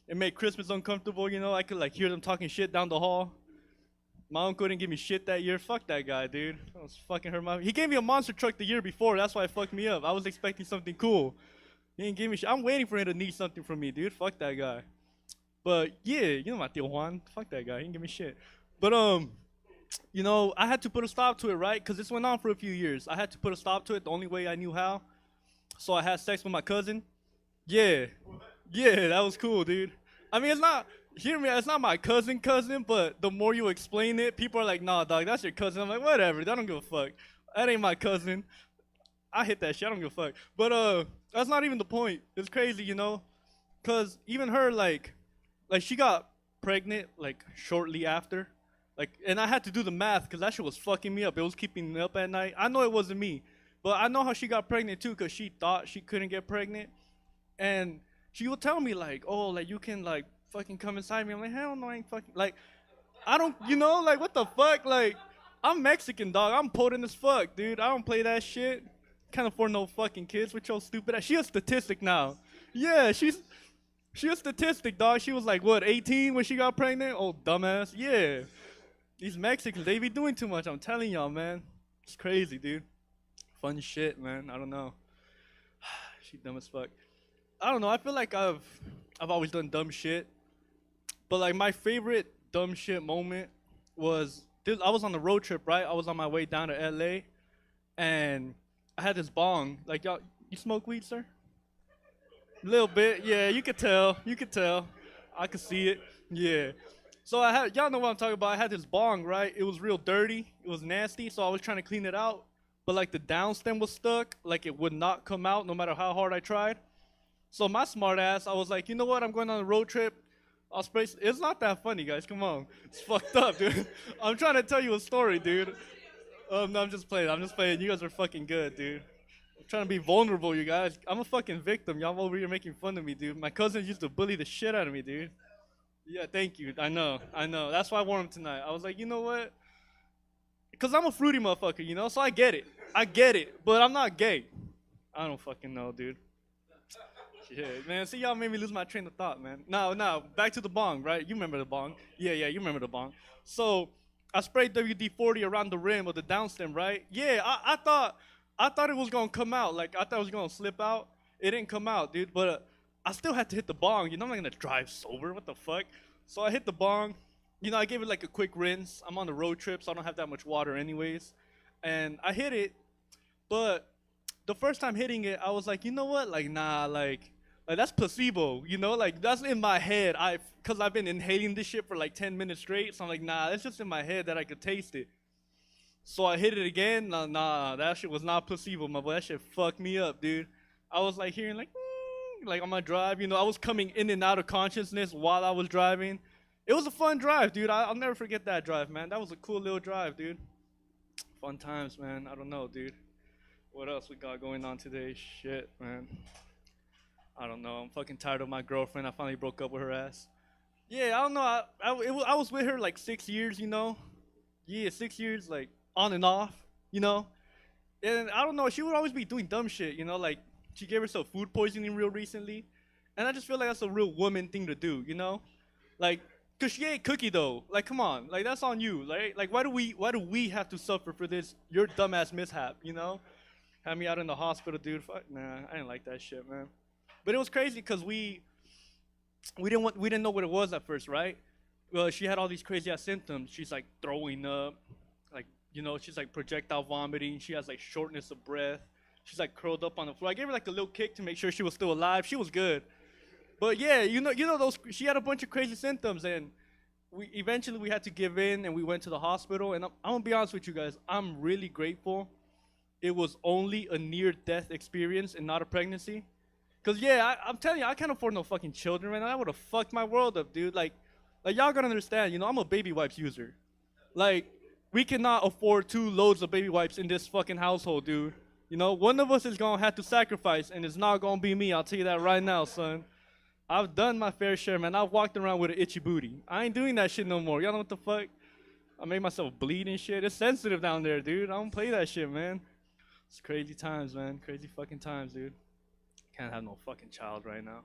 J: It made Christmas uncomfortable, you know. I could, like, hear them talking shit down the hall. My uncle didn't give me shit that year. Fuck that guy, dude. I was fucking hurt my... He gave me a monster truck the year before. That's why it fucked me up. I was expecting something cool. He didn't give me shit. I'm waiting for him to need something from me, dude. Fuck that guy. But, yeah, you know my Tio Juan. Fuck that guy. He didn't give me shit. But, you know, I had to put a stop to it, right? Because this went on for a few years. I had to put a stop to it the only way I knew how. So I had sex with my cousin. Yeah. Yeah, that was cool, dude. I mean, it's not, hear me, it's not my cousin, but the more you explain it, people are like, "Nah, dog, that's your cousin." I'm like, whatever, I don't give a fuck. That ain't my cousin. I hit that shit, I don't give a fuck. But, that's not even the point. It's crazy, you know? Because even her, like she got pregnant, like, shortly after. Like, and I had to do the math because that shit was fucking me up. It was keeping me up at night. I know it wasn't me. But I know how she got pregnant, too, because she thought she couldn't get pregnant. And she would tell me, like, "Oh, like, you can, like, fucking come inside me." I'm like, hell no, I ain't fucking, like, I don't, you know, like, what the fuck? Like, I'm Mexican, dog. I'm potent as fuck, dude. I don't play that shit. Can't afford no fucking kids with your stupid ass. She a statistic now. Yeah, she a statistic, dog. She was like, what, 18 when she got pregnant? Oh, dumbass. Yeah. These Mexicans, they be doing too much. I'm telling y'all, man. It's crazy, dude. Fun shit, man. I don't know. She dumb as fuck. I don't know. I feel like I've always done dumb shit. But like my favorite dumb shit moment was I was on the road trip, right? I was on my way down to LA and I had this bong. Like y'all, you smoke weed, sir? A little bit. Yeah, you could tell. You could tell. I could see it. Yeah. So y'all know what I'm talking about. I had this bong, right? It was real dirty. It was nasty. So I was trying to clean it out. But like the down stem was stuck. Like it would not come out no matter how hard I tried. So my smart ass, I was like, you know what? I'm going on a road trip. I'll spray. It's not that funny, guys. Come on. It's fucked up, dude. I'm trying to tell you a story, dude. No, I'm just playing. I'm just playing. You guys are fucking good, dude. I'm trying to be vulnerable, you guys. I'm a fucking victim. Y'all over here making fun of me, dude. My cousins used to bully the shit out of me, dude. Yeah, thank you. I know. That's why I wore them tonight. I was like, you know what? Because I'm a fruity motherfucker, you know? So I get it. But I'm not gay. I don't fucking know, dude. Shit, man. See, y'all made me lose my train of thought, man. No. Back to the bong, right? You remember the bong. Yeah, you remember the bong. So I sprayed WD-40 around the rim of the downstem, right? Yeah, I thought it was going to come out. Like, I thought it was going to slip out. It didn't come out, dude. But I still had to hit the bong. You know, I'm not going to drive sober. What the fuck? So I hit the bong. You know, I gave it like a quick rinse. I'm on the road trip, so I don't have that much water anyways. And I hit it. But the first time hitting it, I was like, you know what? Like, nah, like that's placebo, you know? Like, that's in my head. Because I've been inhaling this shit for like 10 minutes straight. So I'm like, nah, it's just in my head that I could taste it. So I hit it again. Nah, that shit was not placebo, my boy. That shit fucked me up, dude. I was like hearing like on my drive, you know, I was coming in and out of consciousness while I was driving. It was a fun drive, dude. I'll never forget that drive, man. That was a cool little drive, dude. Fun times, man. I don't know, dude. What else we got going on today? Shit, man. I don't know. I'm fucking tired of my girlfriend. I finally broke up with her ass. Yeah, I don't know. I was with her like 6 years, you know. Yeah, 6 years, like on and off, you know. And I don't know. She would always be doing dumb shit, you know. Like she gave herself food poisoning real recently, and I just feel like that's a real woman thing to do, you know. Like, cause she ate cookie dough. Like, come on. Like that's on you, right? Like, why do we have to suffer for this? Your dumbass mishap, you know. Had me out in the hospital, dude. Fuck, nah, I didn't like that shit, man. But it was crazy because we didn't know what it was at first, right? Well, she had all these crazy ass symptoms. She's like throwing up, like, you know, she's like projectile vomiting. She has like shortness of breath. She's like curled up on the floor. I gave her like a little kick to make sure she was still alive. She was good. But yeah, you know those. She had a bunch of crazy symptoms, and we eventually had to give in, and we went to the hospital. And I'm gonna be honest with you guys. I'm really grateful it was only a near-death experience and not a pregnancy. Cause yeah, I'm telling you, I can't afford no fucking children right now. That would have fucked my world up, dude. Like y'all gotta understand, you know, I'm a baby wipes user. Like, we cannot afford 2 loads of baby wipes in this fucking household, dude. You know, one of us is gonna have to sacrifice, and it's not gonna be me. I'll tell you that right now, son. I've done my fair share, man. I've walked around with an itchy booty. I ain't doing that shit no more. Y'all know what the fuck? I made myself bleed and shit. It's sensitive down there, dude. I don't play that shit, man. It's crazy times, man. Crazy fucking times, dude. Can't have no fucking child right now.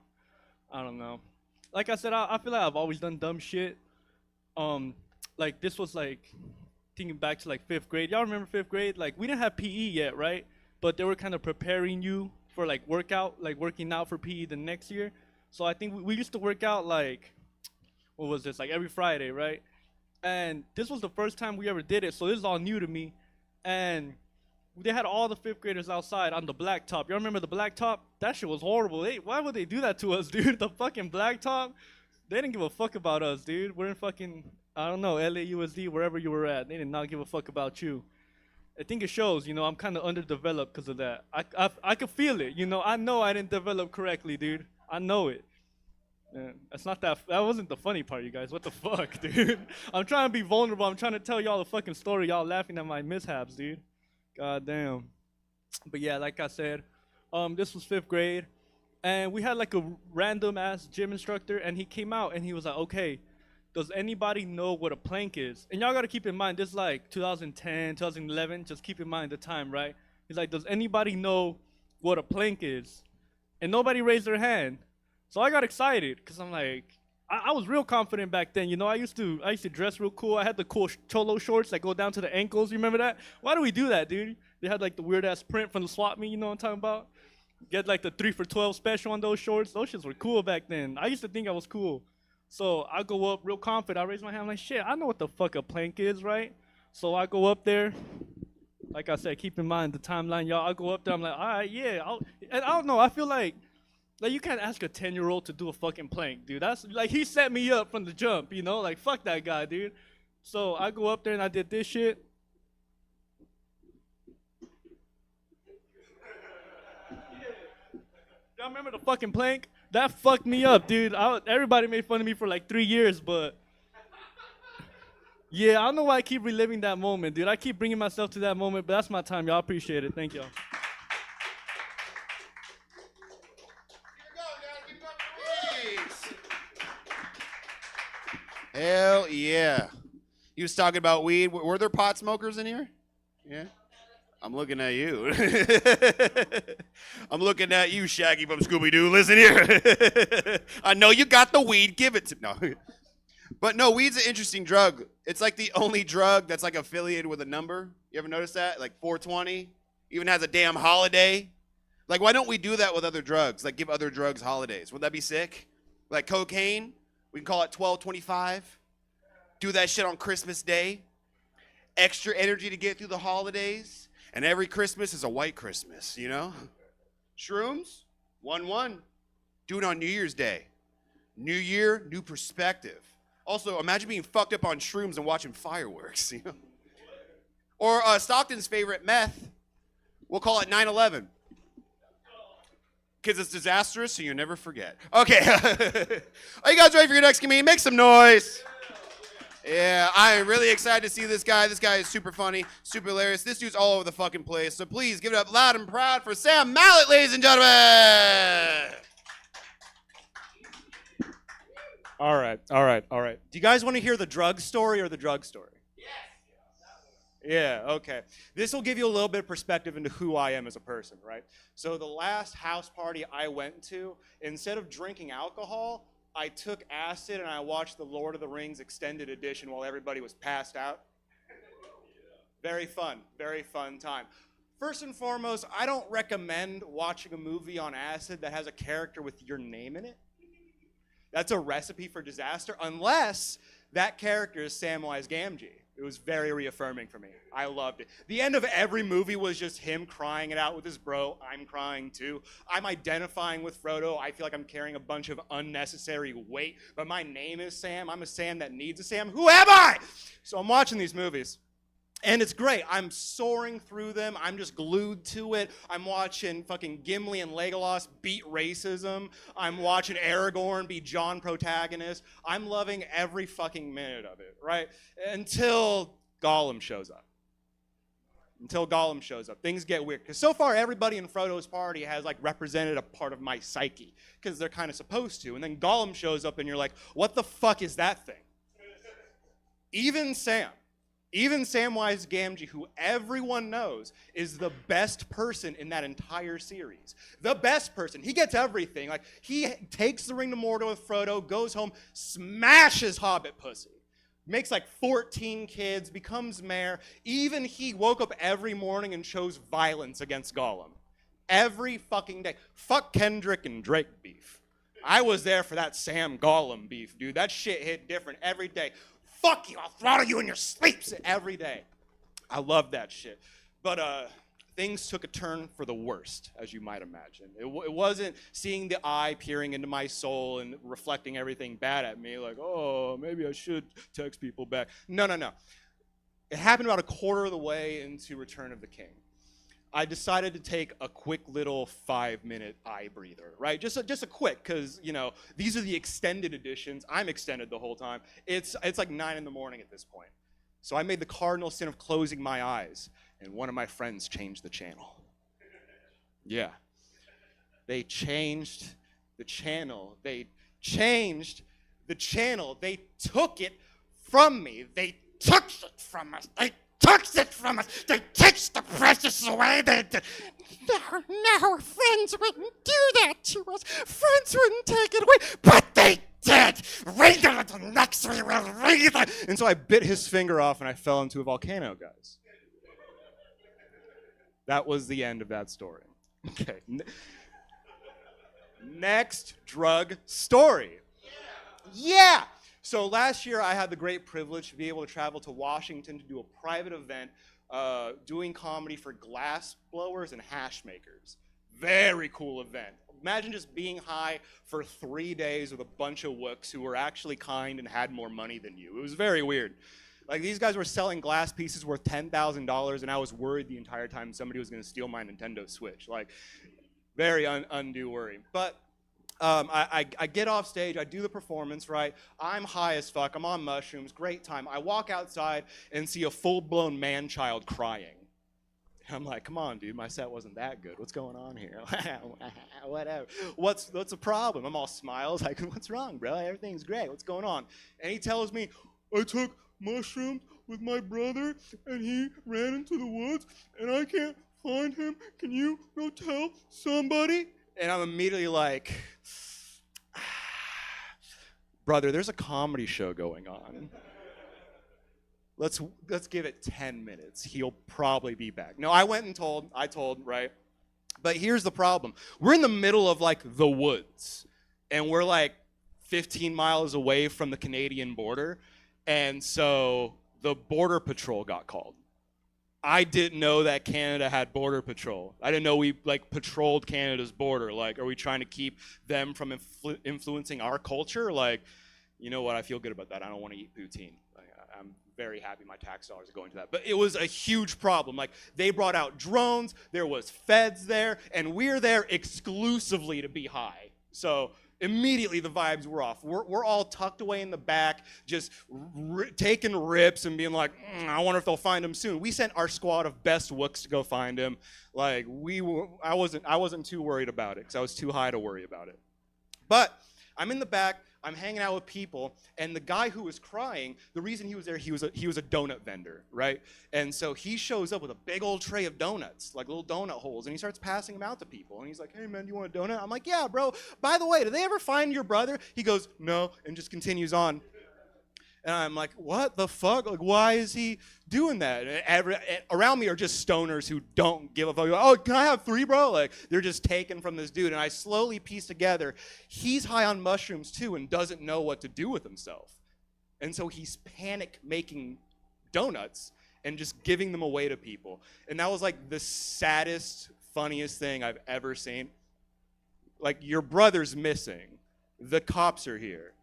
J: I don't know. Like I said, I feel like I've always done dumb shit. Like this was like, thinking back to like 5th grade. Y'all remember 5th grade? Like we didn't have PE yet, right? But they were kind of preparing you for like working out for PE the next year. So I think we used to work out like, what was this? Like every Friday, right? And this was the first time we ever did it. So this is all new to me. And they had all the 5th graders outside on the blacktop. Y'all remember the blacktop? That shit was horrible. Why would they do that to us, dude? The fucking blacktop? They didn't give a fuck about us, dude. We're in fucking, I don't know, LAUSD, wherever you were at. They did not give a fuck about you. I think it shows, you know, I'm kind of underdeveloped because of that. I could feel it, you know. I know I didn't develop correctly, dude. I know it. Man, that wasn't the funny part, you guys. What the fuck, dude? I'm trying to be vulnerable. I'm trying to tell y'all the fucking story. Y'all laughing at my mishaps, dude. God damn. But yeah, like I said, this was 5th grade, and we had like a random ass gym instructor, and he came out and he was like, okay, does anybody know what a plank is? And y'all got to keep in mind, this is like 2010, 2011. Just keep in mind the time, right? He's like, does anybody know what a plank is? And nobody raised their hand. So I got excited because I'm like, I was real confident back then. You know, I used to dress real cool. I had the cool cholo shorts that go down to the ankles. You remember that? Why do we do that, dude? They had like the weird ass print from the swap meet. You know what I'm talking about? Get like the 3 for $12 special on those shorts. Those shits were cool back then. I used to think I was cool. So I go up real confident. I raise my hand. I'm like, shit, I know what the fuck a plank is, right? So I go up there. Like I said, keep in mind the timeline, y'all. I go up there. I'm like, all right, yeah. And I don't know. I feel like you can't ask a 10-year-old to do a fucking plank, dude. That's like, he set me up from the jump, you know? Like, fuck that guy, dude. So I go up there and I did this shit. Y'all remember the fucking plank? That fucked me up, dude. Everybody made fun of me for like 3 years, but yeah, I don't know why I keep reliving that moment, dude. I keep bringing myself to that moment, but that's my time, y'all. Appreciate it. Thank y'all.
H: Hell yeah. He was talking about weed. Were there pot smokers in here? Yeah. I'm looking at you. I'm looking at you, Shaggy from Scooby-Doo. Listen here. I know you got the weed. Give it to me. No. But no, weed's an interesting drug. It's like the only drug that's like affiliated with a number. You ever notice that? Like 420. Even has a damn holiday. Like, why don't we do that with other drugs? Like, give other drugs holidays. Would that be sick? Like cocaine? We can call it 1225. Do that shit on Christmas Day. Extra energy to get through the holidays. And every Christmas is a white Christmas, you know? Shrooms? 1-1. Do it on New Year's Day. New year, new perspective. Also, imagine being fucked up on shrooms and watching fireworks, you know? Or Stockton's favorite, meth. We'll call it 9/11. Because it's disastrous, so you never forget. Okay. Are you guys ready for your next comedian? Make some noise. Yeah, I am really excited to see this guy. This guy is super funny, super hilarious. This dude's all over the fucking place. So please give it up loud and proud for Sam Mallet, ladies and gentlemen.
K: All right. Do you guys want to hear the drug story or the drug story? Yeah, okay. This will give you a little bit of perspective into who I am as a person, right? So the last house party I went to, instead of drinking alcohol, I took acid and I watched the Lord of the Rings extended edition while everybody was passed out. Very fun time. First and foremost, I don't recommend watching a movie on acid that has a character with your name in it. That's a recipe for disaster, unless that character is Samwise Gamgee. It was very reaffirming for me. I loved it. The end of every movie was just him crying it out with his bro. I'm crying too. I'm identifying with Frodo. I feel like I'm carrying a bunch of unnecessary weight, but my name is Sam. I'm a Sam that needs a Sam. Who am I? So I'm watching these movies. And it's great. I'm soaring through them. I'm just glued to it. I'm watching fucking Gimli and Legolas beat racism. I'm watching Aragorn be John protagonist. I'm loving every fucking minute of it, right? Until Gollum shows up. Things get weird. Because so far, everybody in Frodo's party has like represented a part of my psyche. Because they're kind of supposed to. And then Gollum shows up and you're like, what the fuck is that thing? Even Samwise Gamgee, who everyone knows is the best person in that entire series. The best person. He gets everything. Like, he takes the ring to Mordor with Frodo, goes home, smashes Hobbit pussy. Makes like 14 kids, becomes mayor. Even he woke up every morning and chose violence against Gollum. Every fucking day. Fuck Kendrick and Drake beef. I was there for that Sam Gollum beef, dude. That shit hit different every day. Fuck you, I'll throttle you in your sleeps every day. I love that shit. But things took a turn for the worst, as you might imagine. It wasn't seeing the eye peering into my soul and reflecting everything bad at me, like, oh, maybe I should text people back. No. It happened about a quarter of the way into Return of the King. I decided to take a quick little 5-minute eye breather, right? Just a quick, because, you know, these are the extended editions. I'm extended the whole time. It's like 9 in the morning at this point. So I made the cardinal sin of closing my eyes, and one of my friends changed the channel. Yeah. They changed the channel. They changed the channel. They took it from me. They took it from us. They took it from us. They take the precious away. No, friends wouldn't do that to us. Friends wouldn't take it away, but they did. Read it the next we will read it. And so I bit his finger off and I fell into a volcano, guys. That was the end of that story. Okay. Next drug story. Yeah. So last year I had the great privilege to be able to travel to Washington to do a private event doing comedy for glass blowers and hash makers. Very cool event. Imagine just being high for 3 days with a bunch of wooks who were actually kind and had more money than you. It was very weird. Like, these guys were selling glass pieces worth $10,000, and I was worried the entire time somebody was going to steal my Nintendo Switch. Like, very undue worry. But I get off stage, I do the performance, right? I'm high as fuck, I'm on mushrooms, great time. I walk outside and see a full-blown man-child crying. I'm like, come on, dude, my set wasn't that good. What's going on here? Whatever. What's the problem? I'm all smiles, like, what's wrong, bro? Everything's great. What's going on? And he tells me, I took mushrooms with my brother, and he ran into the woods, and I can't find him. Can you go tell somebody? And I'm immediately like, brother, there's a comedy show going on. Let's give it 10 minutes. He'll probably be back. No, I told, right? But here's the problem. We're in the middle of, like, the woods, and we're, like, 15 miles away from the Canadian border, and so the Border Patrol got called. I didn't know that Canada had Border Patrol. I didn't know we, like, patrolled Canada's border. Like, are we trying to keep them from influencing our culture? Like, you know what? I feel good about that. I don't want to eat poutine. I'm very happy my tax dollars are going to that. But it was a huge problem. Like, they brought out drones, there was feds there, and we're there exclusively to be high. So immediately the vibes were off. We're all tucked away in the back, just taking rips and being like, I wonder if they'll find him soon. We sent our squad of best wooks to go find him. Like, I wasn't too worried about it because I was too high to worry about it. But I'm in the back, I'm hanging out with people, and the guy who was crying, the reason he was there, he was a donut vendor, right? And so he shows up with a big old tray of donuts, like little donut holes, and he starts passing them out to people. And he's like, hey, man, do you want a donut? I'm like, yeah, bro. By the way, did they ever find your brother? He goes, no, and just continues on. And I'm like, what the fuck? Like, why is he doing that? And around me are just stoners who don't give a fuck. Like, oh, can I have 3, bro? Like, they're just taken from this dude. And I slowly piece together, he's high on mushrooms too and doesn't know what to do with himself. And so he's panic making donuts and just giving them away to people. And that was like the saddest, funniest thing I've ever seen. Like, your brother's missing. The cops are here.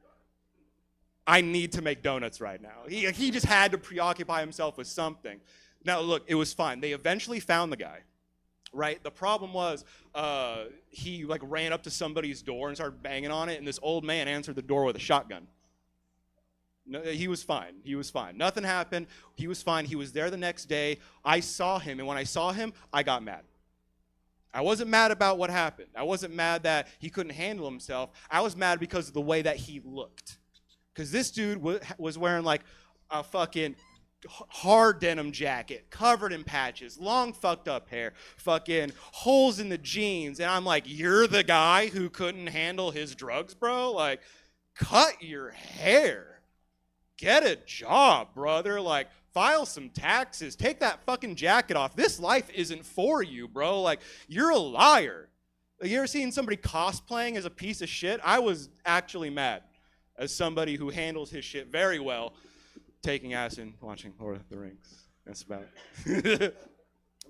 K: I need to make donuts right now. He just had to preoccupy himself with something. Now, look, it was fine. They eventually found the guy, right? The problem was he, like, ran up to somebody's door and started banging on it, and this old man answered the door with a shotgun. No, he was fine. He was fine. Nothing happened. He was fine. He was there the next day. I saw him, and when I saw him, I got mad. I wasn't mad about what happened. I wasn't mad that he couldn't handle himself. I was mad because of the way that he looked. Because this dude was wearing, like, a fucking hard denim jacket, covered in patches, long fucked up hair, fucking holes in the jeans. And I'm like, you're the guy who couldn't handle his drugs, bro? Like, cut your hair. Get a job, brother. Like, file some taxes. Take that fucking jacket off. This life isn't for you, bro. Like, you're a liar. Like, you ever seen somebody cosplaying as a piece of shit? I was actually mad. As somebody who handles his shit very well, taking acid, watching Lord of the Rings. That's about it.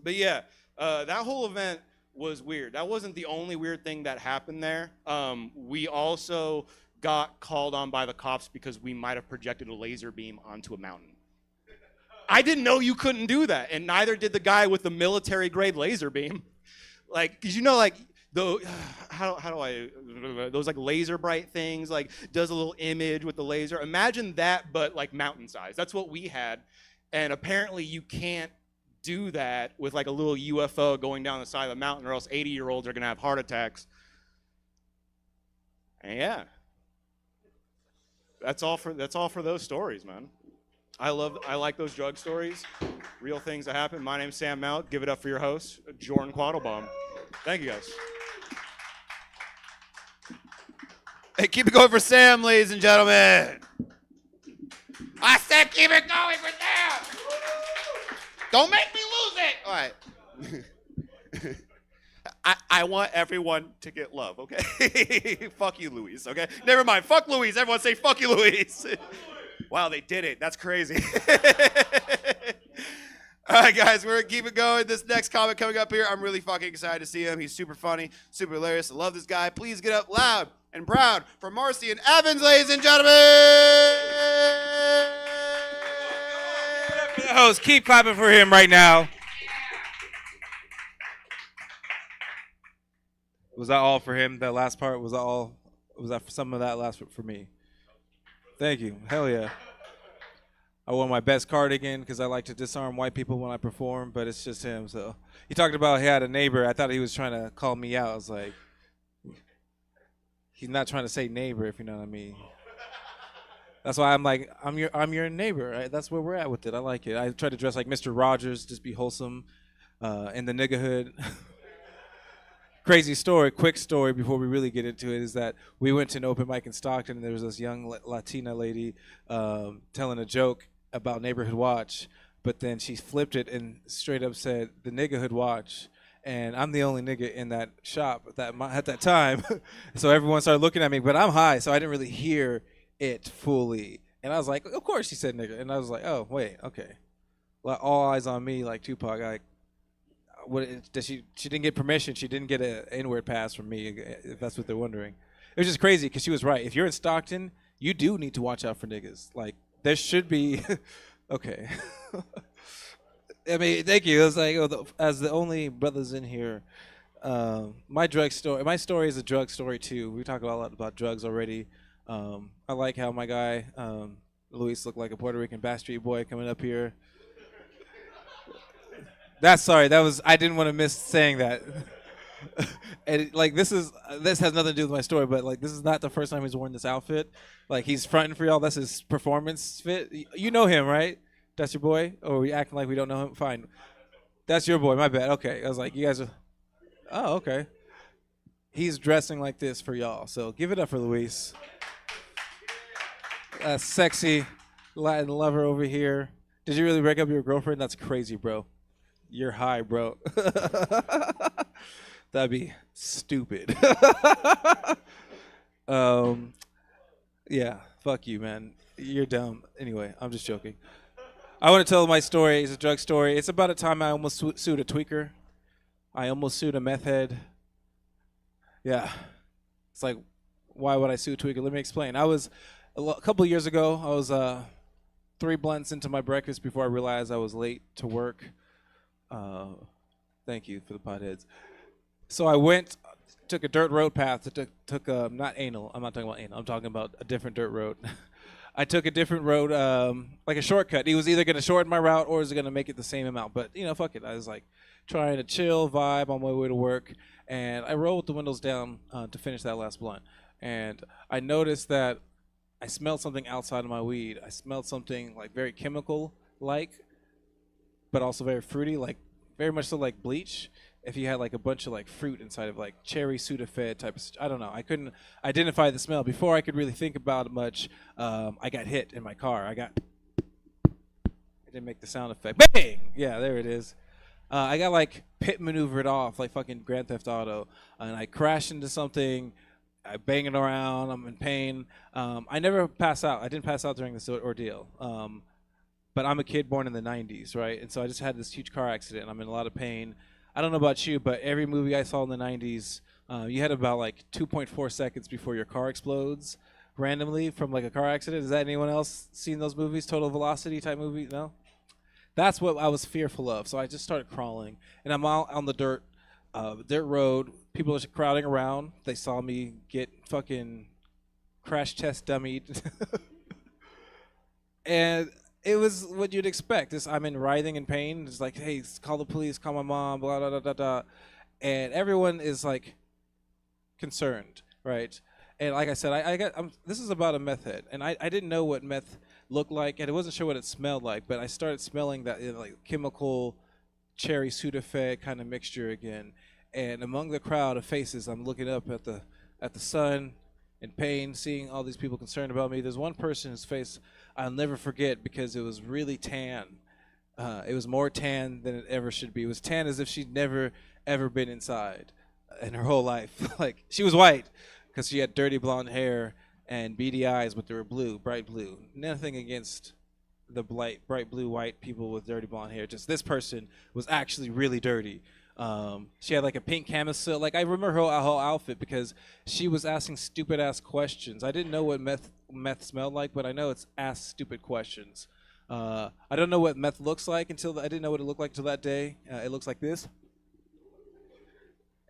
K: But yeah, that whole event was weird. That wasn't the only weird thing that happened there. We also got called on by the cops because we might have projected a laser beam onto a mountain. I didn't know you couldn't do that, and neither did the guy with the military-grade laser beam. Like, 'cause you know, like, how do I, those like laser bright things, like does a little image with the laser. Imagine that, but like mountain size. That's what we had. And apparently you can't do that with like a little UFO going down the side of the mountain, or else 80-year-olds are going to have heart attacks. And yeah. That's all for those stories, man. I like those drug stories, real things that happen. My name's Sam Mount. Give it up for your host, Jordan Quattlebaum. Thank you, guys.
H: Hey, keep it going for Sam, ladies and gentlemen. I said keep it going for Sam. Don't make me lose it. All right. I want everyone to get love, okay? Fuck you, Luis, okay? Never mind. Fuck Luis. Everyone say fuck you, Luis. Wow, they did it. That's crazy. All right, guys, we're going to keep it going. This next comic coming up here, I'm really fucking excited to see him. He's super funny, super hilarious. I love this guy. Please get up loud and proud for Marcy and Evans, ladies and gentlemen.
L: The host, keep clapping for him right now. Was that all for him? That last part, was that all? Was that some of that last for me? Thank you. Hell yeah. I wore my best cardigan because I like to disarm white people when I perform, but it's just him. So he talked about he had a neighbor. I thought he was trying to call me out. I was like, he's not trying to say neighbor, if you know what I mean. That's why I'm like, I'm your neighbor. Right? That's where we're at with it. I like it. I try to dress like Mr. Rogers, just be wholesome in the niggerhood. Crazy story, quick story before we really get into it is that we went to an open mic in Stockton and there was this young Latina lady telling a joke about Neighborhood Watch, but then she flipped it and straight up said the niggerhood watch, and I'm the only nigga in that shop at that time. So everyone started looking at me, but I'm high, so I didn't really hear it fully, and I was like, of course she said nigga, and I was like, oh wait, okay, well, all eyes on me, like Tupac. She didn't get permission. She didn't get an N-word pass from me, if that's what they're wondering. It was just crazy because she was right. If you're in Stockton, you do need to watch out for niggas. Like, there should be... Okay. I mean, thank you. It was like, as the only brothers in here, my story is a drug story, too. We talk a lot about drugs already. I like how my guy, Luis, looked like a Puerto Rican Backstreet Boy coming up here. I didn't want to miss saying that. And like this has nothing to do with my story, but like this is not the first time he's worn this outfit. Like he's fronting for y'all. That's his performance fit. You know him, right? That's your boy? Or are we acting like we don't know him? Fine. That's your boy. My bad. Okay. I was like, you guys are. Oh, okay. He's dressing like this for y'all. So give it up for Luis. Sexy Latin lover over here. Did you really break up your girlfriend? That's crazy, bro. You're high, bro. That'd be stupid. Yeah, fuck you, man. You're dumb. Anyway, I'm just joking. I want to tell my story. It's a drug story. It's about a time I almost sued a tweaker. I almost sued a meth head. Yeah. It's like, why would I sue a tweaker? Let me explain. A couple of years ago, I was 3 blunts into my breakfast before I realized I was late to work. Thank you for the potheads. So I took a dirt road path. Took not anal. I'm not talking about anal. I'm talking about a different dirt road. I took a different road, like a shortcut. He was either going to shorten my route or is it going to make it the same amount. But, fuck it. I was like trying to chill, vibe on my way to work. And I rolled with the windows down to finish that last blunt. And I noticed that I smelled something outside of my weed. I smelled something like very chemical-like, but also very fruity, like very much so like bleach. If you had like a bunch of like fruit inside of like cherry Sudafed type of, I don't know. I couldn't identify the smell. Before I could really think about it much, I got hit in my car. I didn't make the sound effect. Bang! Yeah, there it is. I got like pit maneuvered off like fucking Grand Theft Auto, and I crashed into something. I bang it around. I'm in pain. I never pass out. I didn't pass out during this ordeal. But I'm a kid born in the 90s, right? And so I just had this huge car accident. I'm in a lot of pain. I don't know about you, but every movie I saw in the 90s, you had about like 2.4 seconds before your car explodes randomly from like a car accident. Has that anyone else seen those movies? Total Velocity type movie? No? That's what I was fearful of. So I just started crawling. And I'm out on the dirt road. People are crowding around. They saw me get fucking crash test dummied. And it was what you'd expect. I'm in writhing in pain. It's like, hey, call the police, call my mom, blah, blah, blah, blah, blah. And everyone is like concerned, right? And like I said, this is about a meth head, and I didn't know what meth looked like, and I wasn't sure what it smelled like, but I started smelling that like chemical cherry Sudafed kind of mixture again. And among the crowd of faces, I'm looking up at the sun in pain, seeing all these people concerned about me. There's one person whose face I'll never forget because it was really tan. It was more tan than it ever should be. It was tan as if she'd never, ever been inside in her whole life. Like, she was white because she had dirty blonde hair and beady eyes, but they were blue, bright blue. Nothing against the bright blue white people with dirty blonde hair. Just this person was actually really dirty. She had like a pink camisole. Like, I remember her whole outfit because she was asking stupid ass questions. I didn't know what meth smelled like, but I know it's ask stupid questions. I don't know what meth looks like I didn't know what it looked like until that day. It looks like this.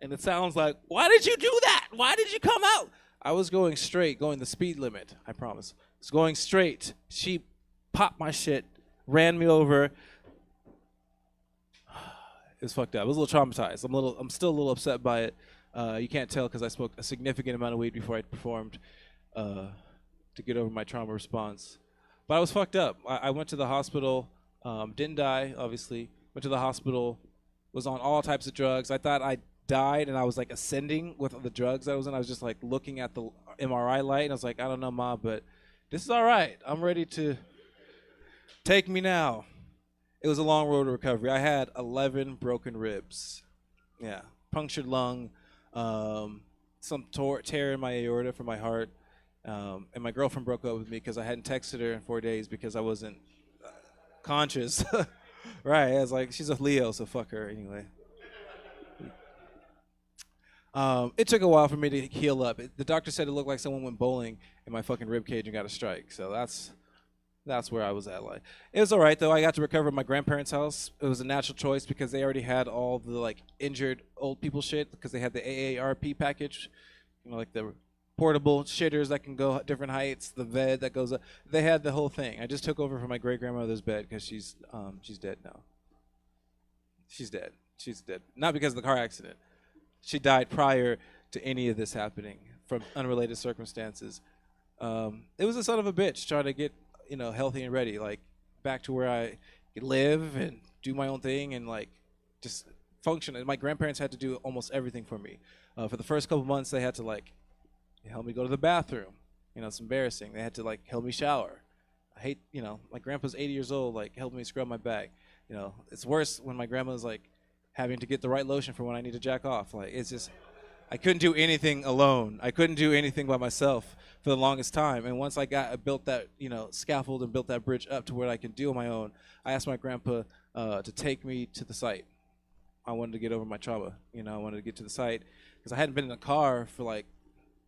L: And it sounds like, why did you do that? Why did you come out? I was going straight, going the speed limit, I promise. I was going straight. She popped my shit, ran me over. It was fucked up. I was a little traumatized. I'm still a little upset by it. You can't tell because I smoked a significant amount of weed before I performed to get over my trauma response. But I was fucked up. I went to the hospital, didn't die, obviously. Went to the hospital, was on all types of drugs. I thought I died, and I was like ascending with the drugs I was in. I was just like looking at the MRI light, and I was like, I don't know, Ma, but this is all right. I'm ready to take me now. It was a long road to recovery. I had 11 broken ribs. Yeah, punctured lung, some tear in my aorta from my heart. And my girlfriend broke up with me because I hadn't texted her in 4 days because I wasn't conscious. Right, I was like, she's a Leo, so fuck her anyway. It took a while for me to heal up. The doctor said it looked like someone went bowling in my fucking rib cage and got a strike. So that's where I was at. Like, it was all right though. I got to recover at my grandparents' house. It was a natural choice because they already had all the like injured old people shit because they had the AARP package, you know, like the portable shitters that can go different heights, the bed that goes up. They had the whole thing. I just took over from my great grandmother's bed because she's dead now. She's dead. She's dead. Not because of the car accident. She died prior to any of this happening from unrelated circumstances. It was a son of a bitch trying to get, you know, healthy and ready, like back to where I could live and do my own thing and like just function. And my grandparents had to do almost everything for me. For the first couple months, they had to like help me go to the bathroom. You know, it's embarrassing. They had to like help me shower. I hate, you know, my grandpa's 80 years old, like helping me scrub my back. You know, it's worse when my grandma's like having to get the right lotion for when I need to jack off. Like, it's just, I couldn't do anything alone. I couldn't do anything by myself for the longest time. And once I built that, you know, scaffold and built that bridge up to where I can do on my own, I asked my grandpa to take me to the site. I wanted to get over my trauma. You know, I wanted to get to the site because I hadn't been in a car for like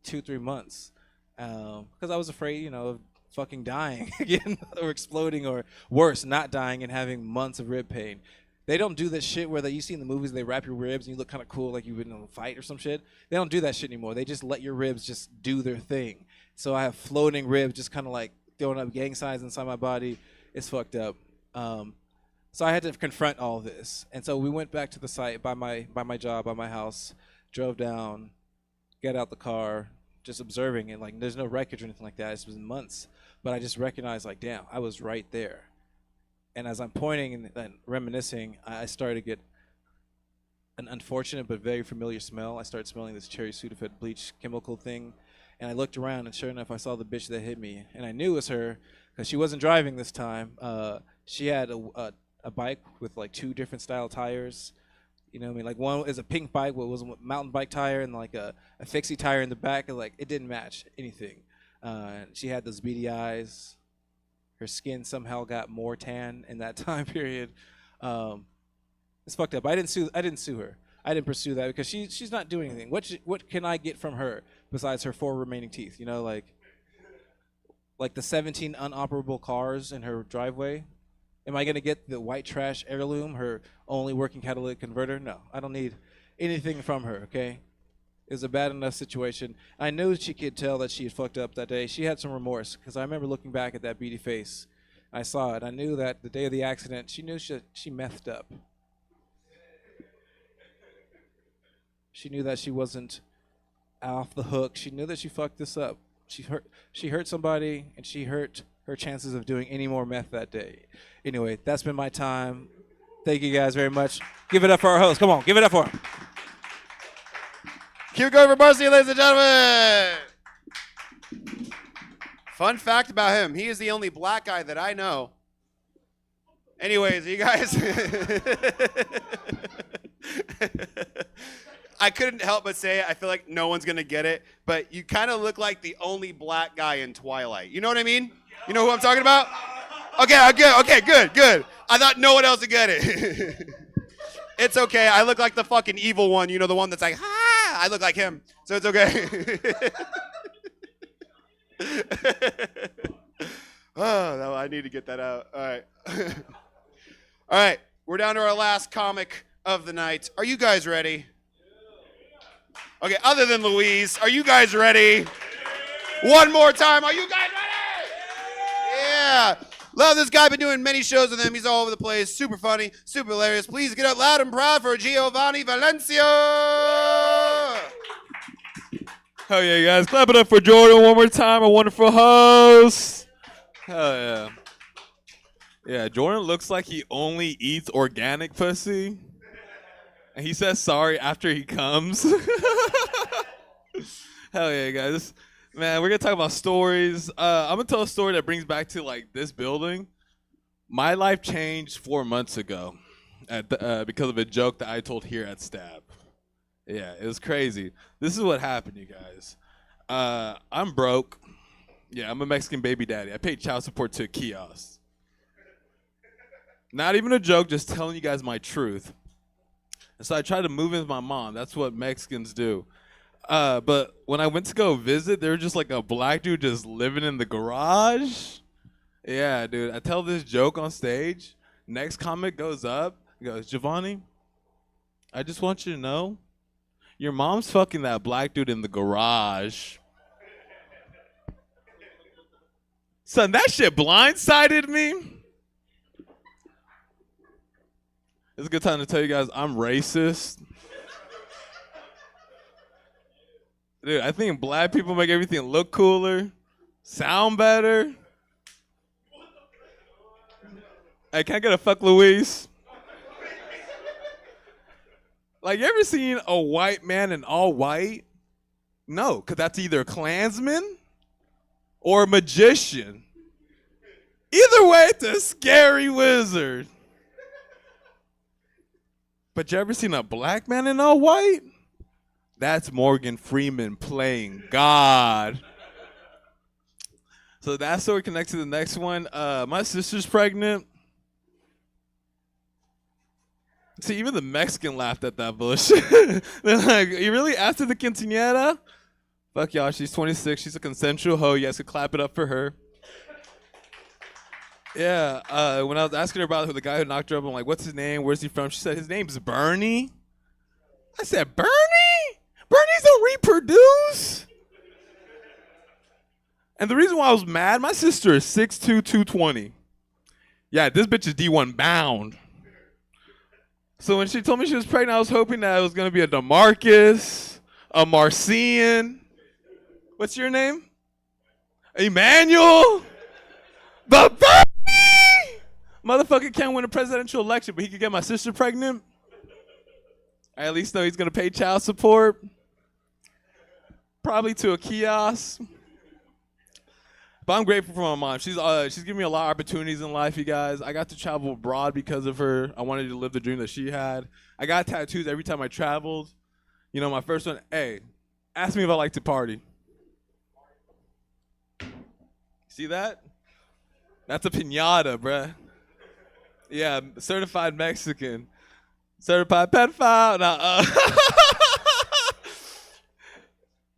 L: 2-3 months because I was afraid, you know, of fucking dying again or exploding or worse, not dying and having months of rib pain. They don't do this shit where you see in the movies they wrap your ribs and you look kind of cool like you've been in a fight or some shit. They don't do that shit anymore. They just let your ribs just do their thing. So I have floating ribs just kind of like throwing up gang signs inside my body. It's fucked up. So I had to confront all this. And so we went back to the site by my job, by my house, drove down, got out the car, just observing, and like there's no wreckage or anything like that. It's been months. But I just recognized like, damn, I was right there. And as I'm pointing and reminiscing, I started to get an unfortunate but very familiar smell. I started smelling this cherry Sudafed bleach chemical thing. And I looked around, and sure enough, I saw the bitch that hit me. And I knew it was her because she wasn't driving this time. She had a bike with like 2 different style tires. You know what I mean? Like one is a pink bike, what was a mountain bike tire, and like a fixie tire in the back. And like it didn't match anything. She had those beady eyes. Her skin somehow got more tan in that time period. It's fucked up. I didn't sue her. I didn't pursue that because she's not doing anything. What can I get from her besides her 4 remaining teeth? You know, like the 17 unoperable cars in her driveway. Am I gonna get the white trash heirloom, her only working catalytic converter? No, I don't need anything from her. Okay. It was a bad enough situation. I knew she could tell that she had fucked up that day. She had some remorse because I remember looking back at that beady face. I saw it. I knew that the day of the accident, she knew she messed up. She knew that she wasn't off the hook. She knew that she fucked this up. She hurt somebody, and she hurt her chances of doing any more meth that day. Anyway, that's been my time. Thank you guys very much. Give it up for our host. Come on, give it up for him.
H: Keep it going for Marcy, ladies and gentlemen. Fun fact about him, he is the only black guy that I know. Anyways, you guys. I couldn't help but say it. I feel like no one's going to get it, but you kind of look like the only black guy in Twilight. You know what I mean? You know who I'm talking about? Okay, good. I thought no one else would get it. It's okay. I look like the fucking evil one. You know, the one that's like, ah! I look like him. So it's okay. Oh, no, I need to get that out. All right. All right. We're down to our last comic of the night. Are you guys ready? Okay, other than Louise, are you guys ready? One more time. Are you guys ready? Yeah. Love this guy. Been doing many shows with him. He's all over the place. Super funny, super hilarious. Please get up loud and proud for Giovanni Valencia.
M: Hell yeah, guys. Clap it up for Jordan one more time. A wonderful host. Hell yeah. Yeah, Jordan looks like he only eats organic pussy. And he says sorry after he comes. Hell yeah, guys. Man, we're going to talk about stories. I'm going to tell a story that brings back to, like, this building. My life changed 4 months ago because of a joke that I told here at Stab. Yeah, it was crazy. This is what happened, you guys. I'm broke. Yeah, I'm a Mexican baby daddy. I paid child support to a kiosk. Not even a joke, just telling you guys my truth. And so I tried to move in with my mom. That's what Mexicans do. But when I went to go visit, there was just like a black dude just living in the garage. Yeah, dude. I tell this joke on stage. Next comic goes up. He goes, Giovanni, I just want you to know, your mom's fucking that black dude in the garage. Son, that shit blindsided me. It's a good time to tell you guys I'm racist. Dude, I think black people make everything look cooler, sound better. Hey, can I get a fuck Louise? Like, you ever seen a white man in all white? No, because that's either a Klansman or a magician. Either way, it's a scary wizard. But you ever seen a black man in all white? That's Morgan Freeman playing God. So that story connects to the next one. My sister's pregnant. See, even the Mexican laughed at that bullshit. They're like, you really after the quinceañera? Fuck y'all, she's 26. She's a consensual hoe. You guys could clap it up for her. Yeah, when I was asking her about who the guy who knocked her up, I'm like, what's his name? Where's he from? She said, his name's Bernie. I said, Bernie? Bernies don't reproduce? And the reason why I was mad, my sister is 6'2", 220. Yeah, this bitch is D1 bound. So when she told me she was pregnant, I was hoping that it was going to be a DeMarcus, a Marcian. What's your name? Emmanuel? But Bernie! Motherfucker can't win a presidential election, but he could get my sister pregnant. I at least know he's going to pay child support. Probably to a kiosk. But I'm grateful for my mom. She's given me a lot of opportunities in life, you guys. I got to travel abroad because of her. I wanted to live the dream that she had. I got tattoos every time I traveled. You know, my first one, hey, ask me if I like to party. See that? That's a piñata, bruh. Yeah, certified Mexican. Certified pedophile. Nah,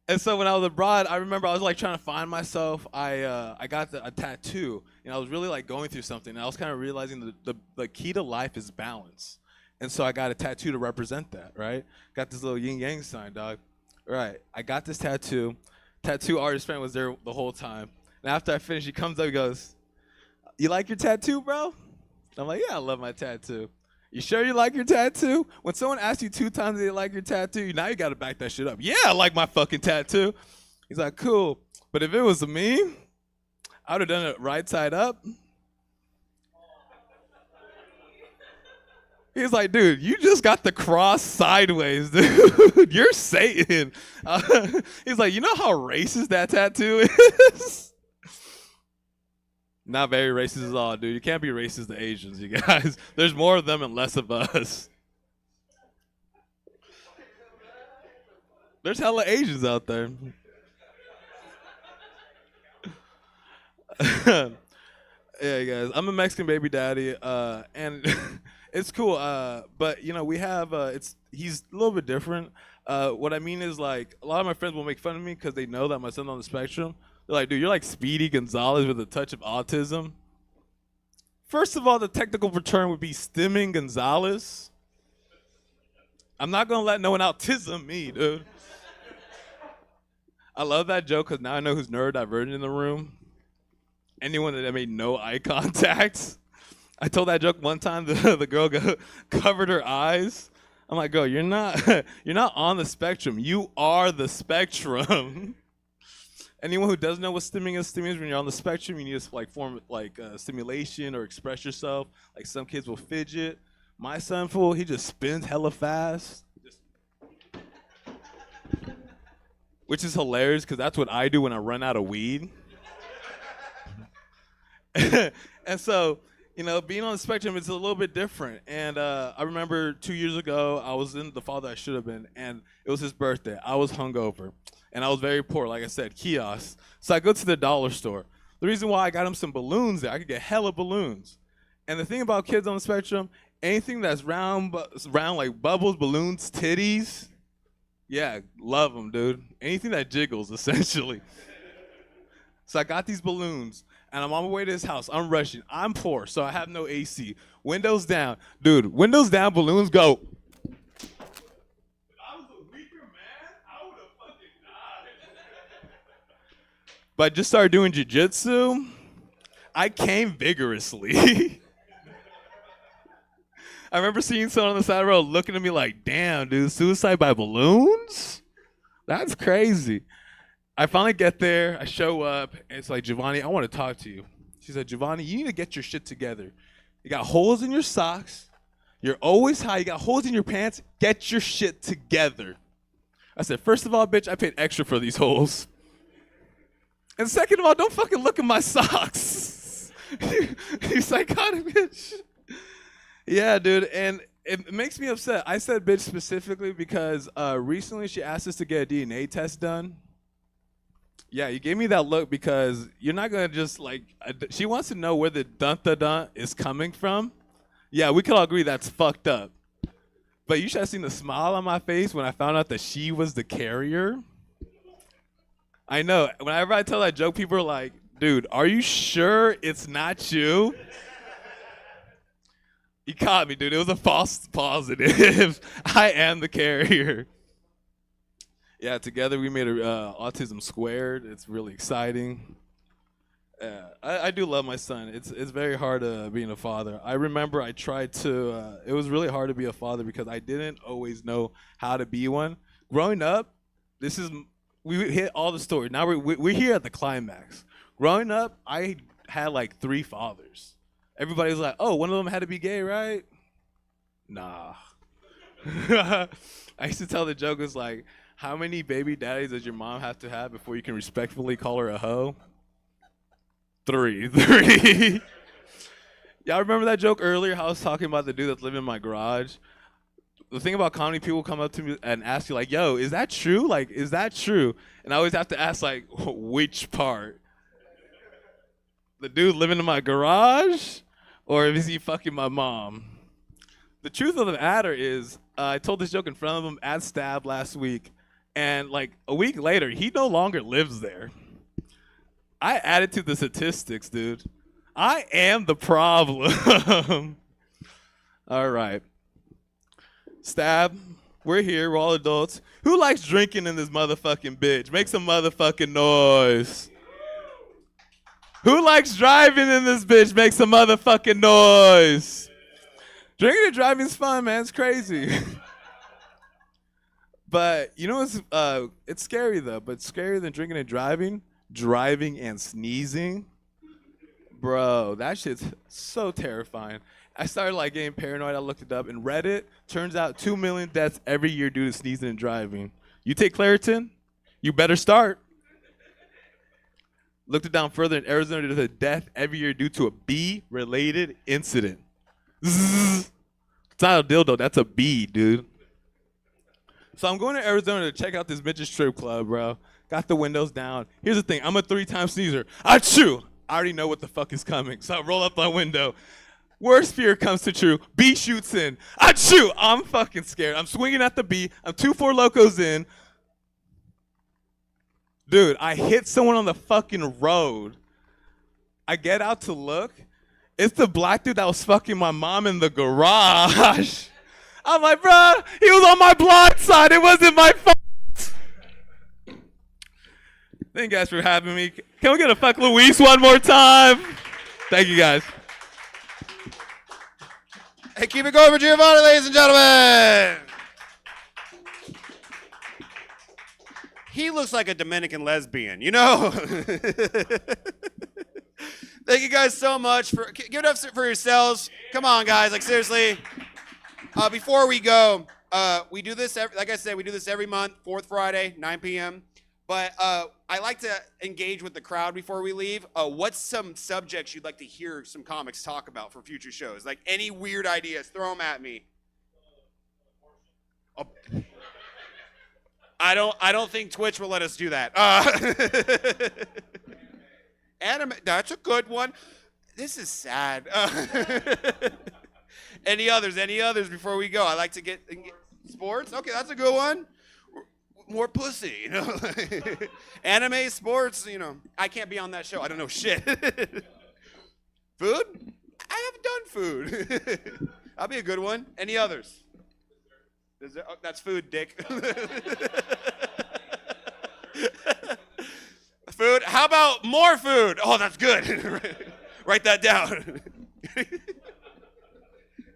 M: And so when I was abroad, I remember I was like trying to find myself. I got a tattoo, and I was really like going through something. And I was kind of realizing the key to life is balance. And so I got a tattoo to represent that, right? Got this little yin yang sign, dog. Right. I got this tattoo. Tattoo artist friend was there the whole time. And after I finished, he comes up, he goes, "You like your tattoo, bro?" I'm like, "Yeah, I love my tattoo." You sure you like your tattoo? When someone asks you 2 times they like your tattoo, now you got to back that shit up. Yeah, I like my fucking tattoo. He's like, cool. But if it was me, I would have done it right side up. He's like, dude, you just got the cross sideways, dude. You're Satan. He's like, you know how racist that tattoo is? Not very racist at all, dude. You can't be racist to Asians, you guys. There's more of them and less of us. There's hella Asians out there. Yeah, guys. I'm a Mexican baby daddy, and it's cool. But you know, we have he's a little bit different. What I mean is, like, a lot of my friends will make fun of me because they know that my son's on the spectrum. They're like, dude, you're like Speedy Gonzalez with a touch of autism. First of all, the technical term would be Stimming Gonzalez. I'm not gonna let no one autism me, dude. I love that joke because now I know who's neurodivergent in the room. Anyone that made no eye contact. I told that joke one time. The girl covered her eyes. I'm like, girl, you're not on the spectrum. You are the spectrum. Anyone who doesn't know what stimming is when you're on the spectrum, you need to like form like stimulation or express yourself. Like some kids will fidget. My son, fool, he just spins hella fast. Which is hilarious because that's what I do when I run out of weed. And so, you know, being on the spectrum is a little bit different. And I remember 2 years ago, I was in the father I should have been, and it was his birthday. I was hungover, and I was very poor, like I said, kiosk. So I go to the dollar store. The reason why I got him some balloons there, I could get hella balloons. And the thing about kids on the spectrum, anything that's round like bubbles, balloons, titties, yeah, love them, dude. Anything that jiggles, essentially. So I got these balloons. And I'm on my way to his house. I'm rushing. I'm poor, so I have no AC. Windows down. Dude, windows down, balloons go. If I was a weaker man, I would have fucking died. But I just started doing jiu-jitsu. I came vigorously. I remember seeing someone on the side of the road looking at me like, damn, dude, suicide by balloons? That's crazy. I finally get there, I show up, and it's like, Giovanni, I want to talk to you. She said, Giovanni, you need to get your shit together. You got holes in your socks. You're always high. You got holes in your pants. Get your shit together. I said, first of all, bitch, I paid extra for these holes. And second of all, don't fucking look at my socks. You psychotic bitch. Yeah, dude, and it makes me upset. I said bitch specifically because recently she asked us to get a DNA test done. Yeah, you gave me that look because you're not going to just like, she wants to know where the dun-da-dun is coming from. Yeah, we can all agree that's fucked up. But you should have seen the smile on my face when I found out that she was the carrier. I know. Whenever I tell that joke, people are like, dude, are you sure it's not you? You caught me, dude. It was a false positive. I am the carrier. Yeah, together we made Autism Squared. It's really exciting. I do love my son. It's very hard being a father. I remember I tried to. It was really hard to be a father because I didn't always know how to be one. Growing up, we hit all the stories. Now we're here at the climax. Growing up, I had like 3 fathers. Everybody was like, "Oh, one of them had to be gay, right?" Nah. I used to tell the joke was like, how many baby daddies does your mom have to have before you can respectfully call her a hoe? 3. Y'all remember that joke earlier, how I was talking about the dude that's living in my garage? The thing about comedy, people come up to me and ask you like, yo, is that true? Like, is that true? And I always have to ask like, which part? The dude living in my garage? Or is he fucking my mom? The truth of the matter is, I told this joke in front of him at Stab last week. And like a week later, he no longer lives there. I added to the statistics, dude. I am the problem. All right. Stab, we're here. We're all adults. Who likes drinking in this motherfucking bitch? Make some motherfucking noise. Who likes driving in this bitch? Make some motherfucking noise. Drinking and driving's fun, man. It's crazy. But you know it's scary though. But scarier than drinking and driving and sneezing. Bro, that shit's so terrifying. I started like getting paranoid. I looked it up and read it. Turns out 2 million deaths every year due to sneezing and driving. You take Claritin, you better start. Looked it down further. In Arizona, there's a death every year due to a bee-related incident. Zzz. It's not a dildo. That's a bee, dude. So I'm going to Arizona to check out this midget strip club, bro. Got the windows down. Here's the thing. I'm a 3-time sneezer. Achoo! I already know what the fuck is coming. So I roll up my window. Worst fear comes to true. Bee shoots in. Achoo! I'm fucking scared. I'm swinging at the bee. I'm 2 4 Locos in. Dude, I hit someone on the fucking road. I get out to look. It's the black dude that was fucking my mom in the garage. I'm like, bro, he was on my blind side. It wasn't my fault. Thank you guys for having me. Can we get a fuck Luis one more time? Thank you guys.
H: Hey, keep it going for Giovanni, ladies and gentlemen. He looks like a Dominican lesbian, you know? Thank you guys so much for give it up for yourselves. Come on, guys, like seriously. Before we go, we do this like I said, we do this every month, 4th Friday, 9 p.m. But I like to engage with the crowd before we leave. What's some subjects you'd like to hear some comics talk about for future shows? Like any weird ideas, throw them at me. Oh. I don't think Twitch will let us do that. Anime, that's a good one. This is sad. Any others before we go? I like to get sports. Okay, that's a good one. More pussy, you know. Anime, sports, you know. I can't be on that show. I don't know shit. Food? I haven't done food. That'll be a good one. Any others? Oh, that's food, dick. Food. How about more food? Oh, that's good. Write that down.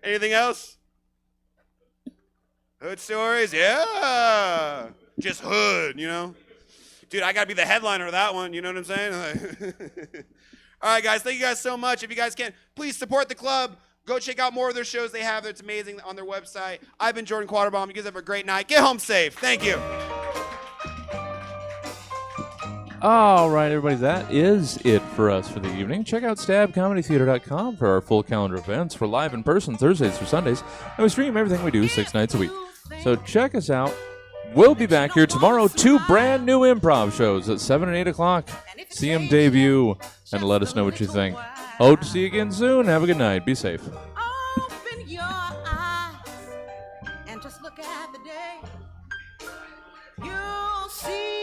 H: Anything else? Hood stories? Yeah. Just hood, you know? Dude, I got to be the headliner of that one. You know what I'm saying? All right, guys. Thank you guys so much. If you guys can, please support the club. Go check out more of their shows they have. It's amazing on their website. I've been Jordan Quaterbaum. You guys have a great night. Get home safe. Thank you.
A: All right, everybody, that is it for us for the evening. Check out stabcomedytheater.com for our full calendar of events. We're live in person Thursdays through Sundays, and we stream everything we do 6 nights a week. So check us out. We'll be back here tomorrow. 2 brand new improv shows at 7 and 8 o'clock. See them debut and let us know what you think. Hope to see you again soon. Have a good night. Be safe.
F: Open your eyes and just look at the day. You'll see